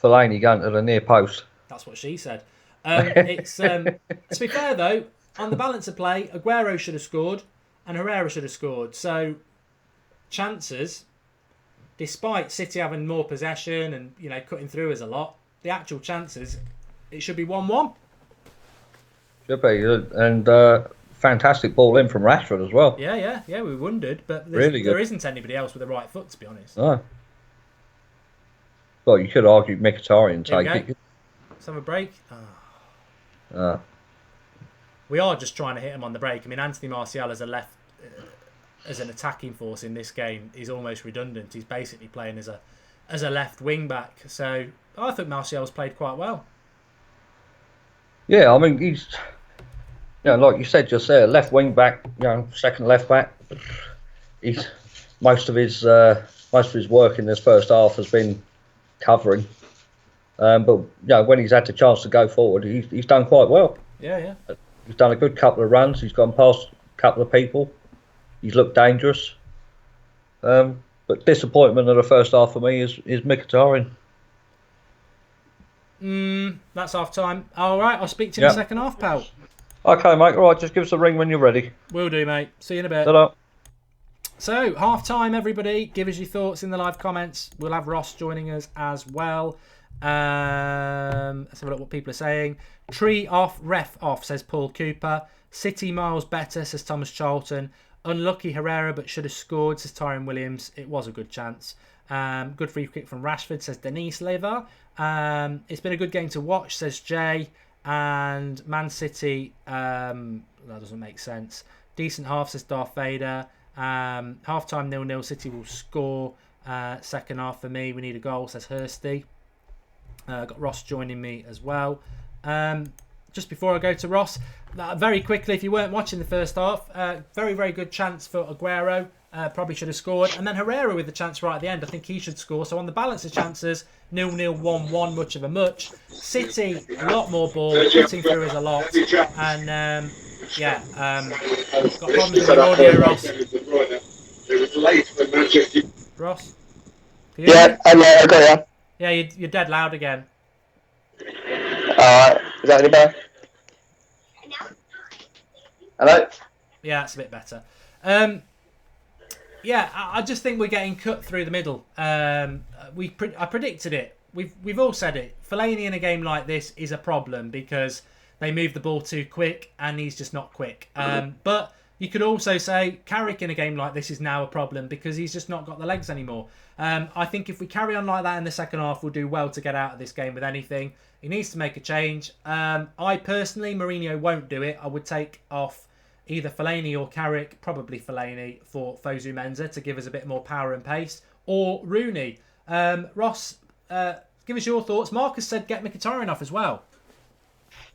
C: Fellaini going to the near post.
A: That's what she said. To be fair, though, on the balance of play, Aguero should have scored and Herrera should have scored. So, chances, despite City having more possession and, cutting through us a lot, the actual chances, it should be 1-1.
C: Should be. And fantastic ball in from Rashford as well.
A: Yeah, we wondered, but there isn't anybody else with the right foot, to be honest.
C: No. Well, you could argue Mkhitaryan take it.
A: Let's have a break. We are just trying to hit him on the break. I mean, Anthony Martial as an attacking force in this game is almost redundant. He's basically playing as a left wing back. So I think Martial's played quite well.
C: Yeah, I mean he's, like you said just there, left wing back, second left back. He's most of his work in this first half has been covering. But when he's had the chance to go forward, he's done quite well.
A: Yeah.
C: He's done a good couple of runs. He's gone past a couple of people. He's looked dangerous. But disappointment of the first half for me is Mkhitaryan.
A: That's half time. All right, I'll speak to you in the second half, pal.
C: Okay, mate. All right, just give us a ring when you're ready.
A: Will do, mate. See you in a bit.
C: Ta-da.
A: So, half time, everybody. Give us your thoughts in the live comments. We'll have Ross joining us as well. Let's have a look what people are saying. Tree off, ref off, says Paul Cooper. City miles better, says Thomas Charlton. Unlucky Herrera, but should have scored, says Tyron Williams. It was a good chance. Good free kick from Rashford, says Denise Lever. It's been a good game to watch, says Jay. And Man City, that doesn't make sense. Decent half, says Darth Vader. Half time 0-0. City will score. Second half for me. We need a goal, says Hursty. Got Ross joining me as well. Just before I go to Ross, very quickly, if you weren't watching the first half, very, very good chance for Aguero. Probably should have scored. And then Herrera with the chance right at the end. I think he should score. So on the balance of chances, 0-0, 1-1, much of a much. City, a lot more ball, cutting through us a lot. And got problems with the audio, Ross. Ross?
B: Yeah, I got you.
A: Yeah, you're dead loud again.
B: Alright, is that any better? Hello?
A: Yeah, it's a bit better. Yeah, I just think we're getting cut through the middle. I predicted it. We've all said it. Fellaini in a game like this is a problem because they move the ball too quick and he's just not quick. But you could also say Carrick in a game like this is now a problem because he's just not got the legs anymore. I think if we carry on like that in the second half, we'll do well to get out of this game with anything. He needs to make a change. I personally, Mourinho won't do it. I would take off either Fellaini or Carrick, probably Fellaini for Fosu Mensah to give us a bit more power and pace, or Rooney. Ross, give us your thoughts. Marcus said get Mkhitaryan off as well.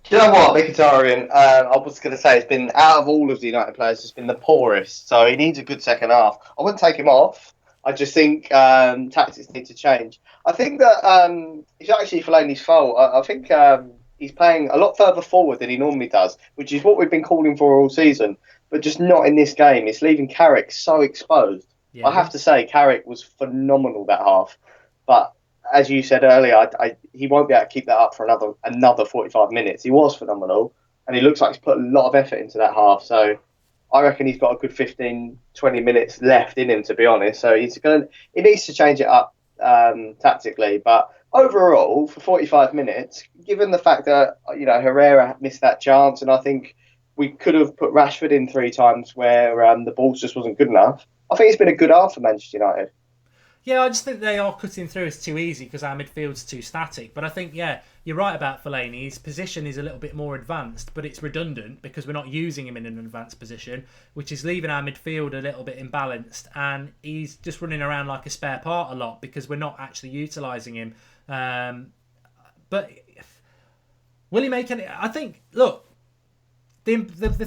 B: Do you know what, Mkhitaryan, I was going to say, it's been, out of all of the United players, it's been the poorest. So he needs a good second half. I wouldn't take him off. I just think tactics need to change. I think that it's actually Fellaini's fault. I think he's playing a lot further forward than he normally does, which is what we've been calling for all season, but just not in this game. It's leaving Carrick so exposed. Yeah. I have to say, Carrick was phenomenal that half. But as you said earlier, he won't be able to keep that up for another 45 minutes. He was phenomenal, and he looks like he's put a lot of effort into that half. So I reckon he's got a good 15, 20 minutes left in him, to be honest. So he needs to change it up tactically. But overall, for 45 minutes, given the fact that Herrera missed that chance, and I think we could have put Rashford in 3 times where the ball just wasn't good enough, I think it's been a good half for Manchester United.
A: Yeah, I just think they are cutting through us too easy because our midfield's too static. But I think, you're right about Fellaini. His position is a little bit more advanced, but it's redundant because we're not using him in an advanced position, which is leaving our midfield a little bit imbalanced. And he's just running around like a spare part a lot because we're not actually utilising him. But will he make any... I think, look, the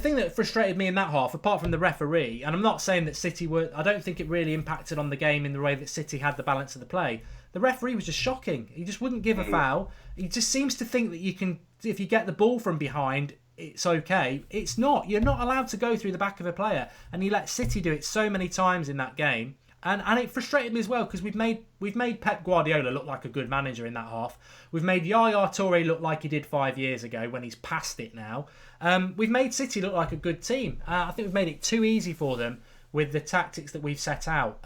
A: thing that frustrated me in that half, apart from the referee, and I'm not saying that City were... I don't think it really impacted on the game in the way that City had the balance of the play. The referee was just shocking. He just wouldn't give a foul. He just seems to think that you can... If you get the ball from behind, it's okay. It's not. You're not allowed to go through the back of a player. And he let City do it so many times in that game. And it frustrated me as well because we've made Pep Guardiola look like a good manager in that half. We've made Yaya Toure look like he did 5 years ago when he's past it now. We've made City look like a good team. I think we've made it too easy for them with the tactics that we've set out.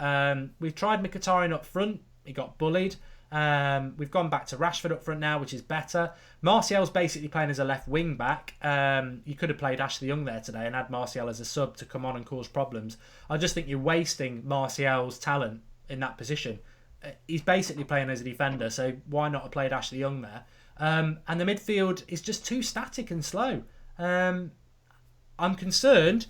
A: We've tried Mkhitaryan up front. He got bullied. We've gone back to Rashford up front now, which is better. Martial's basically playing as a left wing back. You could have played Ashley Young there today and had Martial as a sub to come on and cause problems. I just think you're wasting Martial's talent in that position. He's basically playing as a defender, so why not have played Ashley Young there? And the midfield is just too static and slow. I'm concerned,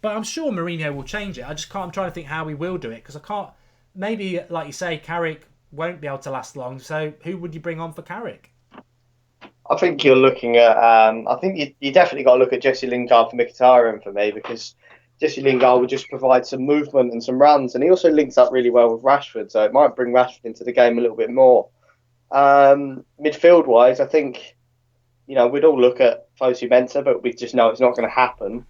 A: but I'm sure Mourinho will change it. I'm trying to think how he will do it because I can't. Maybe, like you say, Carrick won't be able to last long. So who would you bring on for Carrick?
B: I think you're looking at... I think you definitely got to look at Jesse Lingard for Mkhitaryan for me because Jesse Lingard would just provide some movement and some runs, and he also links up really well with Rashford, so it might bring Rashford into the game a little bit more. Midfield-wise, I think we'd all look at Fosu Mensah, but we just know it's not going to happen.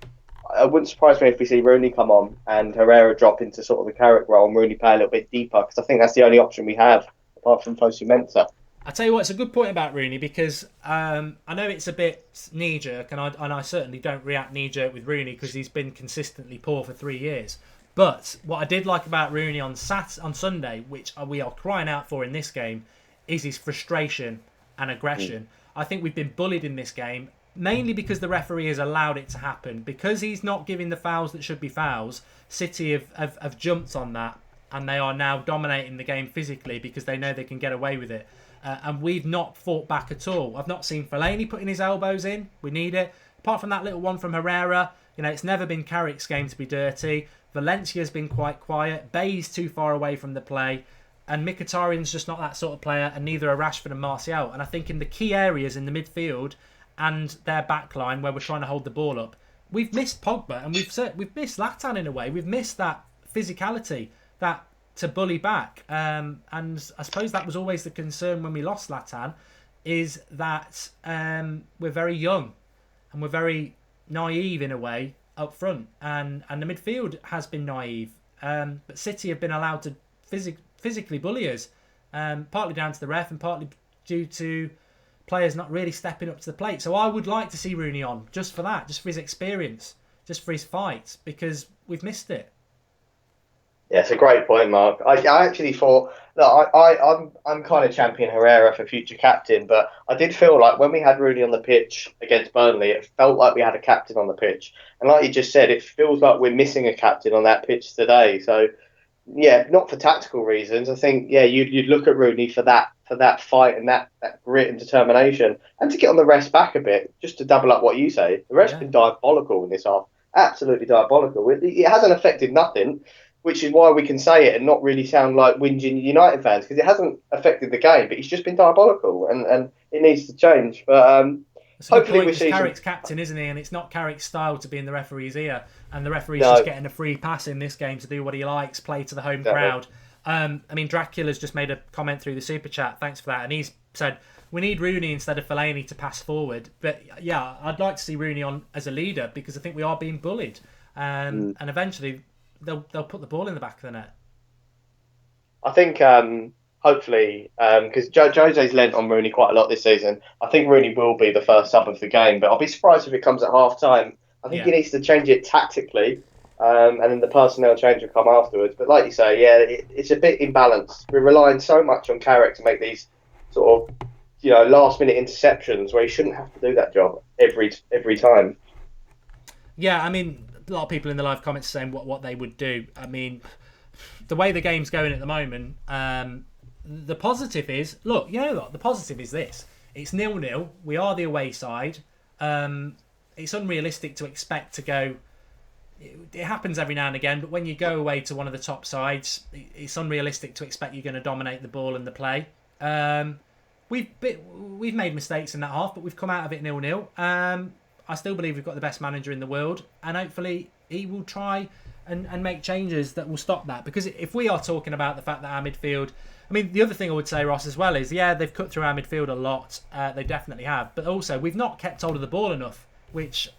B: It wouldn't surprise me if we see Rooney come on and Herrera drop into sort of the Carrick role and Rooney play a little bit deeper because I think that's the only option we have apart from Fosu Mensah.
A: I tell you what, it's a good point about Rooney because I know it's a bit knee-jerk and I certainly don't react knee-jerk with Rooney because he's been consistently poor for 3 years. But what I did like about Rooney on Sunday, which we are crying out for in this game, is his frustration and aggression. I think we've been bullied in this game, mainly because the referee has allowed it to happen. Because he's not giving the fouls that should be fouls, City have jumped on that and they are now dominating the game physically because they know they can get away with it. And we've not fought back at all. I've not seen Fellaini putting his elbows in. We need it. Apart from that little one from Herrera, it's never been Carrick's game to be dirty. Valencia's been quite quiet. Bay's too far away from the play. And Mkhitaryan's just not that sort of player, and neither are Rashford and Martial. And I think in the key areas in the midfield and their back line where we're trying to hold the ball up, we've missed Pogba and we've missed Zlatan in a way. We've missed that physicality, that to bully back. And I suppose that was always the concern when we lost Zlatan, is that we're very young and we're very naive in a way up front. And the midfield has been naive. But City have been allowed to physically bully us, partly down to the ref and partly due to players not really stepping up to the plate. So I would like to see Rooney on just for that, just for his experience, just for his fight, because we've missed it.
B: Yeah, it's a great point, Mark. I actually thought, look, I'm kind of champion Herrera for future captain, but I did feel like when we had Rooney on the pitch against Burnley, it felt like we had a captain on the pitch. And like you just said, it feels like we're missing a captain on that pitch today. So yeah, not for tactical reasons. I think you'd look at Rooney for that fight and that grit and determination, and to get on the rest back a bit, just to double up what you say. The rest's been diabolical in this half, absolutely diabolical. It hasn't affected nothing, which is why we can say it and not really sound like whinging United fans, because it hasn't affected the game, but he's just been diabolical, and it needs to change. But hopefully we see.
A: Carrick's captain, isn't he? And it's not Carrick's style to be in the referee's ear, and the referee's just getting a free pass in this game to do what he likes, play to the home crowd. I mean, Dracula's just made a comment through the super chat. Thanks for that, and he's said we need Rooney instead of Fellaini to pass forward. But yeah, I'd like to see Rooney on as a leader because I think we are being bullied, and eventually they'll put the ball in the back of the net.
B: I think hopefully, because Jose's lent on Rooney quite a lot this season, I think Rooney will be the first sub of the game, but I'll be surprised if it comes at half time. I think he needs to change it tactically, and then the personnel change will come afterwards. But like you say, it's a bit imbalanced. We're relying so much on Carrick to make these sort of last minute interceptions where he shouldn't have to do that job every time.
A: Yeah, I mean, a lot of people in the live comments saying what they would do. I mean, the way the game's going at the moment, the positive is, look, you know what? The positive is this. It's 0-0. We are the away side. It's unrealistic to expect to go... It happens every now and again, but when you go away to one of the top sides, it's unrealistic to expect you're going to dominate the ball and the play. We've made mistakes in that half, but we've come out of it 0-0. I still believe we've got the best manager in the world, and hopefully he will try and make changes that will stop that. Because if we are talking about the fact that our midfield... I mean, the other thing I would say, Ross, as well is, they've cut through our midfield a lot. They definitely have. But also, we've not kept hold of the ball enough, which,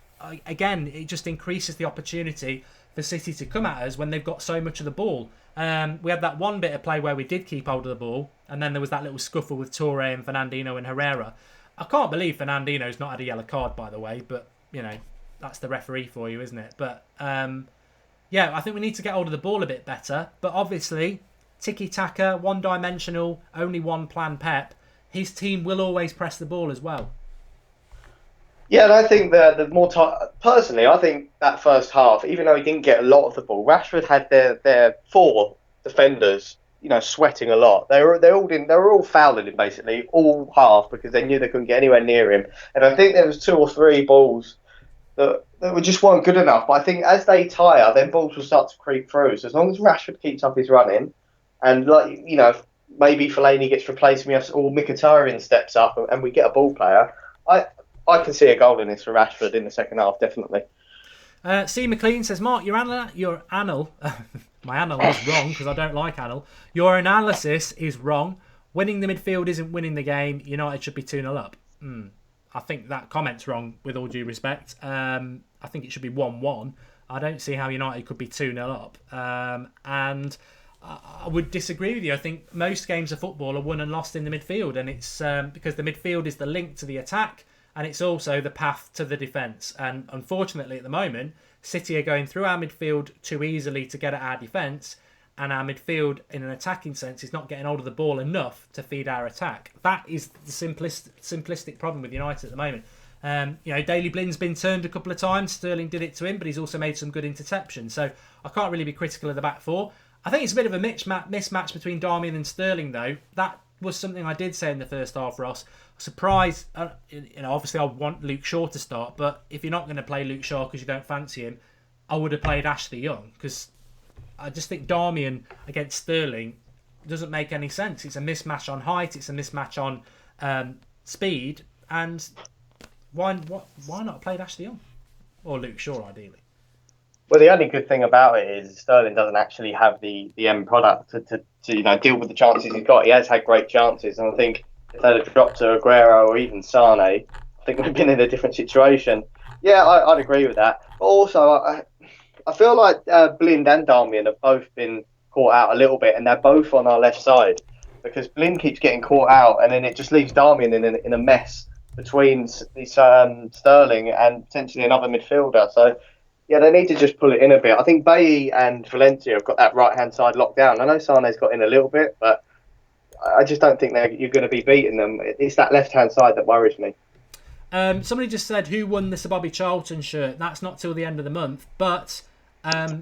A: again, it just increases the opportunity for City to come at us when they've got so much of the ball. We had that one bit of play where we did keep hold of the ball, and then there was that little scuffle with Toure and Fernandinho and Herrera. I can't believe Fernandinho's not had a yellow card, by the way, but, that's the referee for you, isn't it? But, I think we need to get hold of the ball a bit better. But obviously, tiki-taka, one-dimensional, only one plan Pep, his team will always press the ball as well.
B: Yeah, and I think the more personally, I think that first half, even though he didn't get a lot of the ball, Rashford had their four defenders, sweating a lot. They were all fouling him basically all half because they knew they couldn't get anywhere near him. And I think there was 2 or 3 balls that just weren't good enough. But I think as they tire, then balls will start to creep through. So as long as Rashford keeps up his running, and maybe Fellaini gets replaced or Mkhitaryan steps up and we get a ball player, I can see a goal in this for Rashford in the second half, definitely.
A: C. McLean says, Mark, your anal my anal is wrong because I don't like anal. Your analysis is wrong. Winning the midfield isn't winning the game. United should be 2-0 up. I think that comment's wrong, with all due respect. I think it should be 1-1. I don't see how United could be 2-0 up. And I would disagree with you. I think most games of football are won and lost in the midfield, and it's because the midfield is the link to the attack, and it's also the path to the defence. And unfortunately, at the moment, City are going through our midfield too easily to get at our defence, and our midfield, in an attacking sense, is not getting hold of the ball enough to feed our attack. That is the simplistic problem with United at the moment. Daley Blind's been turned a couple of times. Sterling did it to him, but he's also made some good interceptions. So I can't really be critical of the back four. I think it's a bit of a mismatch between Darmian and Sterling, though. That was something I did say in the first half, Ross. Surprised, obviously I want Luke Shaw to start, but if you're not going to play Luke Shaw because you don't fancy him, I would have played Ashley Young, because I just think Darmian against Sterling doesn't make any sense. It's a mismatch on height, it's a mismatch on speed, and why not have played Ashley Young? Or Luke Shaw, ideally.
B: Well, the only good thing about it is Sterling doesn't actually have the end product to deal with the chances he's got. He has had great chances, and I think if they'd have dropped to Aguero or even Sane, I think we'd have been in a different situation. Yeah, I'd agree with that. But also, I feel like Blind and Darmian have both been caught out a little bit, and they're both on our left side, because Blind keeps getting caught out, and then it just leaves Darmian in a mess between Sterling and potentially another midfielder. So Yeah, they need to just pull it in a bit. I think Bailly and Valencia have got that right-hand side locked down. I know Sane's got in a little bit, but I just don't think you're going to be beating them. It's that left-hand side that worries me.
A: Somebody just said, who won the Sir Bobby Charlton shirt? That's not till the end of the month, but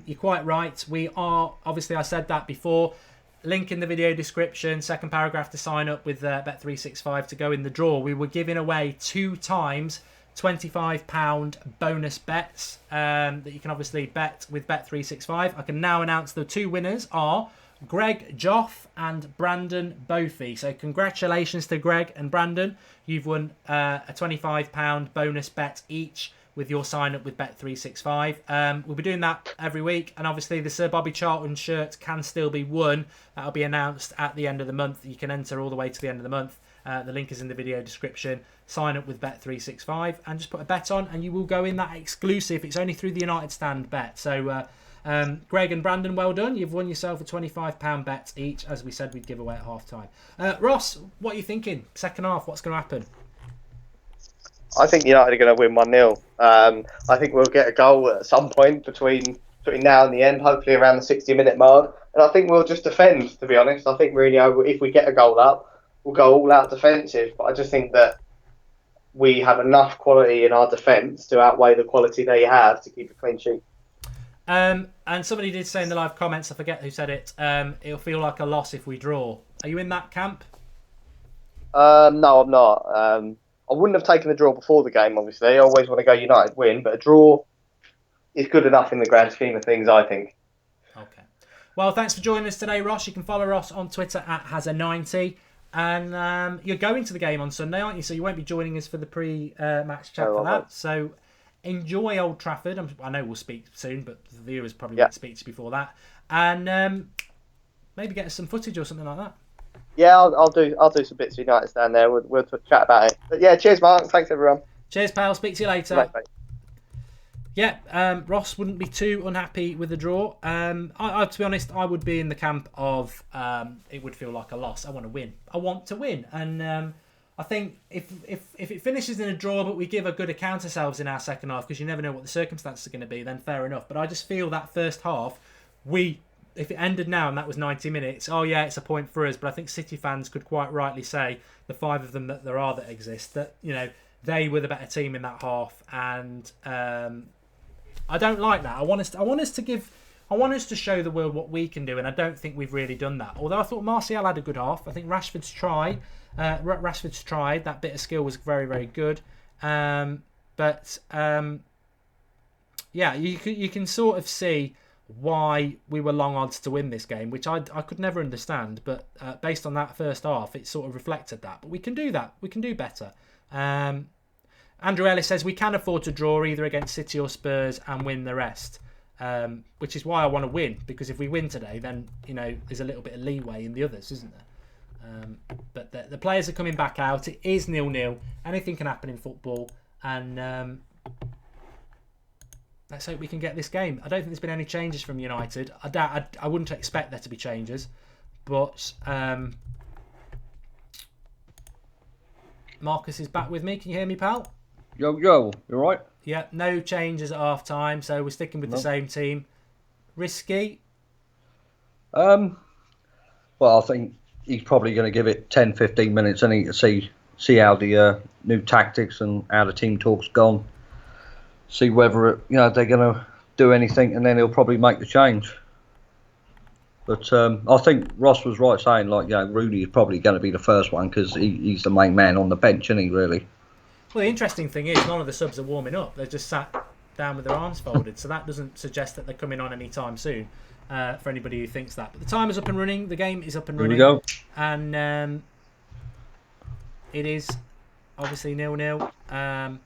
A: you're quite right. We are, obviously I said that before, link in the video description, second paragraph to sign up with Bet365 to go in the draw. We were giving away 2 times £25 bonus bets that you can obviously bet with Bet365. I can now announce the 2 winners are Greg Joff and Brandon Bofi. So congratulations to Greg and Brandon. You've won a £25 bonus bet each with your sign up with Bet365. We'll be doing that every week, and obviously the Sir Bobby Charlton shirt can still be won. That'll be announced at the end of the month. You can enter all the way to the end of the month. The link is in the video description. Sign up with Bet365 and just put a bet on, and you will go in that exclusive. It's only through the United Stand bet. So Greg and Brandon, well done. You've won yourself a £25 bet each, as we said we'd give away at half-time. Ross, what are you thinking? Second half, what's going to happen?
B: I think United are going to win 1-0. I think we'll get a goal at some point between now and the end, hopefully around the 60-minute mark. And I think we'll just defend, to be honest. I think Mourinho, if we get a goal up, we'll go all out defensive. But I just think that we have enough quality in our defence to outweigh the quality they have to keep a clean sheet.
A: And somebody did say in the live comments, I forget who said it, it'll feel like a loss if we draw. Are you in that camp?
B: No, I'm not. I wouldn't have taken the draw before the game, obviously. I always want to go United win, but a draw is good enough in the grand scheme of things, I think.
A: Okay. Well, thanks for joining us today, Ross. You can follow Ross on Twitter at Hazza90. And you're going to the game on Sunday, aren't you? So you won't be joining us for the pre-match chat for that. So enjoy Old Trafford. I know we'll speak soon, but the viewers probably won't speak to you before that. And maybe get us some footage or something like that.
B: Yeah, I'll do some bits of United Stand there. We'll chat about it. But yeah, cheers, Mark. Thanks, everyone.
A: Cheers, pal. Speak to you later.
B: Bye.
A: Yeah, Ross wouldn't be too unhappy with the draw. I, to be honest, I would be in the camp of it would feel like a loss. I want to win. I want to win. And I think if it finishes in a draw, but we give a good account of ourselves in our second half, because you never know what the circumstances are going to be, then fair enough. But I just feel that first half, if it ended now and that was 90 minutes, oh yeah, it's a point for us. But I think City fans could quite rightly say, the 5 of them that there are that exist, that they were the better team in that half. And I don't like that. I want us to show the world what we can do, and I don't think we've really done that. Although I thought Martial had a good half. I think Rashford's tried. That bit of skill was very, very good. Yeah, you can sort of see why we were long odds to win this game, which I could never understand. But based on that first half, it sort of reflected that. But we can do that. We can do better. Andrew Ellis says we can afford to draw either against City or Spurs and win the rest, which is why I want to win, because if we win today, then there's a little bit of leeway in the others, isn't there? But the players are coming back out. It is 0-0. Anything can happen in football, and let's hope we can get this game. I don't think there's been any changes from United. I wouldn't expect there to be changes, but Marcus is back with me. Can you hear me, pal?
C: Yo, you alright?
A: Yeah, no changes at half time, so we're sticking with the same team. Risky?
C: Well, I think he's probably going to give it 10-15 minutes to see how the new tactics and how the team talk's gone. See whether they're going to do anything, and then he'll probably make the change. But I think Ross was right saying, Rooney is probably going to be the first one, because he's the main man on the bench, isn't he, really?
A: Well, the interesting thing is none of the subs are warming up. They're just sat down with their arms folded, so that doesn't suggest that they're coming on any time soon, for anybody who thinks that. But the time is up and running. The game is up and running.
C: Here we go.
A: And it is obviously 0-0. I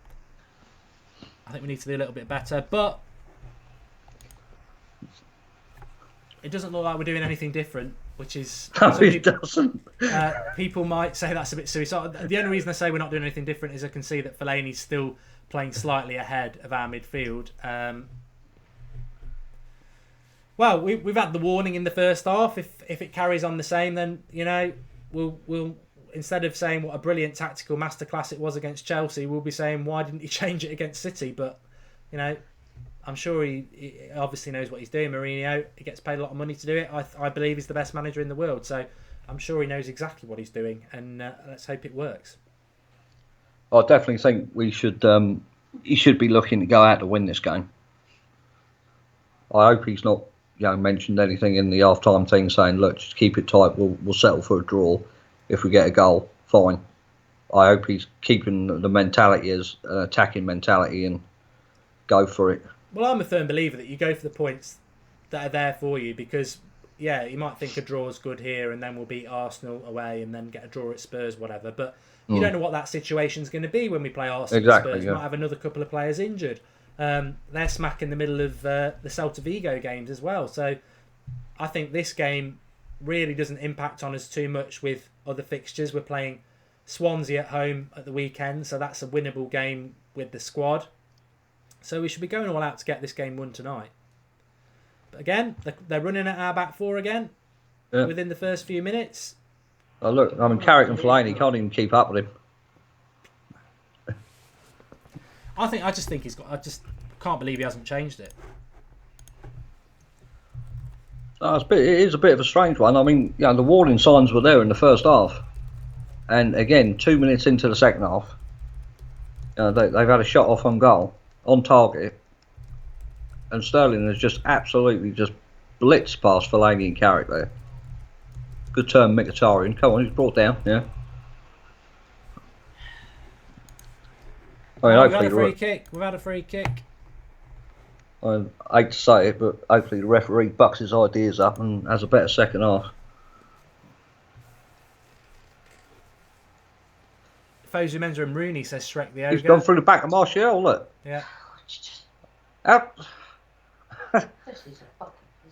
A: think we need to do a little bit better, but it doesn't look like we're doing anything different, which is...
C: No, it doesn't.
A: People might say that's a bit suicidal. The only reason I say we're not doing anything different is I can see that Fellaini's still playing slightly ahead of our midfield. Well, we've had the warning in the first half. If it carries on the same, then we'll instead of saying what a brilliant tactical masterclass it was against Chelsea, we'll be saying why didn't he change it against City? But I'm sure he obviously knows what he's doing. Mourinho, he gets paid a lot of money to do it. I believe he's the best manager in the world, so I'm sure he knows exactly what he's doing, and let's hope it works.
C: I definitely think we should. He should be looking to go out to win this game. I hope he's not, mentioned anything in the half-time thing saying, "Look, just keep it tight. We'll settle for a draw. If we get a goal, fine." I hope he's keeping the mentality as an attacking mentality and go for it.
A: Well, I'm a firm believer that you go for the points that are there for you because, yeah, you might think a draw is good here and then we'll beat Arsenal away and then get a draw at Spurs, whatever. But you don't know what that situation's going to be when we play Arsenal and Spurs. We might have another couple of players injured. They're smack in the middle of the Celta Vigo games as well. So I think this game really doesn't impact on us too much with other fixtures. We're playing Swansea at home at the weekend, so that's a winnable game with the squad. So we should be going all out to get this game won tonight. But again, they're running at our back four again within the first few minutes.
C: Oh, look, Carrick and Fellaini can't even keep up with him.
A: I just think he's got. I just can't believe he hasn't changed it.
C: It is a bit of a strange one. I mean, the warning signs were there in the first half, and again, 2 minutes into the second half, they've had a shot off on goal, on target, and Sterling has just absolutely just blitzed past Fellaini and Carrick there. Good turn, Mkhitaryan. Come on, he's brought down. Yeah.
A: We've had a free kick. We've had a free kick.
C: I hate to say it, but hopefully the referee bucks his ideas up and has a better second half.
A: Fosu Mensah and Rooney says Shrek the Ogre.
C: He's gone through the back of Martial, look.
A: Yeah.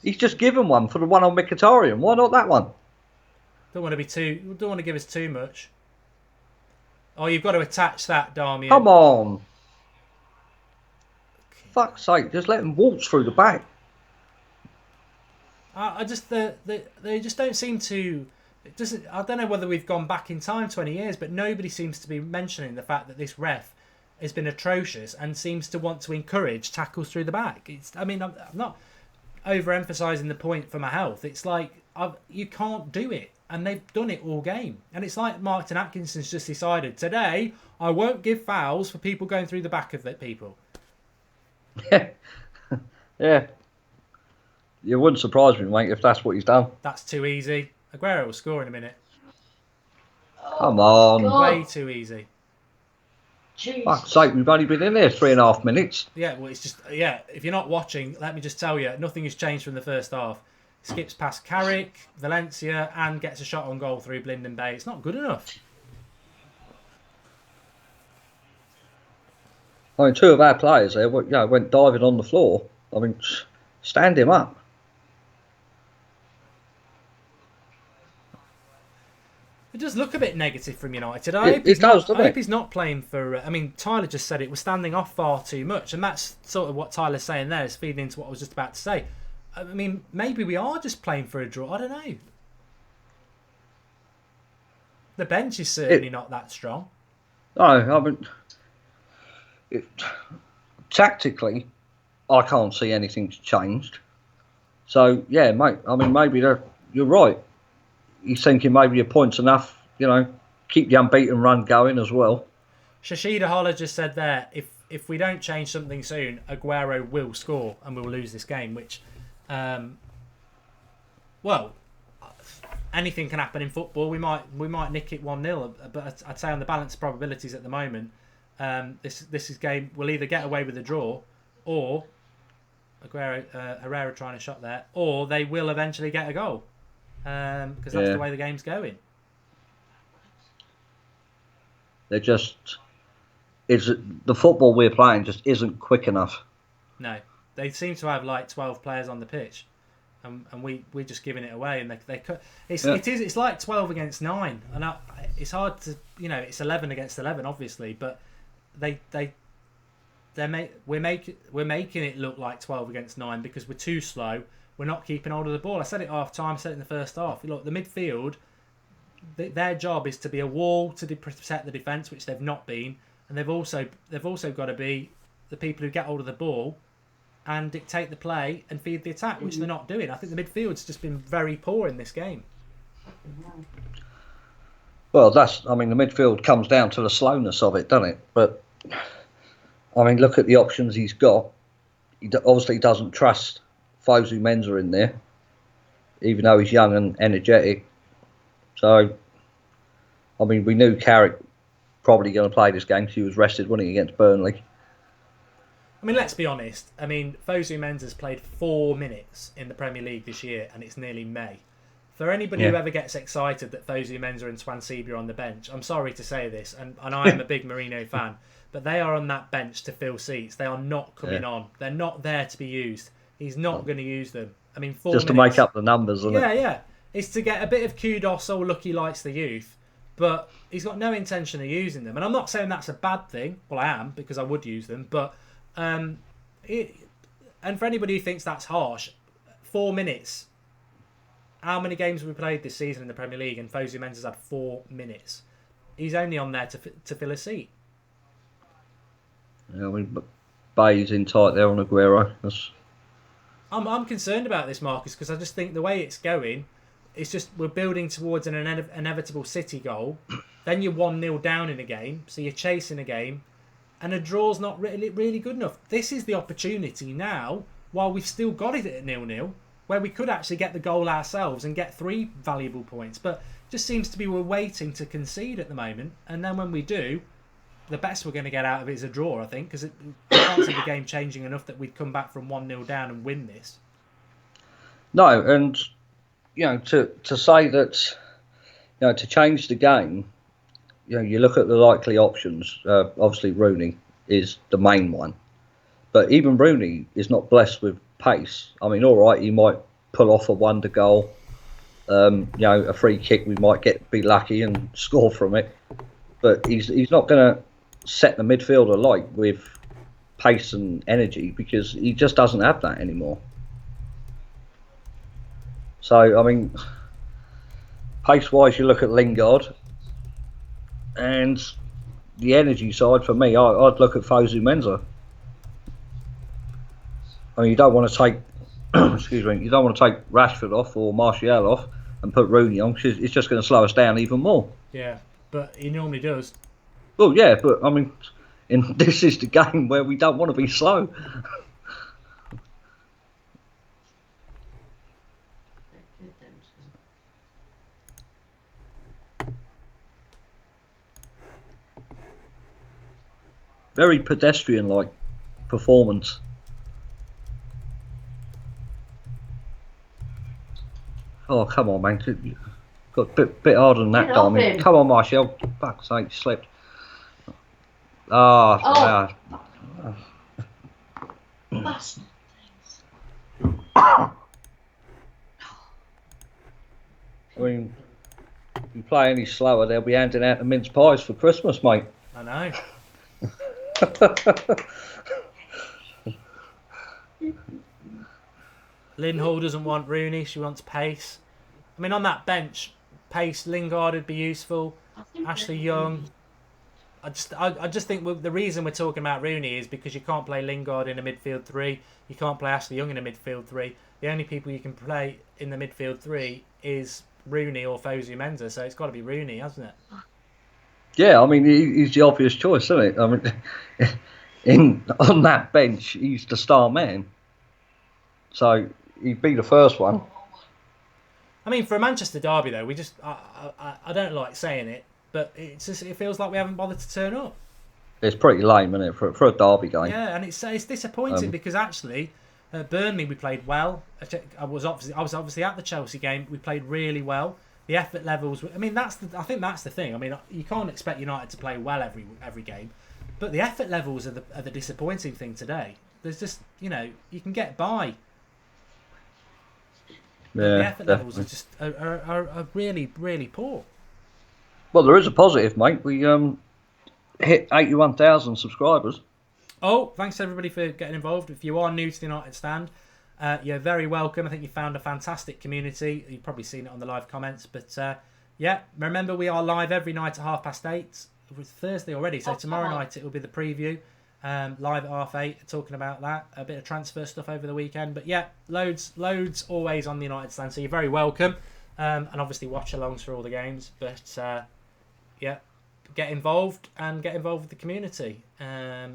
C: He's just given one for the one on Mkhitaryan. Why not that one?
A: Don't want to give us too much. Oh, you've got to attach that, Darmian.
C: Come on. Okay. Fuck's sake, just let him waltz through the back.
A: They just don't seem to. I don't know whether we've gone back in time 20 years, but nobody seems to be mentioning the fact that this ref has been atrocious and seems to want to encourage tackles through the back. I'm not overemphasising the point for my health. It's like you can't do it, and they've done it all game. And it's like Martin Atkinson's just decided today I won't give fouls for people going through the back of the people.
C: Yeah. It wouldn't surprise me, mate, if that's what he's done.
A: That's too easy. Aguero will score in a minute.
C: Come on.
A: Way too easy.
D: Jesus.
C: Fuck's sake, we've only been in there 3.5 minutes.
A: Yeah, well, it's just, if you're not watching, let me just tell you, nothing has changed from the first half. Skips past Carrick, Valencia, and gets a shot on goal through Blinden Bay. It's not good enough.
C: I mean, 2 of our players there went diving on the floor. I mean, stand him up.
A: It does look a bit negative from United. I hope he's not playing for... Tyler just said it. We're standing off far too much. And that's sort of what Tyler's saying there. Is feeding into what I was just about to say. I mean, maybe we are just playing for a draw. I don't know. The bench is certainly not that strong.
C: No, I mean... tactically, I can't see anything's changed. So, yeah, mate, I mean, maybe you're right. He's thinking maybe a point's enough, keep the unbeaten run going as well.
A: Shashida Holler just said there, if we don't change something soon, Aguero will score and we'll lose this game, which, anything can happen in football. We might nick it 1-0, but I'd say on the balance of probabilities at the moment, this is game we'll either get away with a draw, or Herrera trying a shot there, or they will eventually get a goal, because that's the way the game's going.
C: The football we're playing just isn't quick enough.
A: No, they seem to have like 12 players on the pitch, and we're just giving it away, and it's like 12 against 9, and it's hard to it's 11 against 11 obviously, but we're making it look like 12 against 9 because we're too slow. We're not keeping hold of the ball. I said it half time. I said it in the first half. Look, the midfield, their job is to be a wall to protect the defence, which they've not been, and they've also got to be the people who get hold of the ball and dictate the play and feed the attack, which they're not doing. I think the midfield's just been very poor in this game.
C: Well, the midfield comes down to the slowness of it, doesn't it? But, look at the options he's got. He obviously doesn't trust Fosu Mensah in there, even though he's young and energetic. So, we knew Carrick probably going to play this game because he was rested, wasn't he, against Burnley?
A: Let's be honest. Fosu Mensah's played 4 minutes in the Premier League this year, and it's nearly May. For anybody who ever gets excited that Fosu Mensah and Swansea are on the bench, I'm sorry to say this, and I am a big Mourinho fan, but they are on that bench to fill seats. They are not coming on. They're not there to be used. He's not going to use them. 4
C: just
A: minutes,
C: to make up the numbers, isn't it?
A: Yeah. It's to get a bit of kudos. Oh, look, he likes the youth. But he's got no intention of using them. And I'm not saying that's a bad thing. Well, I am, because I would use them. But and for anybody who thinks that's harsh, 4 minutes. How many games have we played this season in the Premier League? And Fosu Mensah's had 4 minutes. He's only on there to fill a seat.
C: Yeah, Bay's in tight there on Aguero.
A: I'm concerned about this, Marcus, because I just think the way it's going, it's just we're building towards an inevitable City goal. Then you're 1-0 down in a game, so you're chasing a game, and a draw's not really good enough. This is the opportunity now, while we've still got it at 0-0, where we could actually get the goal ourselves and get 3 valuable points. But it just seems to be we're waiting to concede at the moment, and then when we do, the best we're going to get out of it is a draw, I think, because I can't see the game changing enough that we'd come back from 1-0 down and win this. No,
C: and to say that, to change the game, you look at the likely options. Obviously, Rooney is the main one, but even Rooney is not blessed with pace. All right, he might pull off a wonder goal, a free kick. We might be lucky and score from it, but he's not going to set the midfield alight with pace and energy because he just doesn't have that anymore. So, pace-wise, you look at Lingard, and the energy side for me, I'd look at Fosu Mensah. You don't want to take, you don't want to take Rashford off or Martial off and put Rooney on because it's just going to slow us down even more.
A: Yeah, but he normally does.
C: Well, yeah, but this is the game where we don't want to be slow. Very pedestrian-like performance. Oh, come on, man. Got a bit harder than that, Darmy. Come on, Martial. Fuck's sake, slipped. Oh. If you play any slower, they'll be handing out the mince pies for Christmas, mate.
A: I know. Lynn Hall doesn't want Rooney, she wants pace. On that bench, pace, Lingard would be useful. Ashley Young. I just think the reason we're talking about Rooney is because you can't play Lingard in a midfield 3. You can't play Ashley Young in a midfield 3. The only people you can play in the midfield 3 is Rooney or Fosu Mensah, so it's got to be Rooney, hasn't it?
C: Yeah, he's the obvious choice, isn't it? On that bench, he's the star man. So he'd be the first one.
A: For a Manchester derby, though, I don't like saying it, but it feels like we haven't bothered to turn up.
C: It's pretty lame, isn't it, for a derby game?
A: Yeah, and it's disappointing because actually, at Burnley we played well. I was obviously at the Chelsea game. We played really well. The effort levels. I think that's the thing. You can't expect United to play well every game, but the effort levels are the disappointing thing today. There's just you can get by.
C: Yeah,
A: the effort
C: definitely.
A: levels are just are really, really poor.
C: Well, there is a positive, mate. We hit 81,000 subscribers.
A: Oh, thanks everybody for getting involved. If you are new to the United Stand, you're very welcome. I think you found a fantastic community. You've probably seen it on the live comments. But remember we are live every night at 8:30. It's Thursday already, so tomorrow night it will be the preview. live at 8:30, talking about that. A bit of transfer stuff over the weekend. But yeah, loads always on the United stand. So you're very welcome. And obviously watch-alongs for all the games. But yeah, get involved with the community. I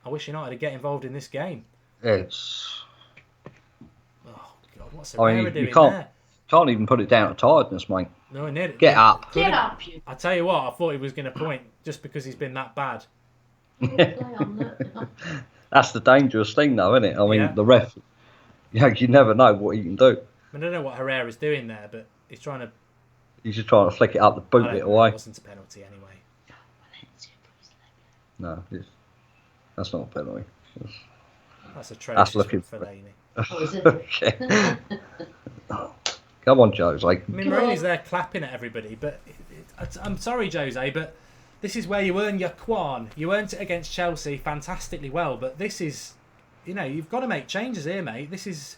A: wish United would get involved in this game.
C: It's...
A: Oh, God, what's Herrera doing there?
C: Can't even put it down to tiredness, mate.
A: No, Ned.
C: Get up.
D: Get up, you.
A: I tell you what, I thought he was going to point just because he's been that bad.
C: That's the dangerous thing, though, isn't it? I mean, the ref, you never know what he can do.
A: I don't know what Herrera's doing there, but he's trying to...
C: He's just trying to flick it up, the boot it away.
A: It wasn't a penalty anyway.
C: No, that's not a penalty.
A: That's a trade for Fellaini.
D: Oh, is it?
C: Okay. Come on, Jose.
A: I mean, Mourinho's there clapping at everybody, but I'm sorry, Jose, but this is where you earn your Kwan. You earned it against Chelsea fantastically well, but this is, you've got to make changes here, mate. The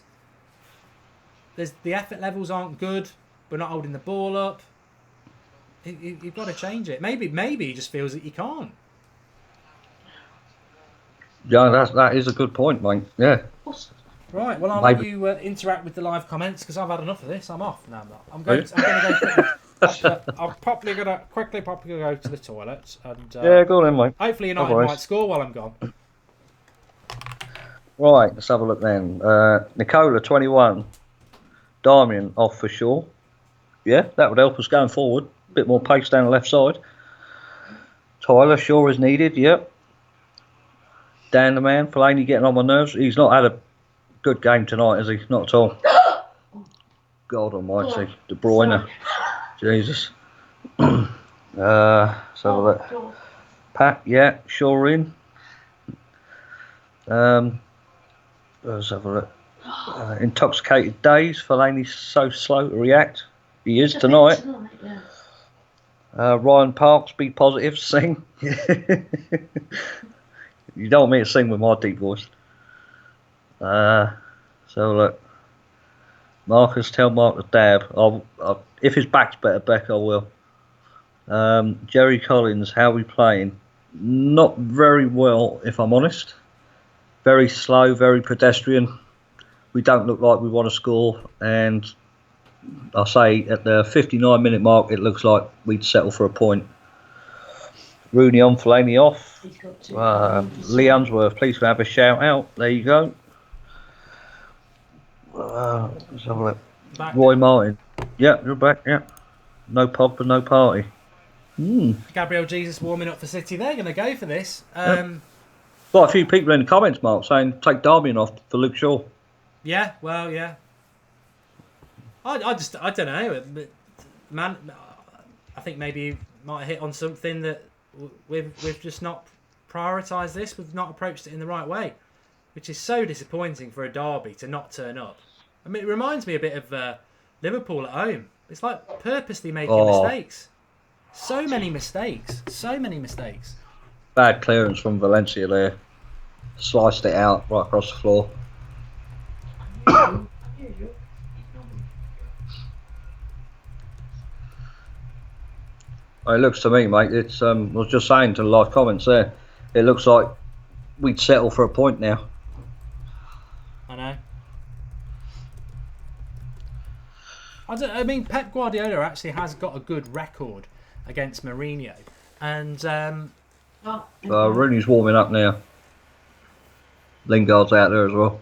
A: effort levels aren't good. We're not holding the ball up. You've got to change it. Maybe he just feels that you can't.
C: Yeah, that is a good point, mate. Yeah.
A: Right, well, I'll let you interact with the live comments because I've had enough of this. I'm off. No, I'm not. I'm going to go I'm probably going to quickly go to the toilet. And,
C: yeah, go on then, mate.
A: Hopefully United might score while I'm gone.
C: Right, let's have a look then. Nicola, 21. Damien off for sure. Yeah, that would help us going forward. A bit more pace down the left side. Tyler, Shaw is needed, yep. Dan the man, Fellaini getting on my nerves. He's not had a good game tonight, has he? Not at all. God almighty. De Bruyne. Jesus. So Pat, yeah, Shaw in. Let's have a look. Intoxicated days. Fellaini's so slow to react. He is tonight. Ryan Parks, be positive, sing. You don't want me to sing with my deep voice. So look. Marcus, tell Mark to dab. If his back's better, Beck, I will. Jerry Collins, how are we playing? Not very well, if I'm honest. Very slow, very pedestrian. We don't look like we want to score, and I'll say at the 59-minute mark, it looks like we'd settle for a point. Rooney on, Fellaini off. Lee Unsworth, please have a shout out. There you go. Let's have a look. Roy Martin. Yeah, you're back, yeah. No Pogba, no party.
A: Gabriel Jesus warming up for City. They're going to go for this.
C: Quite a few people in the comments, Mark, saying take Darmian off for Luke Shaw.
A: Yeah, well, yeah. I don't know. Man, I think maybe you might have hit on something that we've just not prioritised this. We've not approached it in the right way, which is so disappointing for a derby to not turn up. I mean, it reminds me a bit of Liverpool at home. It's like purposely making mistakes. So many mistakes.
C: Bad clearance from Valencia there. Sliced it out right across the floor. It looks to me, mate, it's I was just saying to the live comments there, it looks like we'd settle for a point now.
A: I know. I mean, Pep Guardiola actually has got a good record against Mourinho. And
C: Rooney's warming up now. Lingard's out there as well.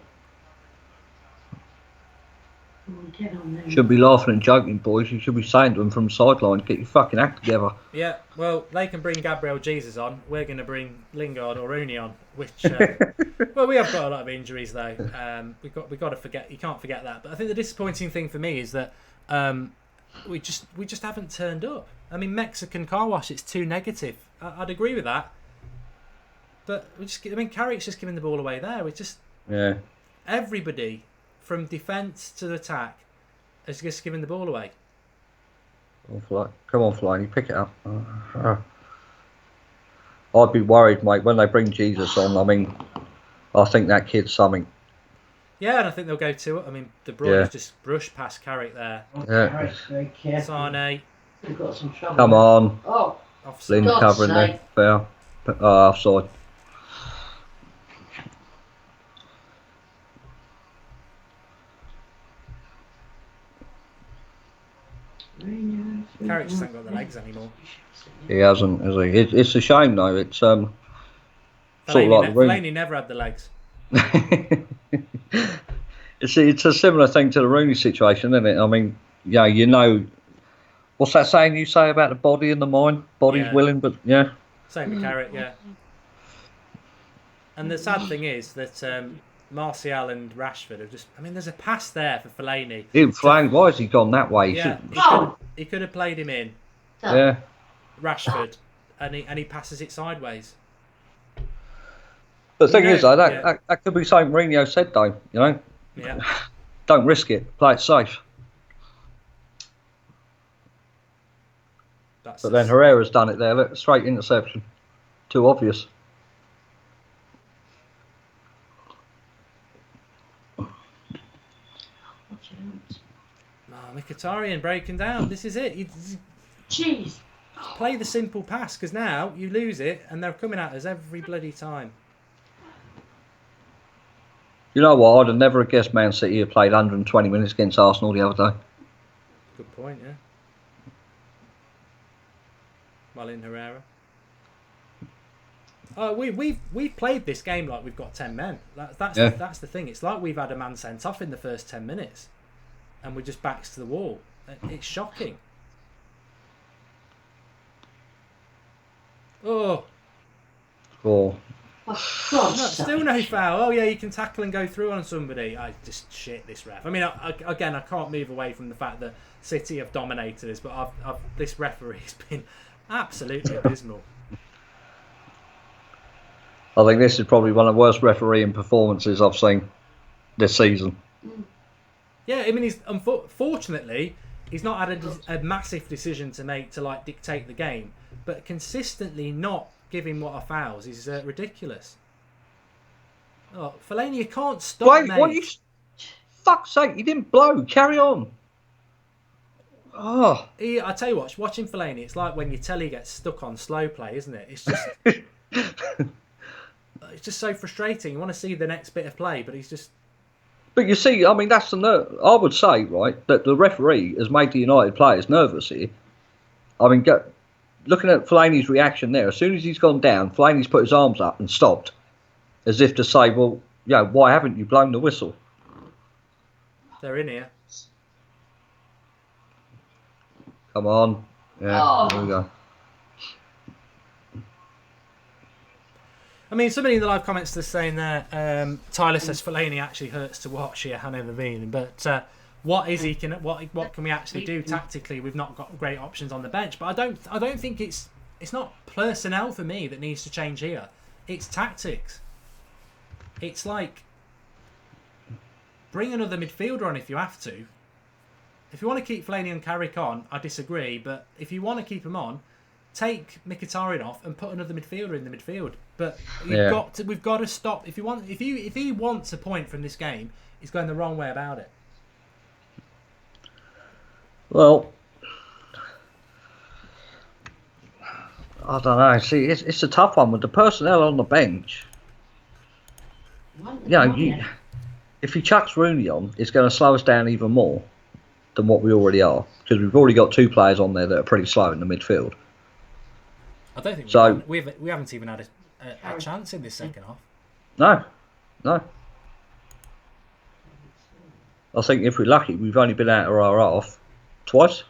C: Should be laughing and joking, boys. You should be saying to them from the sideline, get your fucking act together.
A: Yeah, well, they can bring Gabriel Jesus on. We're going to bring Lingard or Rooney on. Which, well, we have got a lot of injuries though. We've got to forget. You can't forget that. But I think the disappointing thing for me is that we just haven't turned up. I mean, Mexican car wash. It's too negative. I'd agree with that. But Carrick's just giving the ball away there. Everybody from defence to attack is just giving the ball away.
C: Come on, Fellaini, pick it up. I'd be worried, mate, when they bring Jesus on. I mean, I think that kid's something.
A: Yeah, and I think they'll go to it. I mean, De Bruyne's just brushed past Carrick there.
C: Yeah.
A: Sane.
D: We've got some trouble.
C: Come on.
D: Oh,
C: Lynn covering there. Fair. Offside.
A: Carrick just ain't got the legs anymore.
C: He hasn't, has he? It's a shame though. It's sort of like
A: Fellaini never had the legs.
C: It's a similar thing to the Rooney situation, isn't it? I mean, yeah, you know, what's that saying you say about the body and the mind? Body's willing, but yeah.
A: Same with Carrick, yeah. And the sad thing is that Martial and Rashford have just... I mean, there's a pass there for Fellaini.
C: Why has he gone that way?
A: Yeah, he could have played him in.
C: Yeah.
A: Rashford, and he passes it sideways.
C: But the thing is, though, that could be something Mourinho said, though, you know?
A: Yeah.
C: Don't risk it. Play it safe. But then Herrera's done it there. Look, straight interception. Too obvious.
A: Mkhitaryan breaking down. This is it.
D: Jeez.
A: Play the simple pass, because now you lose it and they're coming at us every bloody time.
C: You know what? I'd have never guessed Man City had played 120 minutes against Arsenal the other day.
A: Good point, yeah. Well in Herrera. Oh, we've played this game like we've got 10 men. That's the thing. It's like we've had a man sent off in the first 10 minutes, and we're just backs to the wall. It's shocking. Oh. Still no foul. Oh yeah, you can tackle and go through on somebody. I just shit this ref. I mean, I can't move away from the fact that City have dominated us, but this referee's been absolutely abysmal.
C: I think this is probably one of the worst refereeing performances I've seen this season.
A: Yeah, I mean, fortunately he's not had a massive decision to make to like dictate the game, but consistently not giving what are fouls is ridiculous. Oh, Fellaini, you can't stop, mate.
C: What you? Fuck's sake, he didn't blow. Carry on. Oh.
A: I tell you what, watching Fellaini, it's like when your telly gets stuck on slow play, isn't it? It's just, it's just so frustrating. You want to see the next bit of play, but he's just.
C: But you see, I mean, that's I would say, right, that the referee has made the United players nervous here. I mean, looking at Fellaini's reaction there, as soon as he's gone down, Fellaini's put his arms up and stopped, as if to say, well, yeah, why haven't you blown the whistle?
A: They're in here.
C: Come on. Yeah, there we go.
A: I mean, somebody in the live comments is saying there, Tyler says Fellaini actually hurts to watch here, Hannah Levine, but what can we actually do tactically? We've not got great options on the bench, but I don't think it's not personnel for me that needs to change here. It's tactics. It's like bring another midfielder on if you have to. If you want to keep Fellaini and Carrick on, I disagree, but if you want to keep him on, take Mkhitaryan off and put another midfielder in the midfield. But we've got to stop. If he wants a point from this game, he's going the wrong way about it.
C: Well, I don't know. See, it's a tough one with the personnel on the bench. If he chucks Rooney on, it's going to slow us down even more than what we already are, because we've already got two players on there that are pretty slow in the midfield.
A: I don't think we haven't even had a chance in this second half.
C: No. I think if we're lucky, we've only been out of our half twice.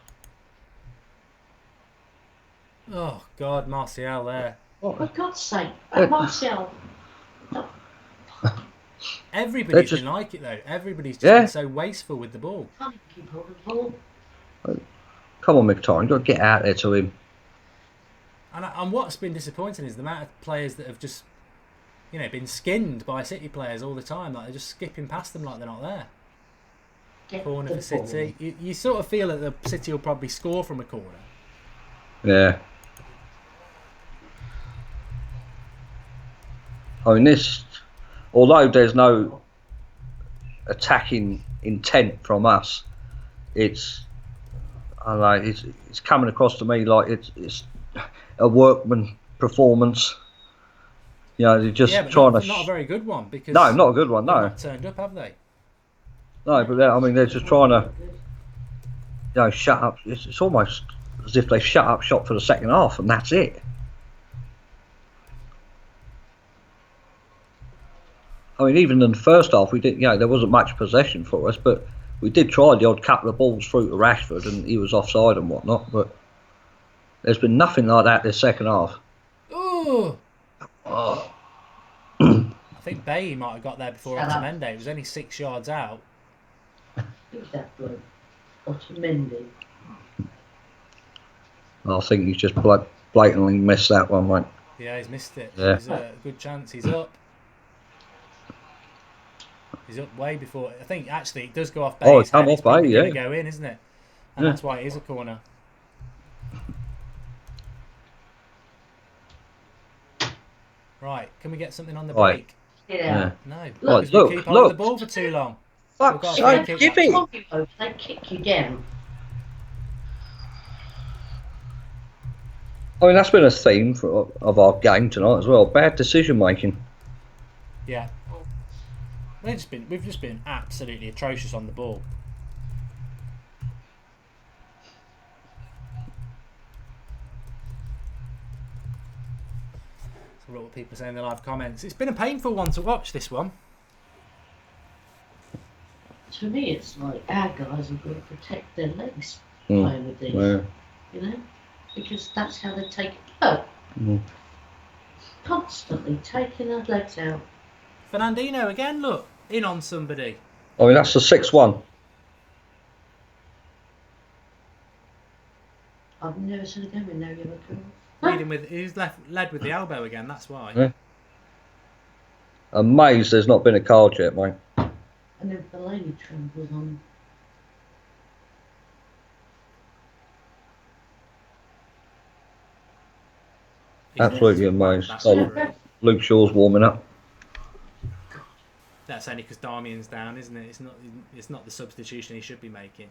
A: Oh God, Martial there.
D: For God's sake, Martial.
A: Everybody's been like it though. Everybody's just been so wasteful with the ball.
C: Come on, Mkhitaryan, you've got to get out there to him.
A: And what's been disappointing is the amount of players that have just, been skinned by City players all the time. Like they're just skipping past them like they're not there. Corner for City. You sort of feel that the City will probably score from a corner.
C: Yeah. I mean, although there's no attacking intent from us, it's coming across to me like it's a workman performance You know, they're just
A: but
C: trying
A: not a very good one because
C: no, not a good one.
A: they've
C: No,
A: not turned up, have they?
C: no, but they're just trying to, shut up. It's almost as if they shut up shop for the second half and that's it. I mean, even in the first half, we did. There wasn't much possession for us, but we did try the odd couple of balls through to Rashford, and he was offside and whatnot. But there's been nothing like that this second half.
A: Ooh.
C: Oh.
A: I think Bailly might have got there before Otamendi. It was only 6 yards out.
D: Who's that bloke? Otamendi.
C: I think he's just blatantly missed that one, mate.
A: Yeah, he's missed it.
C: Yeah.
A: There's a good chance he's up. He's up way before. I think actually it does go off Bailly's
C: it's come
A: head.
C: off
A: It's probably
C: Bailly,
A: going to go in, isn't it? And that's why it is a corner. Right, can we get something on the break?
D: Yeah.
A: No.
D: Look,
A: Because we keep holding the ball for too long.
C: Fuck's sake, give it!
D: They kick you down.
C: I mean, that's been a theme of our game tonight as well. Bad decision making.
A: Yeah. We've just been absolutely atrocious on the ball. So look what people are saying in the live comments. It's been a painful one to watch, this one.
D: To me, it's like our guys have got to protect their legs playing with these.
C: Yeah.
D: You know? Because that's how they take it. Look. Constantly taking their legs out.
A: Fernandinho again, look. In on somebody.
C: I mean, that's the 6-1.
D: I've never seen a game with no yellow card.
A: He's led with the elbow again, that's why.
C: Yeah. Amazed there's not been a card yet, mate.
D: And then Fellaini trembles on him.
C: Absolutely amazed.
A: That's
C: Luke Shaw's warming up.
A: That's only because Darmian's down, isn't it? It's not the substitution he should be making.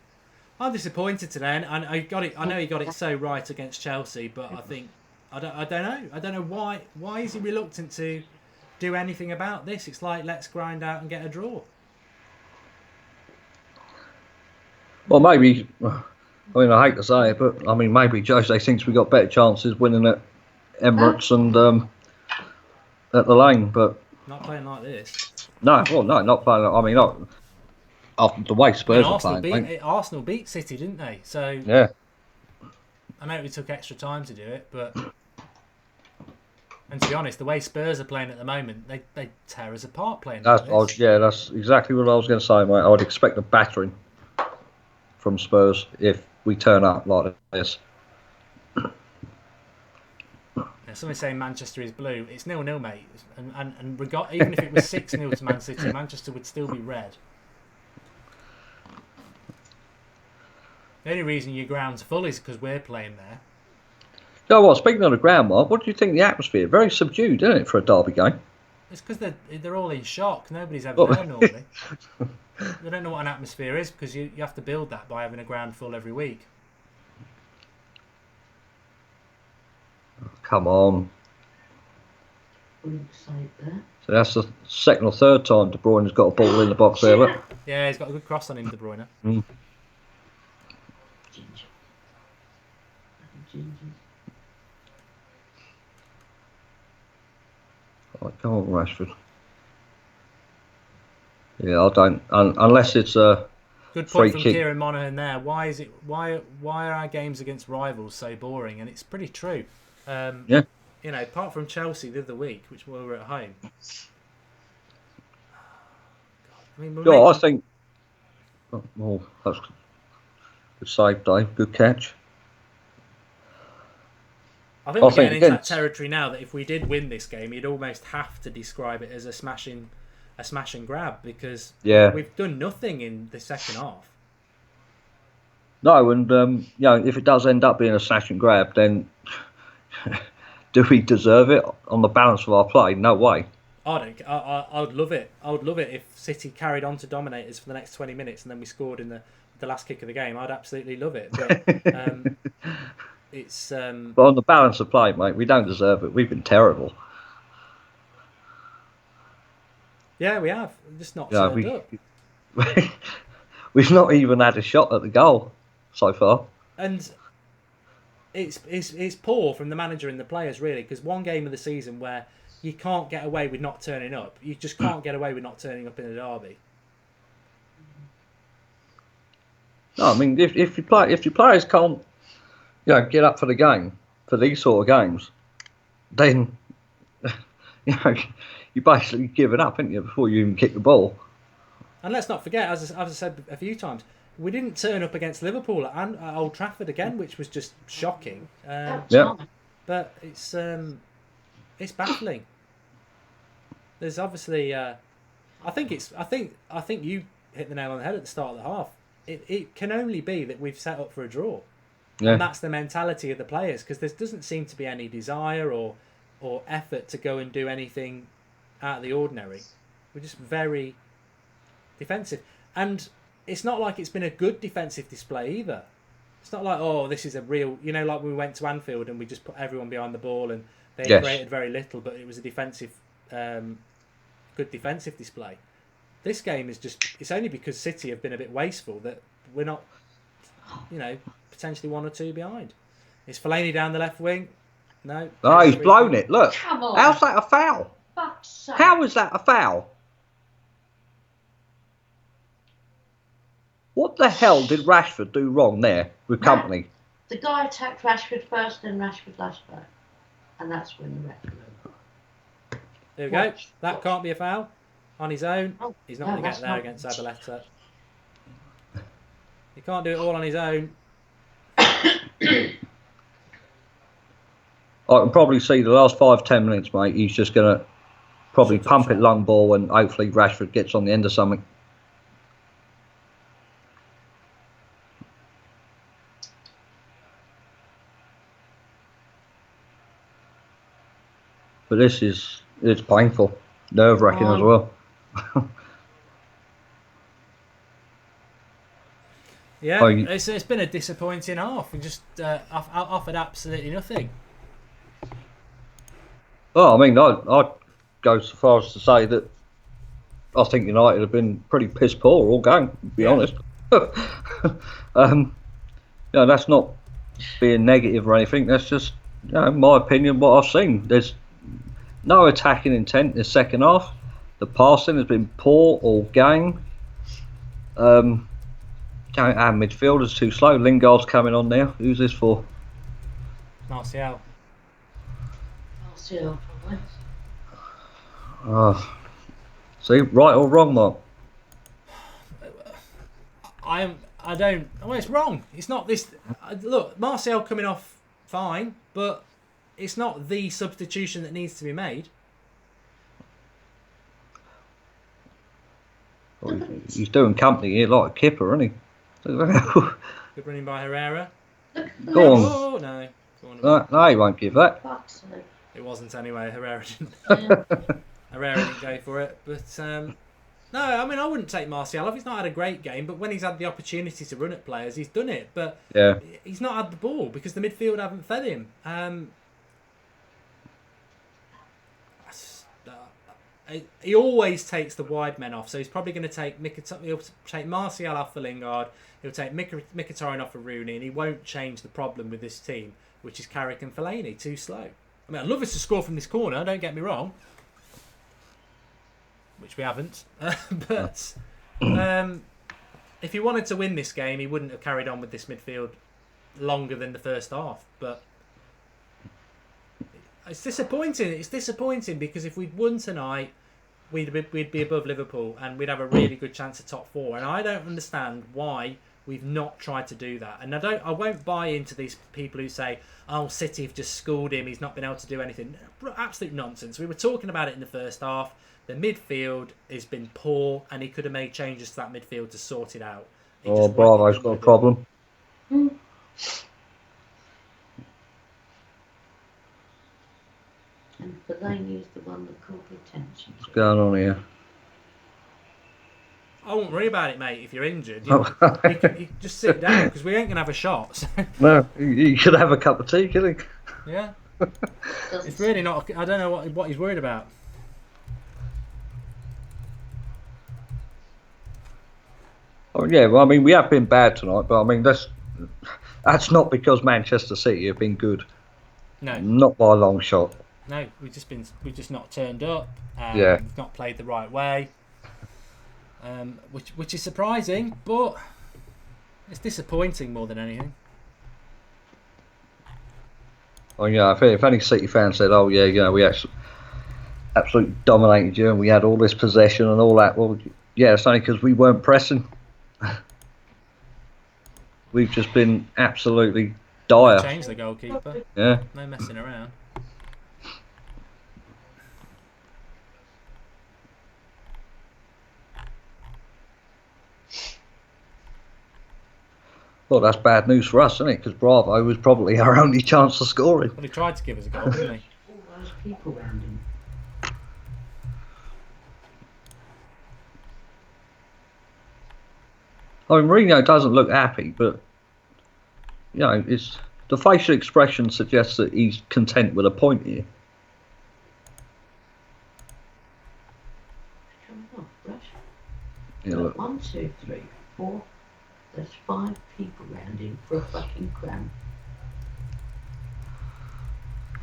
A: I'm disappointed today, and I got it. I know he got it so right against Chelsea, but I think I don't know. I don't know why. Why is he reluctant to do anything about this? It's like let's grind out and get a draw.
C: Well, maybe. I mean, I hate to say it, but I mean, maybe Jose thinks we got better chances winning at Emirates and at the Lane, but
A: not playing like this.
C: No, not playing. I mean, not after the way Spurs are playing.
A: Arsenal beat City, didn't they? So
C: yeah.
A: I know it took extra time to do it, but and to be honest, the way Spurs are playing at the moment, they tear us apart playing.
C: That's exactly what I was going to say, mate. I would expect a battering from Spurs if we turn up like this.
A: Somebody's saying Manchester is blue. It's 0-0, mate. And even if it was 6-0 to Man City, Manchester would still be red. The only reason your ground's full is because we're playing there.
C: You know what? Speaking of the ground, Mark, what do you think of the atmosphere? Very subdued, isn't it, for a derby game?
A: It's because they're all in shock. Nobody's ever there normally. They don't know what an atmosphere is because you have to build that by having a ground full every week.
C: Come on.
D: So
C: that's the second or third time De Bruyne's got a ball in the box there, look.
A: Yeah, he's got a good cross on him, De Bruyne.
C: Oh, come on, Rashford. Yeah, I don't. Unless it's a
A: good point from
C: kick.
A: Kieran Monaghan there. Why are our games against rivals so boring? And it's pretty true.
C: Yeah.
A: You know, apart from Chelsea the other week, which we were at home. I mean,
C: I think. Oh, that's good save, Dave. Good catch.
A: I think we're getting into that territory now that if we did win this game, you'd almost have to describe it as a smash and grab because we've done nothing in the second half.
C: No, and if it does end up being a smash and grab, then do we deserve it on the balance of our play? No way.
A: I would love it. I would love it if City carried on to dominate us for the next 20 minutes and then we scored in the last kick of the game. I'd absolutely love it. But it's.
C: But on the balance of play, mate, we don't deserve it. We've been terrible.
A: Yeah, we have. Just not turned up.
C: We've not even had a shot at the goal so far.
A: And it's poor from the manager and the players, really, because one game of the season where you can't get away with not turning up. You just can't get away with not turning up in a derby.
C: No, I mean, if your players can't, get up for the game, for these sort of games, then you basically give it up, haven't you, before you even kick the ball.
A: And let's not forget, as I said a few times, we didn't turn up against Liverpool at Old Trafford again, which was just shocking. But it's baffling. There's obviously, I think you hit the nail on the head at the start of the half. It can only be that we've set up for a draw, and that's the mentality of the players, because there doesn't seem to be any desire or effort to go and do anything out of the ordinary. We're just very defensive, and it's not like it's been a good defensive display either. It's not like, oh, this is a real, like we went to Anfield and we just put everyone behind the ball and they created very little, but it was a defensive, good defensive display. This game is it's only because City have been a bit wasteful that we're not, potentially 1 or 2 behind. It's Fellaini down the left wing. No,
C: he's blown it. Look,
D: Come on.
C: How's that a foul?
D: Fuck's sake.
C: How is that a foul? What the hell did Rashford do wrong there with company?
D: The guy attacked Rashford first, then Rashford lashed back. And that's when the referee.
A: There we go. That can't be a foul. On his own. He's not going to get there
D: not...
A: against Zabaleta. He can't do it all on his own.
C: I can probably see the last 5-10 minutes, mate. He's just going to probably pump it long ball and hopefully Rashford gets on the end of something. But it's painful, nerve-wracking as well.
A: Yeah, it's been a disappointing half. We just offered absolutely nothing.
C: Well, I mean, I'd go so far as to say that I think United have been pretty piss poor all game, to be honest. That's not being negative or anything. That's just, my opinion, what I've seen. There's no attacking intent in the second half. The passing has been poor all game. Our midfielder's too slow. Lingard's coming on now. Who's this for?
A: Martial.
D: Martial,
C: see, right or wrong, Mark?
A: It's wrong. It's not this. Look, Martial coming off fine, but it's not the substitution that needs to be made.
C: Well, he's doing company here like a kipper, isn't he?
A: Good running by Herrera.
C: Go on.
A: Oh, no. Go on.
C: No, he won't give that.
A: It wasn't anyway. Herrera didn't go for it. But no, I mean, I wouldn't take Martial off. He's not had a great game, but when he's had the opportunity to run at players, he's done it. But he's not had the ball because the midfield haven't fed him. He always takes the wide men off, so he's probably going to take he'll take Martial off for Lingard, he'll take Mkhitaryan off for Rooney, and he won't change the problem with this team, which is Carrick and Fellaini, too slow. I mean, I'd love us to score from this corner, don't get me wrong, which we haven't, but if he wanted to win this game, he wouldn't have carried on with this midfield longer than the first half, but it's disappointing. It's disappointing because if we'd won tonight, we'd be above Liverpool and we'd have a really good chance of top 4. And I don't understand why we've not tried to do that. And I won't buy into these people who say, "Oh, City have just schooled him. He's not been able to do anything." Absolute nonsense. We were talking about it in the first half. The midfield has been poor, and he could have made changes to that midfield to sort it out.
C: Bravo's got a problem.
D: And Fellaini is the one that caught attention.
C: What's going on here?
A: I won't worry about it, mate. If you're injured, you just sit down because we ain't gonna have a shot. So.
C: No, you could have a cup of tea, could he?
A: Yeah. It's really not. I don't know what he's worried about.
C: Oh, yeah, well, I mean, we have been bad tonight, but I mean, that's not because Manchester City have been good.
A: No.
C: Not by a long shot.
A: No, we've just not turned up.
C: Yeah.
A: We've not played the right way. Which is surprising, but it's disappointing more than anything.
C: Oh yeah, if any City fan said, "Oh yeah, we actually absolutely dominated you and we had all this possession and all that," well, yeah, it's only because we weren't pressing. We've just been absolutely dire.
A: Change the goalkeeper.
C: Yeah.
A: No messing around.
C: Well, that's bad news for us, isn't it? Because Bravo was probably our only chance of scoring.
A: Well, he tried to give us a goal, didn't he?
D: All those people around him.
C: I mean, Mourinho doesn't look happy, but it's the facial expression suggests that he's content with a point here.
D: Coming off, Rush.
C: Yeah, look.
D: 1, 2, 3, 4. There's 5 people around him for a fucking cramp.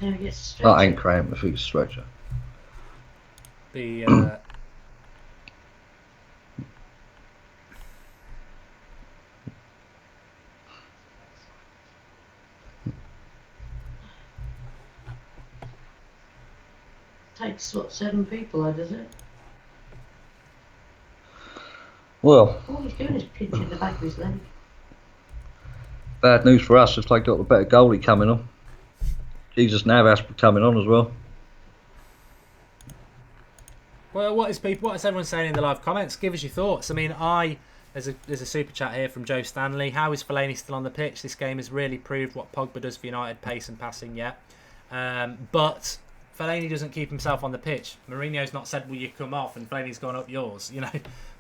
D: Now he gets a stretcher.
C: That ain't cramp if he's a stretcher.
A: The
D: Takes, 7 people, does it?
C: Well,
D: All he's doing is pinching the back of his leg.
C: bad news for us if they got the better goalie coming on. Jesus Navas coming on as well.
A: Well, what is everyone saying in the live comments? Give us your thoughts. I mean, there's a super chat here from Joe Stanley. How is Fellaini still on the pitch? This game has really proved what Pogba does for United, pace and passing. Yeah, but Fellaini doesn't keep himself on the pitch. Mourinho's not said, "Will you come off?" and Fellaini's gone up yours. You know,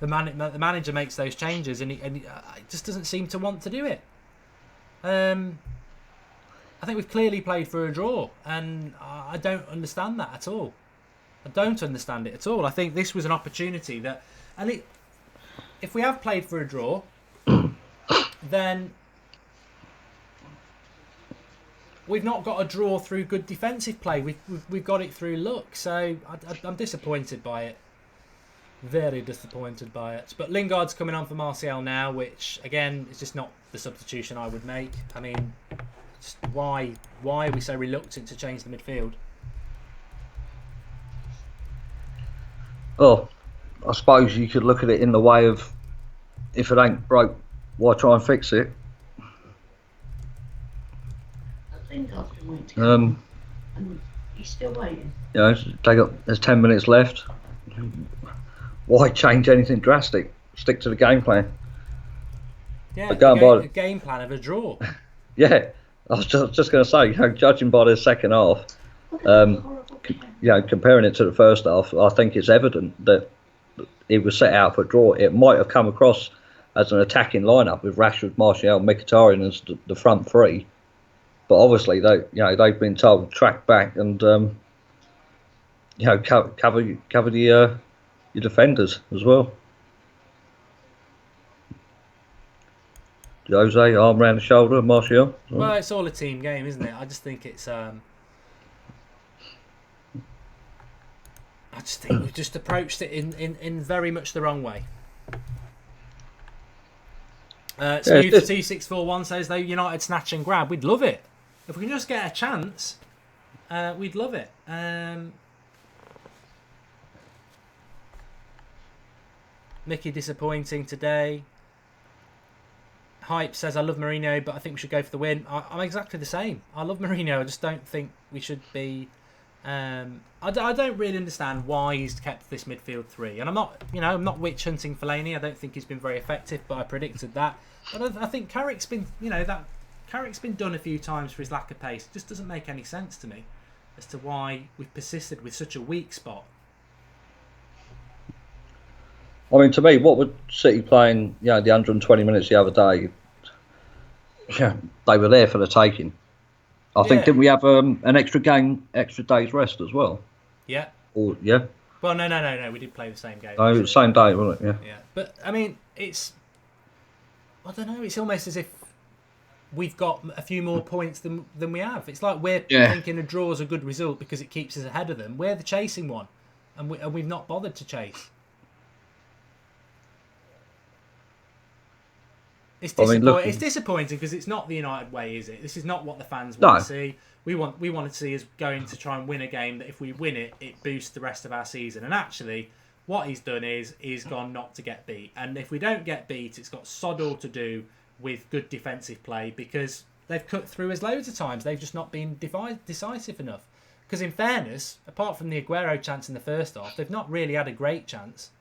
A: the manager makes those changes, and he just doesn't seem to want to do it. I think we've clearly played for a draw, and I don't understand that at all. I don't understand it at all. I think this was an opportunity if we have played for a draw, then we've not got a draw through good defensive play. We've got it through luck. So I'm disappointed by it. Very disappointed by it. But Lingard's coming on for Martial now, which again is just not the substitution I would make. I mean, why are we so reluctant to change the midfield?
C: Well, I suppose you could look at it in the way of, if it ain't broke, why try and fix it?
D: I think I've been waiting to come and he's still waiting.
C: There's 10 minutes left. Why change anything drastic? Stick to the game plan.
A: Yeah,
C: the
A: game plan of a draw.
C: Yeah, I was just going to say, judging by the second half, comparing it to the first half, I think it's evident that it was set out for a draw. It might have come across as an attacking lineup with Rashford, Martial, Mkhitaryan as the front three, but obviously they've been told to track back and cover your defenders as well. Jose, arm round the shoulder, Martial.
A: Well, it's all a team game, isn't it? I just think it's. I just think we've just approached it in very much the wrong way. Smooth2641 says though United snatch and grab, we'd love it if we can just get a chance. We'd love it. Mickey disappointing today. Hype says I love Mourinho, but I think we should go for the win. I'm exactly the same. I love Mourinho. I just don't think we should be. I don't really understand why he's kept this midfield three, and I'm not witch hunting Fellaini. I don't think he's been very effective, but I predicted that. But I think Carrick's been, Carrick's been done a few times for his lack of pace. It just doesn't make any sense to me as to why we've persisted with such a weak spot.
C: I mean, to me, what would City playing, the 120 minutes the other day? Yeah, they were there for the taking. I think, didn't we have an extra day's rest as well?
A: Yeah.
C: Or yeah.
A: Well, no. We did play the same game.
C: No, it was the same day, wasn't it? Yeah.
A: Yeah, but I mean, it's I don't know. It's almost as if we've got a few more points than we have. It's like we're thinking a draw is a good result because it keeps us ahead of them. We're the chasing one, and we've not bothered to chase. It's disappointing because it's not the United way, is it? This is not what the fans want to see. We want to see us going to try and win a game that if we win it, it boosts the rest of our season. And actually, what he's done is he's gone not to get beat. And if we don't get beat, it's got sod all to do with good defensive play because they've cut through us loads of times. They've just not been decisive enough. Because in fairness, apart from the Aguero chance in the first half, they've not really had a great chance.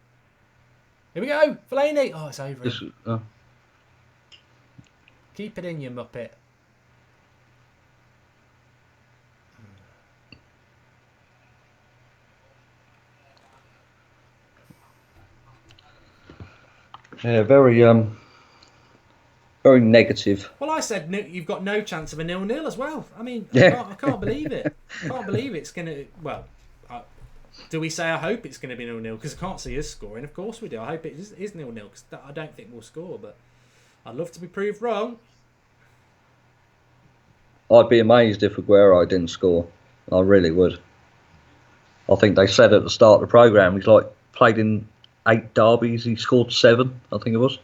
A: Here we go, Fellaini. Oh, it's over. Keep it in, you muppet.
C: Yeah, very negative.
A: Well, I said you've got no chance of a 0-0 as well. I mean, I can't believe it. I can't believe it's going to... Well, do we say I hope it's going to be 0-0? Because I can't see us scoring. Of course we do. I hope it is 0-0 because I don't think we'll score, but I'd love to be proved wrong.
C: I'd be amazed if Aguero didn't score. I really would. I think they said at the start of the programme he's like played in 8 derbies. He scored 7, I think it was.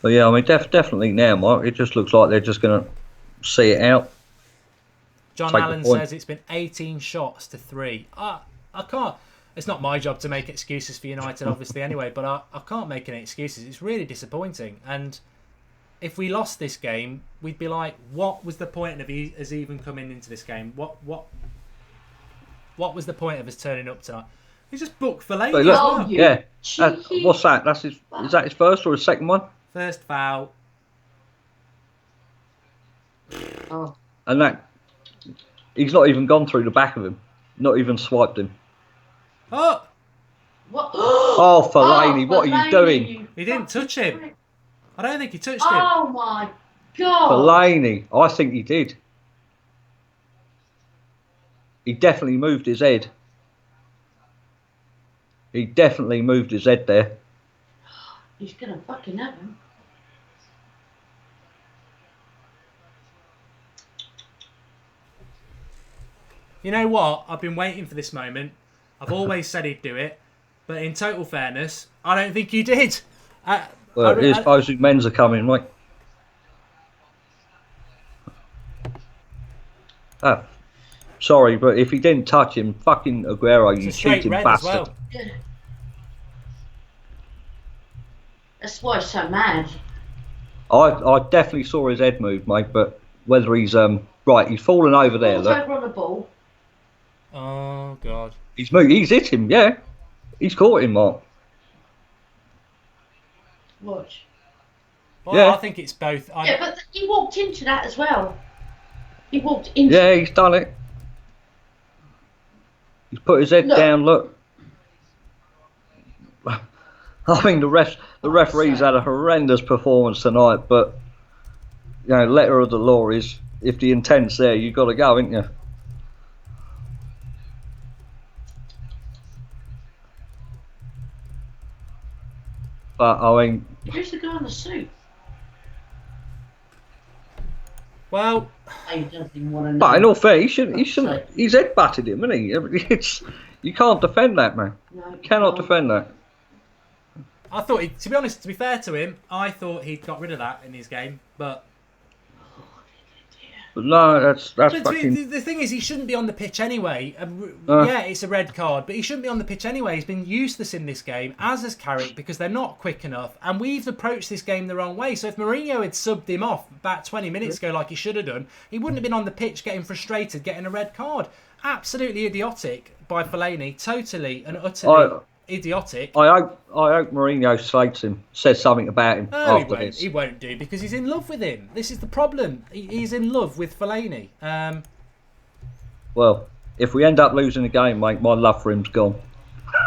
C: But yeah, I mean, definitely now, Mark, it just looks like they're just going to see it out.
A: John Allen says it's been 18 shots to 3. I can't. It's not my job to make excuses for United, obviously, anyway, but I can't make any excuses. It's really disappointing. And if we lost this game, we'd be like, what was the point of us even coming into this game? What was the point of us turning up tonight? He just booked Fellaini as well.
C: Yeah. What's that? Is that his first or his second one?
A: First foul.
D: Oh.
C: And that he's not even gone through the back of him. Not even swiped him.
A: Oh!
D: What?
C: Oh, Fellaini, what are you doing?
A: He didn't touch him. I don't think he touched him.
D: Oh my God!
C: Fellaini, I think he did. He definitely moved his head. He definitely moved his head there.
D: He's gonna fucking have him.
A: You know what? I've been waiting for this moment. I've always said he'd do it, but in total fairness, I don't think he did.
C: Here's Bosu Mensa coming, right? Sorry, but if he didn't touch him, fucking Aguero, you cheating bastard.
A: Well.
D: Yeah. That's why he's so mad.
C: I definitely saw his head move, mate, but whether he's right, he's fallen over there. Look.
D: Over on the ball.
A: Oh God.
C: He's hit him, yeah. He's caught him, Mark.
D: Watch.
A: Well,
C: yeah.
A: I think it's both.
D: Yeah, but he walked into that as well. He walked into.
C: Yeah, he's done it. He's put his head down. Look. I mean, the referee's had a horrendous performance tonight, but you know, letter of the law is if the intent's there, you got to go, ain't you? But I mean,
D: who's the guy in the suit?
A: Well,
D: I don't even want to know.
C: But in all fair, he shouldn't. He's head batted him, isn't he? You can't defend that, man. No, you cannot defend that.
A: I thought, to be honest, to be fair to him, I thought he'd got rid of that in his game, but.
C: But no, that's fucking...
A: The thing is, he shouldn't be on the pitch anyway. Yeah, it's a red card, but he shouldn't be on the pitch anyway. He's been useless in this game, as has Carrick, because they're not quick enough, and we've approached this game the wrong way. So if Mourinho had subbed him off about 20 minutes ago like he should have done, he wouldn't have been on the pitch getting frustrated, getting a red card. Absolutely idiotic by Fellaini, totally and utterly idiotic.
C: I hope Mourinho slates him, says something about him after this.
A: He won't do, because he's in love with him. This is the problem. He's in love with Fellaini.
C: Well, if we end up losing the game, mate, my love for him's gone.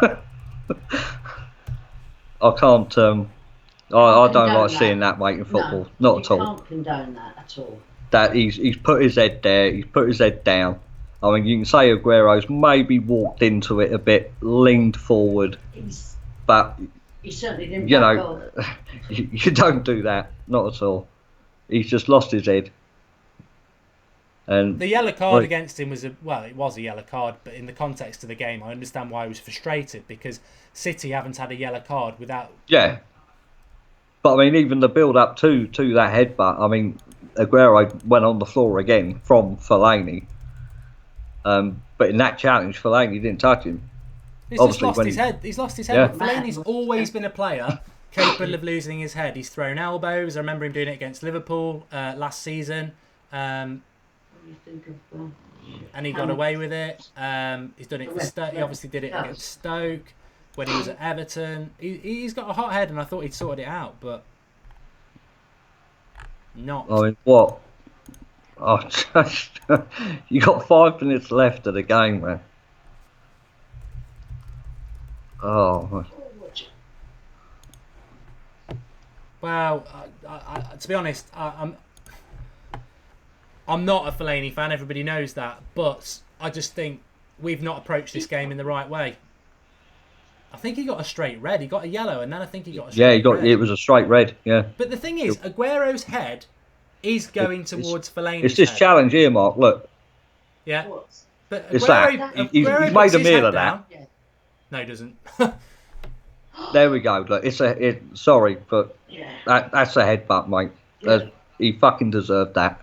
C: I can't. I don't like seeing that, mate, in football.
D: No,
C: Not at all.
D: You can't condone that at all.
C: that he's put his head there, he's put his head down. I mean, you can say Aguero's maybe walked into it a bit, leaned forward, but
D: he certainly didn't.
C: You know, you don't do that, not at all. He's just lost his head. And
A: the yellow card against him was it was a yellow card, but in the context of the game, I understand why he was frustrated, because City haven't had a yellow card without.
C: Yeah, but I mean, even the build up to that headbutt. I mean, Aguero went on the floor again from Fellaini. But in that challenge, Fellaini didn't touch him.
A: He's just lost his head. He's lost his head. Yeah. Fellaini's always been a player capable of losing his head. He's thrown elbows. I remember him doing it against Liverpool last season. And he got away with it. He's done it for Stoke. He obviously did it against Stoke when he was at Everton. He's got a hot head, and I thought he'd sorted it out, but not.
C: I mean, what? Oh, you got 5 minutes left of the game, man. Oh.
A: Well, to be honest, I'm not a Fellaini fan. Everybody knows that, but I just think we've not approached this game in the right way. I think he got a straight red. He got a yellow, and then I think he got a straight red.
C: It was a straight red. Yeah.
A: But the thing is, Aguero's head is going towards Fellaini's
C: It's this challenge here, Mark. Look.
A: Yeah. But
C: it's that. He's made a meal of that.
A: Yeah. No, he doesn't.
C: There we go. Look, sorry, but that's a headbutt, mate. Yeah. He fucking deserved that.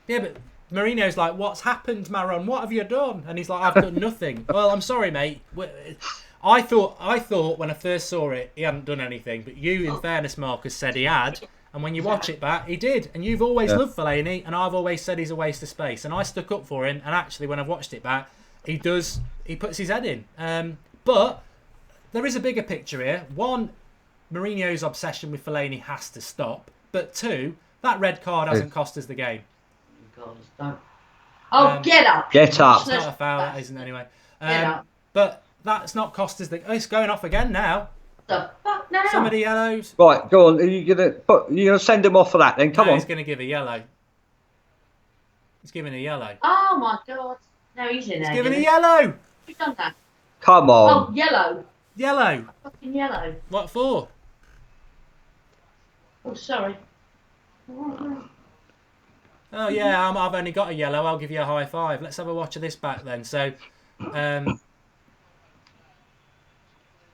A: Yeah, but Mourinho's like, "What's happened, Maron? What have you done?" And he's like, "I've done nothing." Well, I'm sorry, mate. I thought when I first saw it, he hadn't done anything. But you, in fairness, Marcus, said he had. And when you watch it back, he did. And you've always loved Fellaini, and I've always said he's a waste of space. And I stuck up for him. And actually, when I've watched it back, he puts his head in. But there is a bigger picture here. One, Mourinho's obsession with Fellaini has to stop. But two, that red card hasn't cost us the game.
D: Get up!
C: Get up!
A: It's not a foul, that isn't anyway. But that's not cost us the. Oh, it's going off again now.
D: The fuck now?
A: Some of the yellows.
C: Right, go on. Are you gonna send him off for that? Then come on.
A: He's gonna give a yellow. He's giving a yellow.
D: Oh my god! No, he's in there.
A: He's giving a yellow.
D: Who's done that?
C: Come on.
D: Oh, yellow.
A: Yellow.
D: Fucking yellow.
A: What for?
D: Oh, sorry.
A: Oh yeah, I've only got a yellow. I'll give you a high five. Let's have a watch of this back then. So,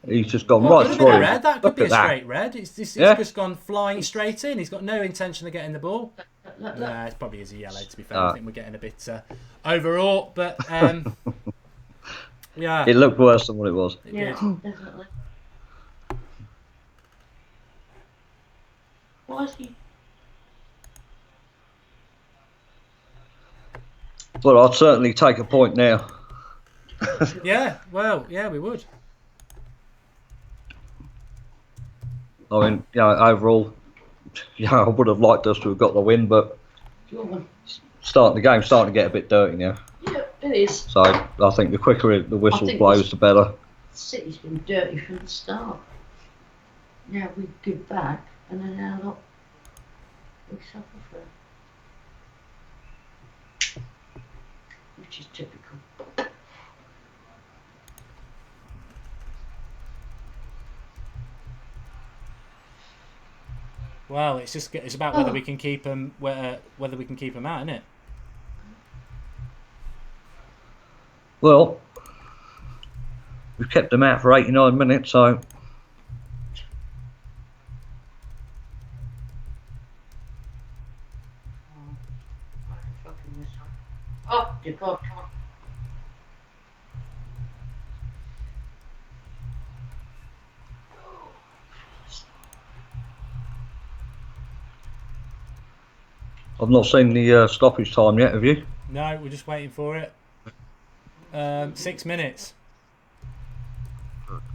C: he's just gone right through.
A: Red. That could be a straight red. It's just gone flying straight in. He's got no intention of getting the ball. Nah, it probably is a yellow. To be fair, I think we're getting a bit overwrought, but yeah,
C: it looked worse than what it was.
D: It did. Definitely. Why is he?
C: Well, I'd certainly take a point now.
A: Yeah, well, yeah, we would.
C: I mean, overall, I would have liked us to have got the win, but the game's starting to get a bit dirty now.
D: Yeah, it is.
C: So I think the quicker the whistle blows, the better.
D: City's been dirty from the start. Now we give back, and then now we suffer for it. Which is typical.
A: Well, it's about whether we can keep them whether we can keep them out, isn't it?
C: Well, we've kept them out for 89 minutes, so.
D: Oh, dear God, come on.
C: I've not seen the stoppage time yet, have you?
A: No, we're just waiting for it. 6 minutes.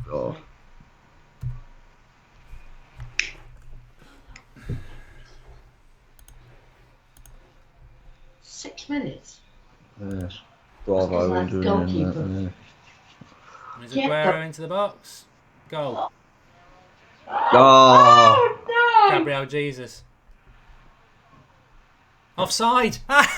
C: God.
D: Minutes.
C: Yes. Bravo.
D: Goalkeeper.
A: Is Aguero into the box? Goal.
C: Oh.
D: No!
A: Gabriel Jesus. Offside. Have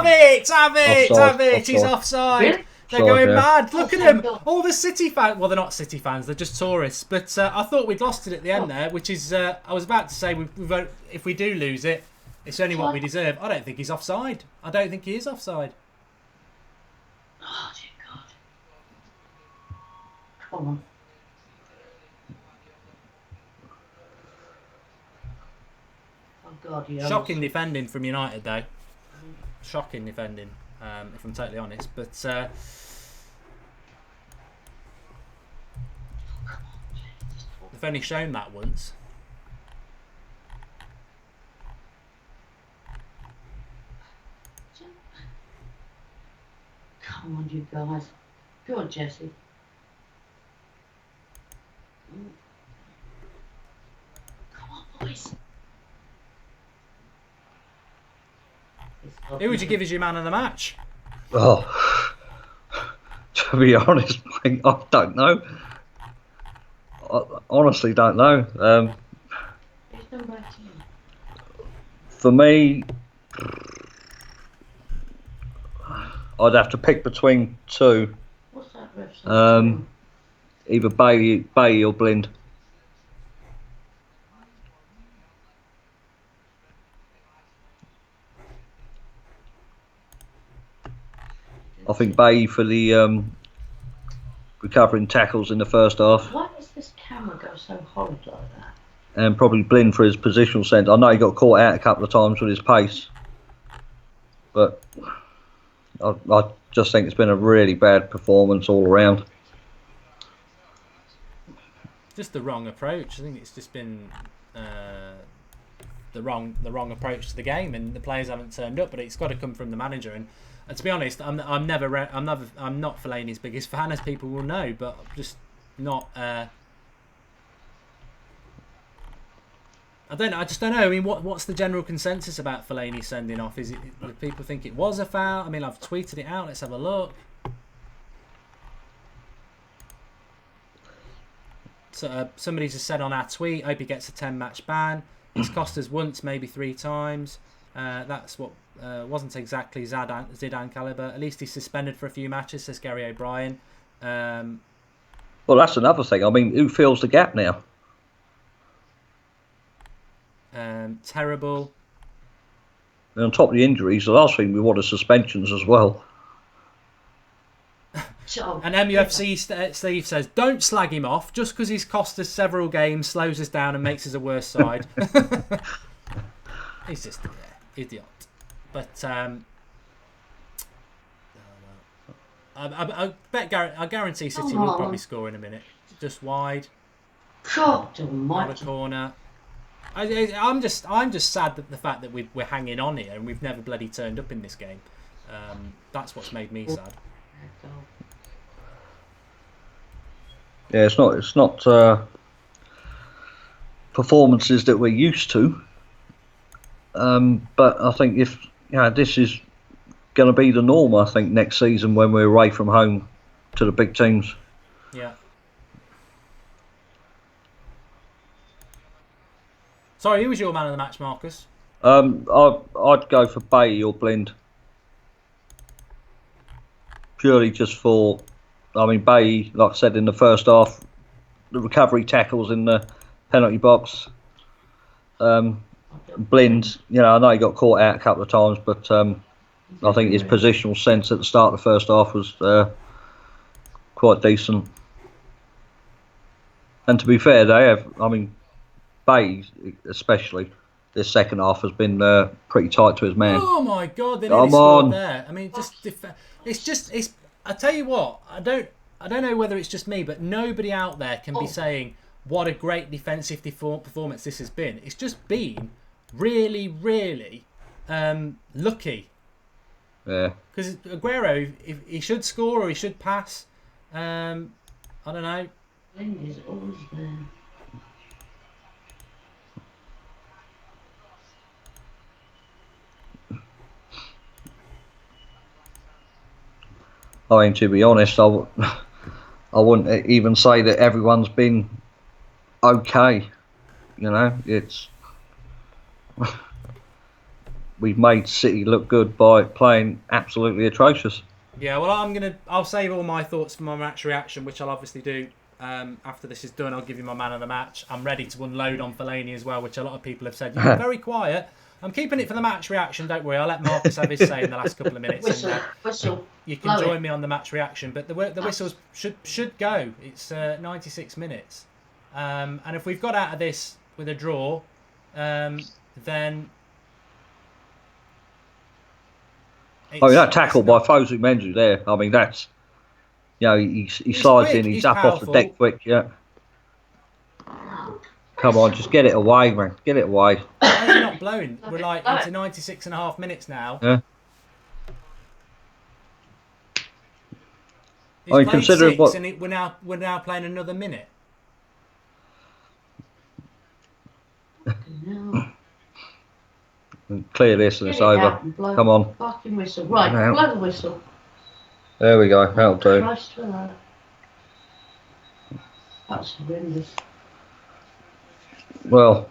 A: it. He's offside.
D: Really?
A: They're going
C: yeah.
A: mad. Look at them.
D: God.
A: All the City fans. Well, they're not City fans. They're just tourists. But I thought we'd lost it at the end there, which is. I was about to say if we do lose it, it's only what we deserve. I don't think he's offside. I don't think he is offside.
D: Oh, dear God. Come on. Oh, God, yeah.
A: Shocking defending from United, though. Shocking defending, if I'm totally honest. But they've only shown that once.
D: Come on, you guys. Go on, Jesse. Come on, boys.
A: Who would you give as your man of the match?
C: Oh, to be honest, mate, I don't know. I honestly don't know.
D: Who's number 18?
C: For me, I'd have to pick between two.
D: What's that ref?
C: Either Bailey or Blind. I think Bailey for the recovering tackles in the first half,
D: Why does this camera go so horrid like that?
C: and probably Blind for his positional sense. I know he got caught out a couple of times with his pace, but I just think it's been a really bad performance all around.
A: Just the wrong approach. I think it's just been the wrong approach to the game, and the players haven't turned up. But it's got to come from the manager. And to be honest, I'm not Fellaini's biggest fan, as people will know, but I'm just not. I just don't know. I mean, what's the general consensus about Fellaini sending off? Do people think it was a foul? I mean, I've tweeted it out. Let's have a look. So somebody just said on our tweet, hope he gets a 10-match ban. It's cost us once, maybe 3 times. That's what wasn't exactly Zidane caliber. At least he's suspended for a few matches, says Gary O'Brien.
C: Well, that's another thing. I mean, who fills the gap now?
A: Terrible.
C: And on top of the injuries, the last thing we want is suspensions as well.
A: And MUFC Steve says, don't slag him off. Just because he's cost us several games, slows us down and makes us a worse side. He's just an idiot. But I guarantee City will probably score in a minute. Just wide.
D: God
A: Not
D: almighty.
A: a corner. I'm just sad that the fact that we're hanging on here and we've never bloody turned up in this game. That's what's made me sad.
C: Yeah, it's not performances that we're used to. But I think if this is going to be the norm, I think next season when we're away from home to the big teams.
A: Yeah. Sorry, who was your man of the match, Marcus?
C: I'd go for Bailey or Blind. Purely just for, I mean, Bailey, like I said in the first half, the recovery tackles in the penalty box. Blind, I know he got caught out a couple of times, but I think his positional sense at the start of the first half was quite decent. And to be fair, Bailey especially, this second half has been pretty tight to his man.
A: Oh my God, they nearly scored there. I mean, it's. I tell you what, I don't know whether it's just me, but nobody out there can be saying what a great defensive performance this has been. It's just been really, really lucky.
C: Yeah.
A: Because Aguero, if he should score or he should pass. I don't know.
D: Blind is always there.
C: I mean, to be honest, I wouldn't even say that everyone's been okay. It's we've made City look good by playing absolutely atrocious.
A: Yeah, well, I'll save all my thoughts for my match reaction, which I'll obviously do after this is done. I'll give you my man of the match. I'm ready to unload on Fellaini as well, which a lot of people have said. You've been very quiet. I'm keeping it for the match reaction, don't worry. I'll let Marcus have his say in the last couple of minutes.
D: Whistle.
A: You can join me on the match reaction, but the whistles should go. It's 96 minutes. And if we've got out of this with a draw, then...
C: that tackle by Fosu Menju there. I mean, that's... he slides in, he's up powerful. Off the deck quick, yeah. Come on, just get it away, man. Get it away.
A: Why is he not blowing? We're like into 96 and a half minutes now.
C: Yeah.
A: He's played 6 and we're now playing another minute.
C: Clear this and it's over. Come on.
D: Fucking whistle. Right, blow the whistle.
C: There we go. That'll do.
D: Christ for that. That's horrendous.
C: Well,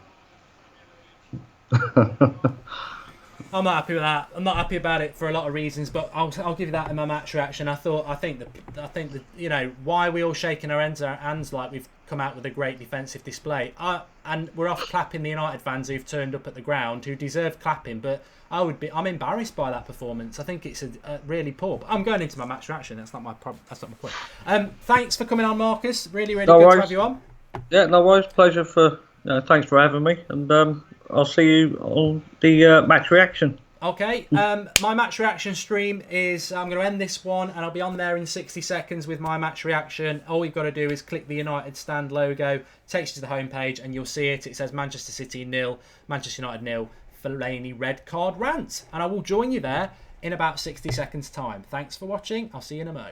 A: I'm not happy with that. I'm not happy about it for a lot of reasons, but I'll give you that in my match reaction. I think that why are we all shaking our hands like we've come out with a great defensive display? And we're off clapping the United fans who've turned up at the ground, who deserve clapping. But I'm embarrassed by that performance. I think it's a really poor. But I'm going into my match reaction. That's not my problem. That's not my point. Thanks for coming on, Marcus. Really, really good to have you on.
C: Yeah, no worries. Pleasure for. Thanks for having me, and I'll see you on the match reaction.
A: Okay, my match reaction stream is, I'm going to end this one, and I'll be on there in 60 seconds with my match reaction. All you've got to do is click the United Stand logo, takes you to the homepage, and you'll see it. It says Manchester City 0, Manchester United 0, Fellaini red card rant. And I will join you there in about 60 seconds time. Thanks for watching. I'll see you in a mo.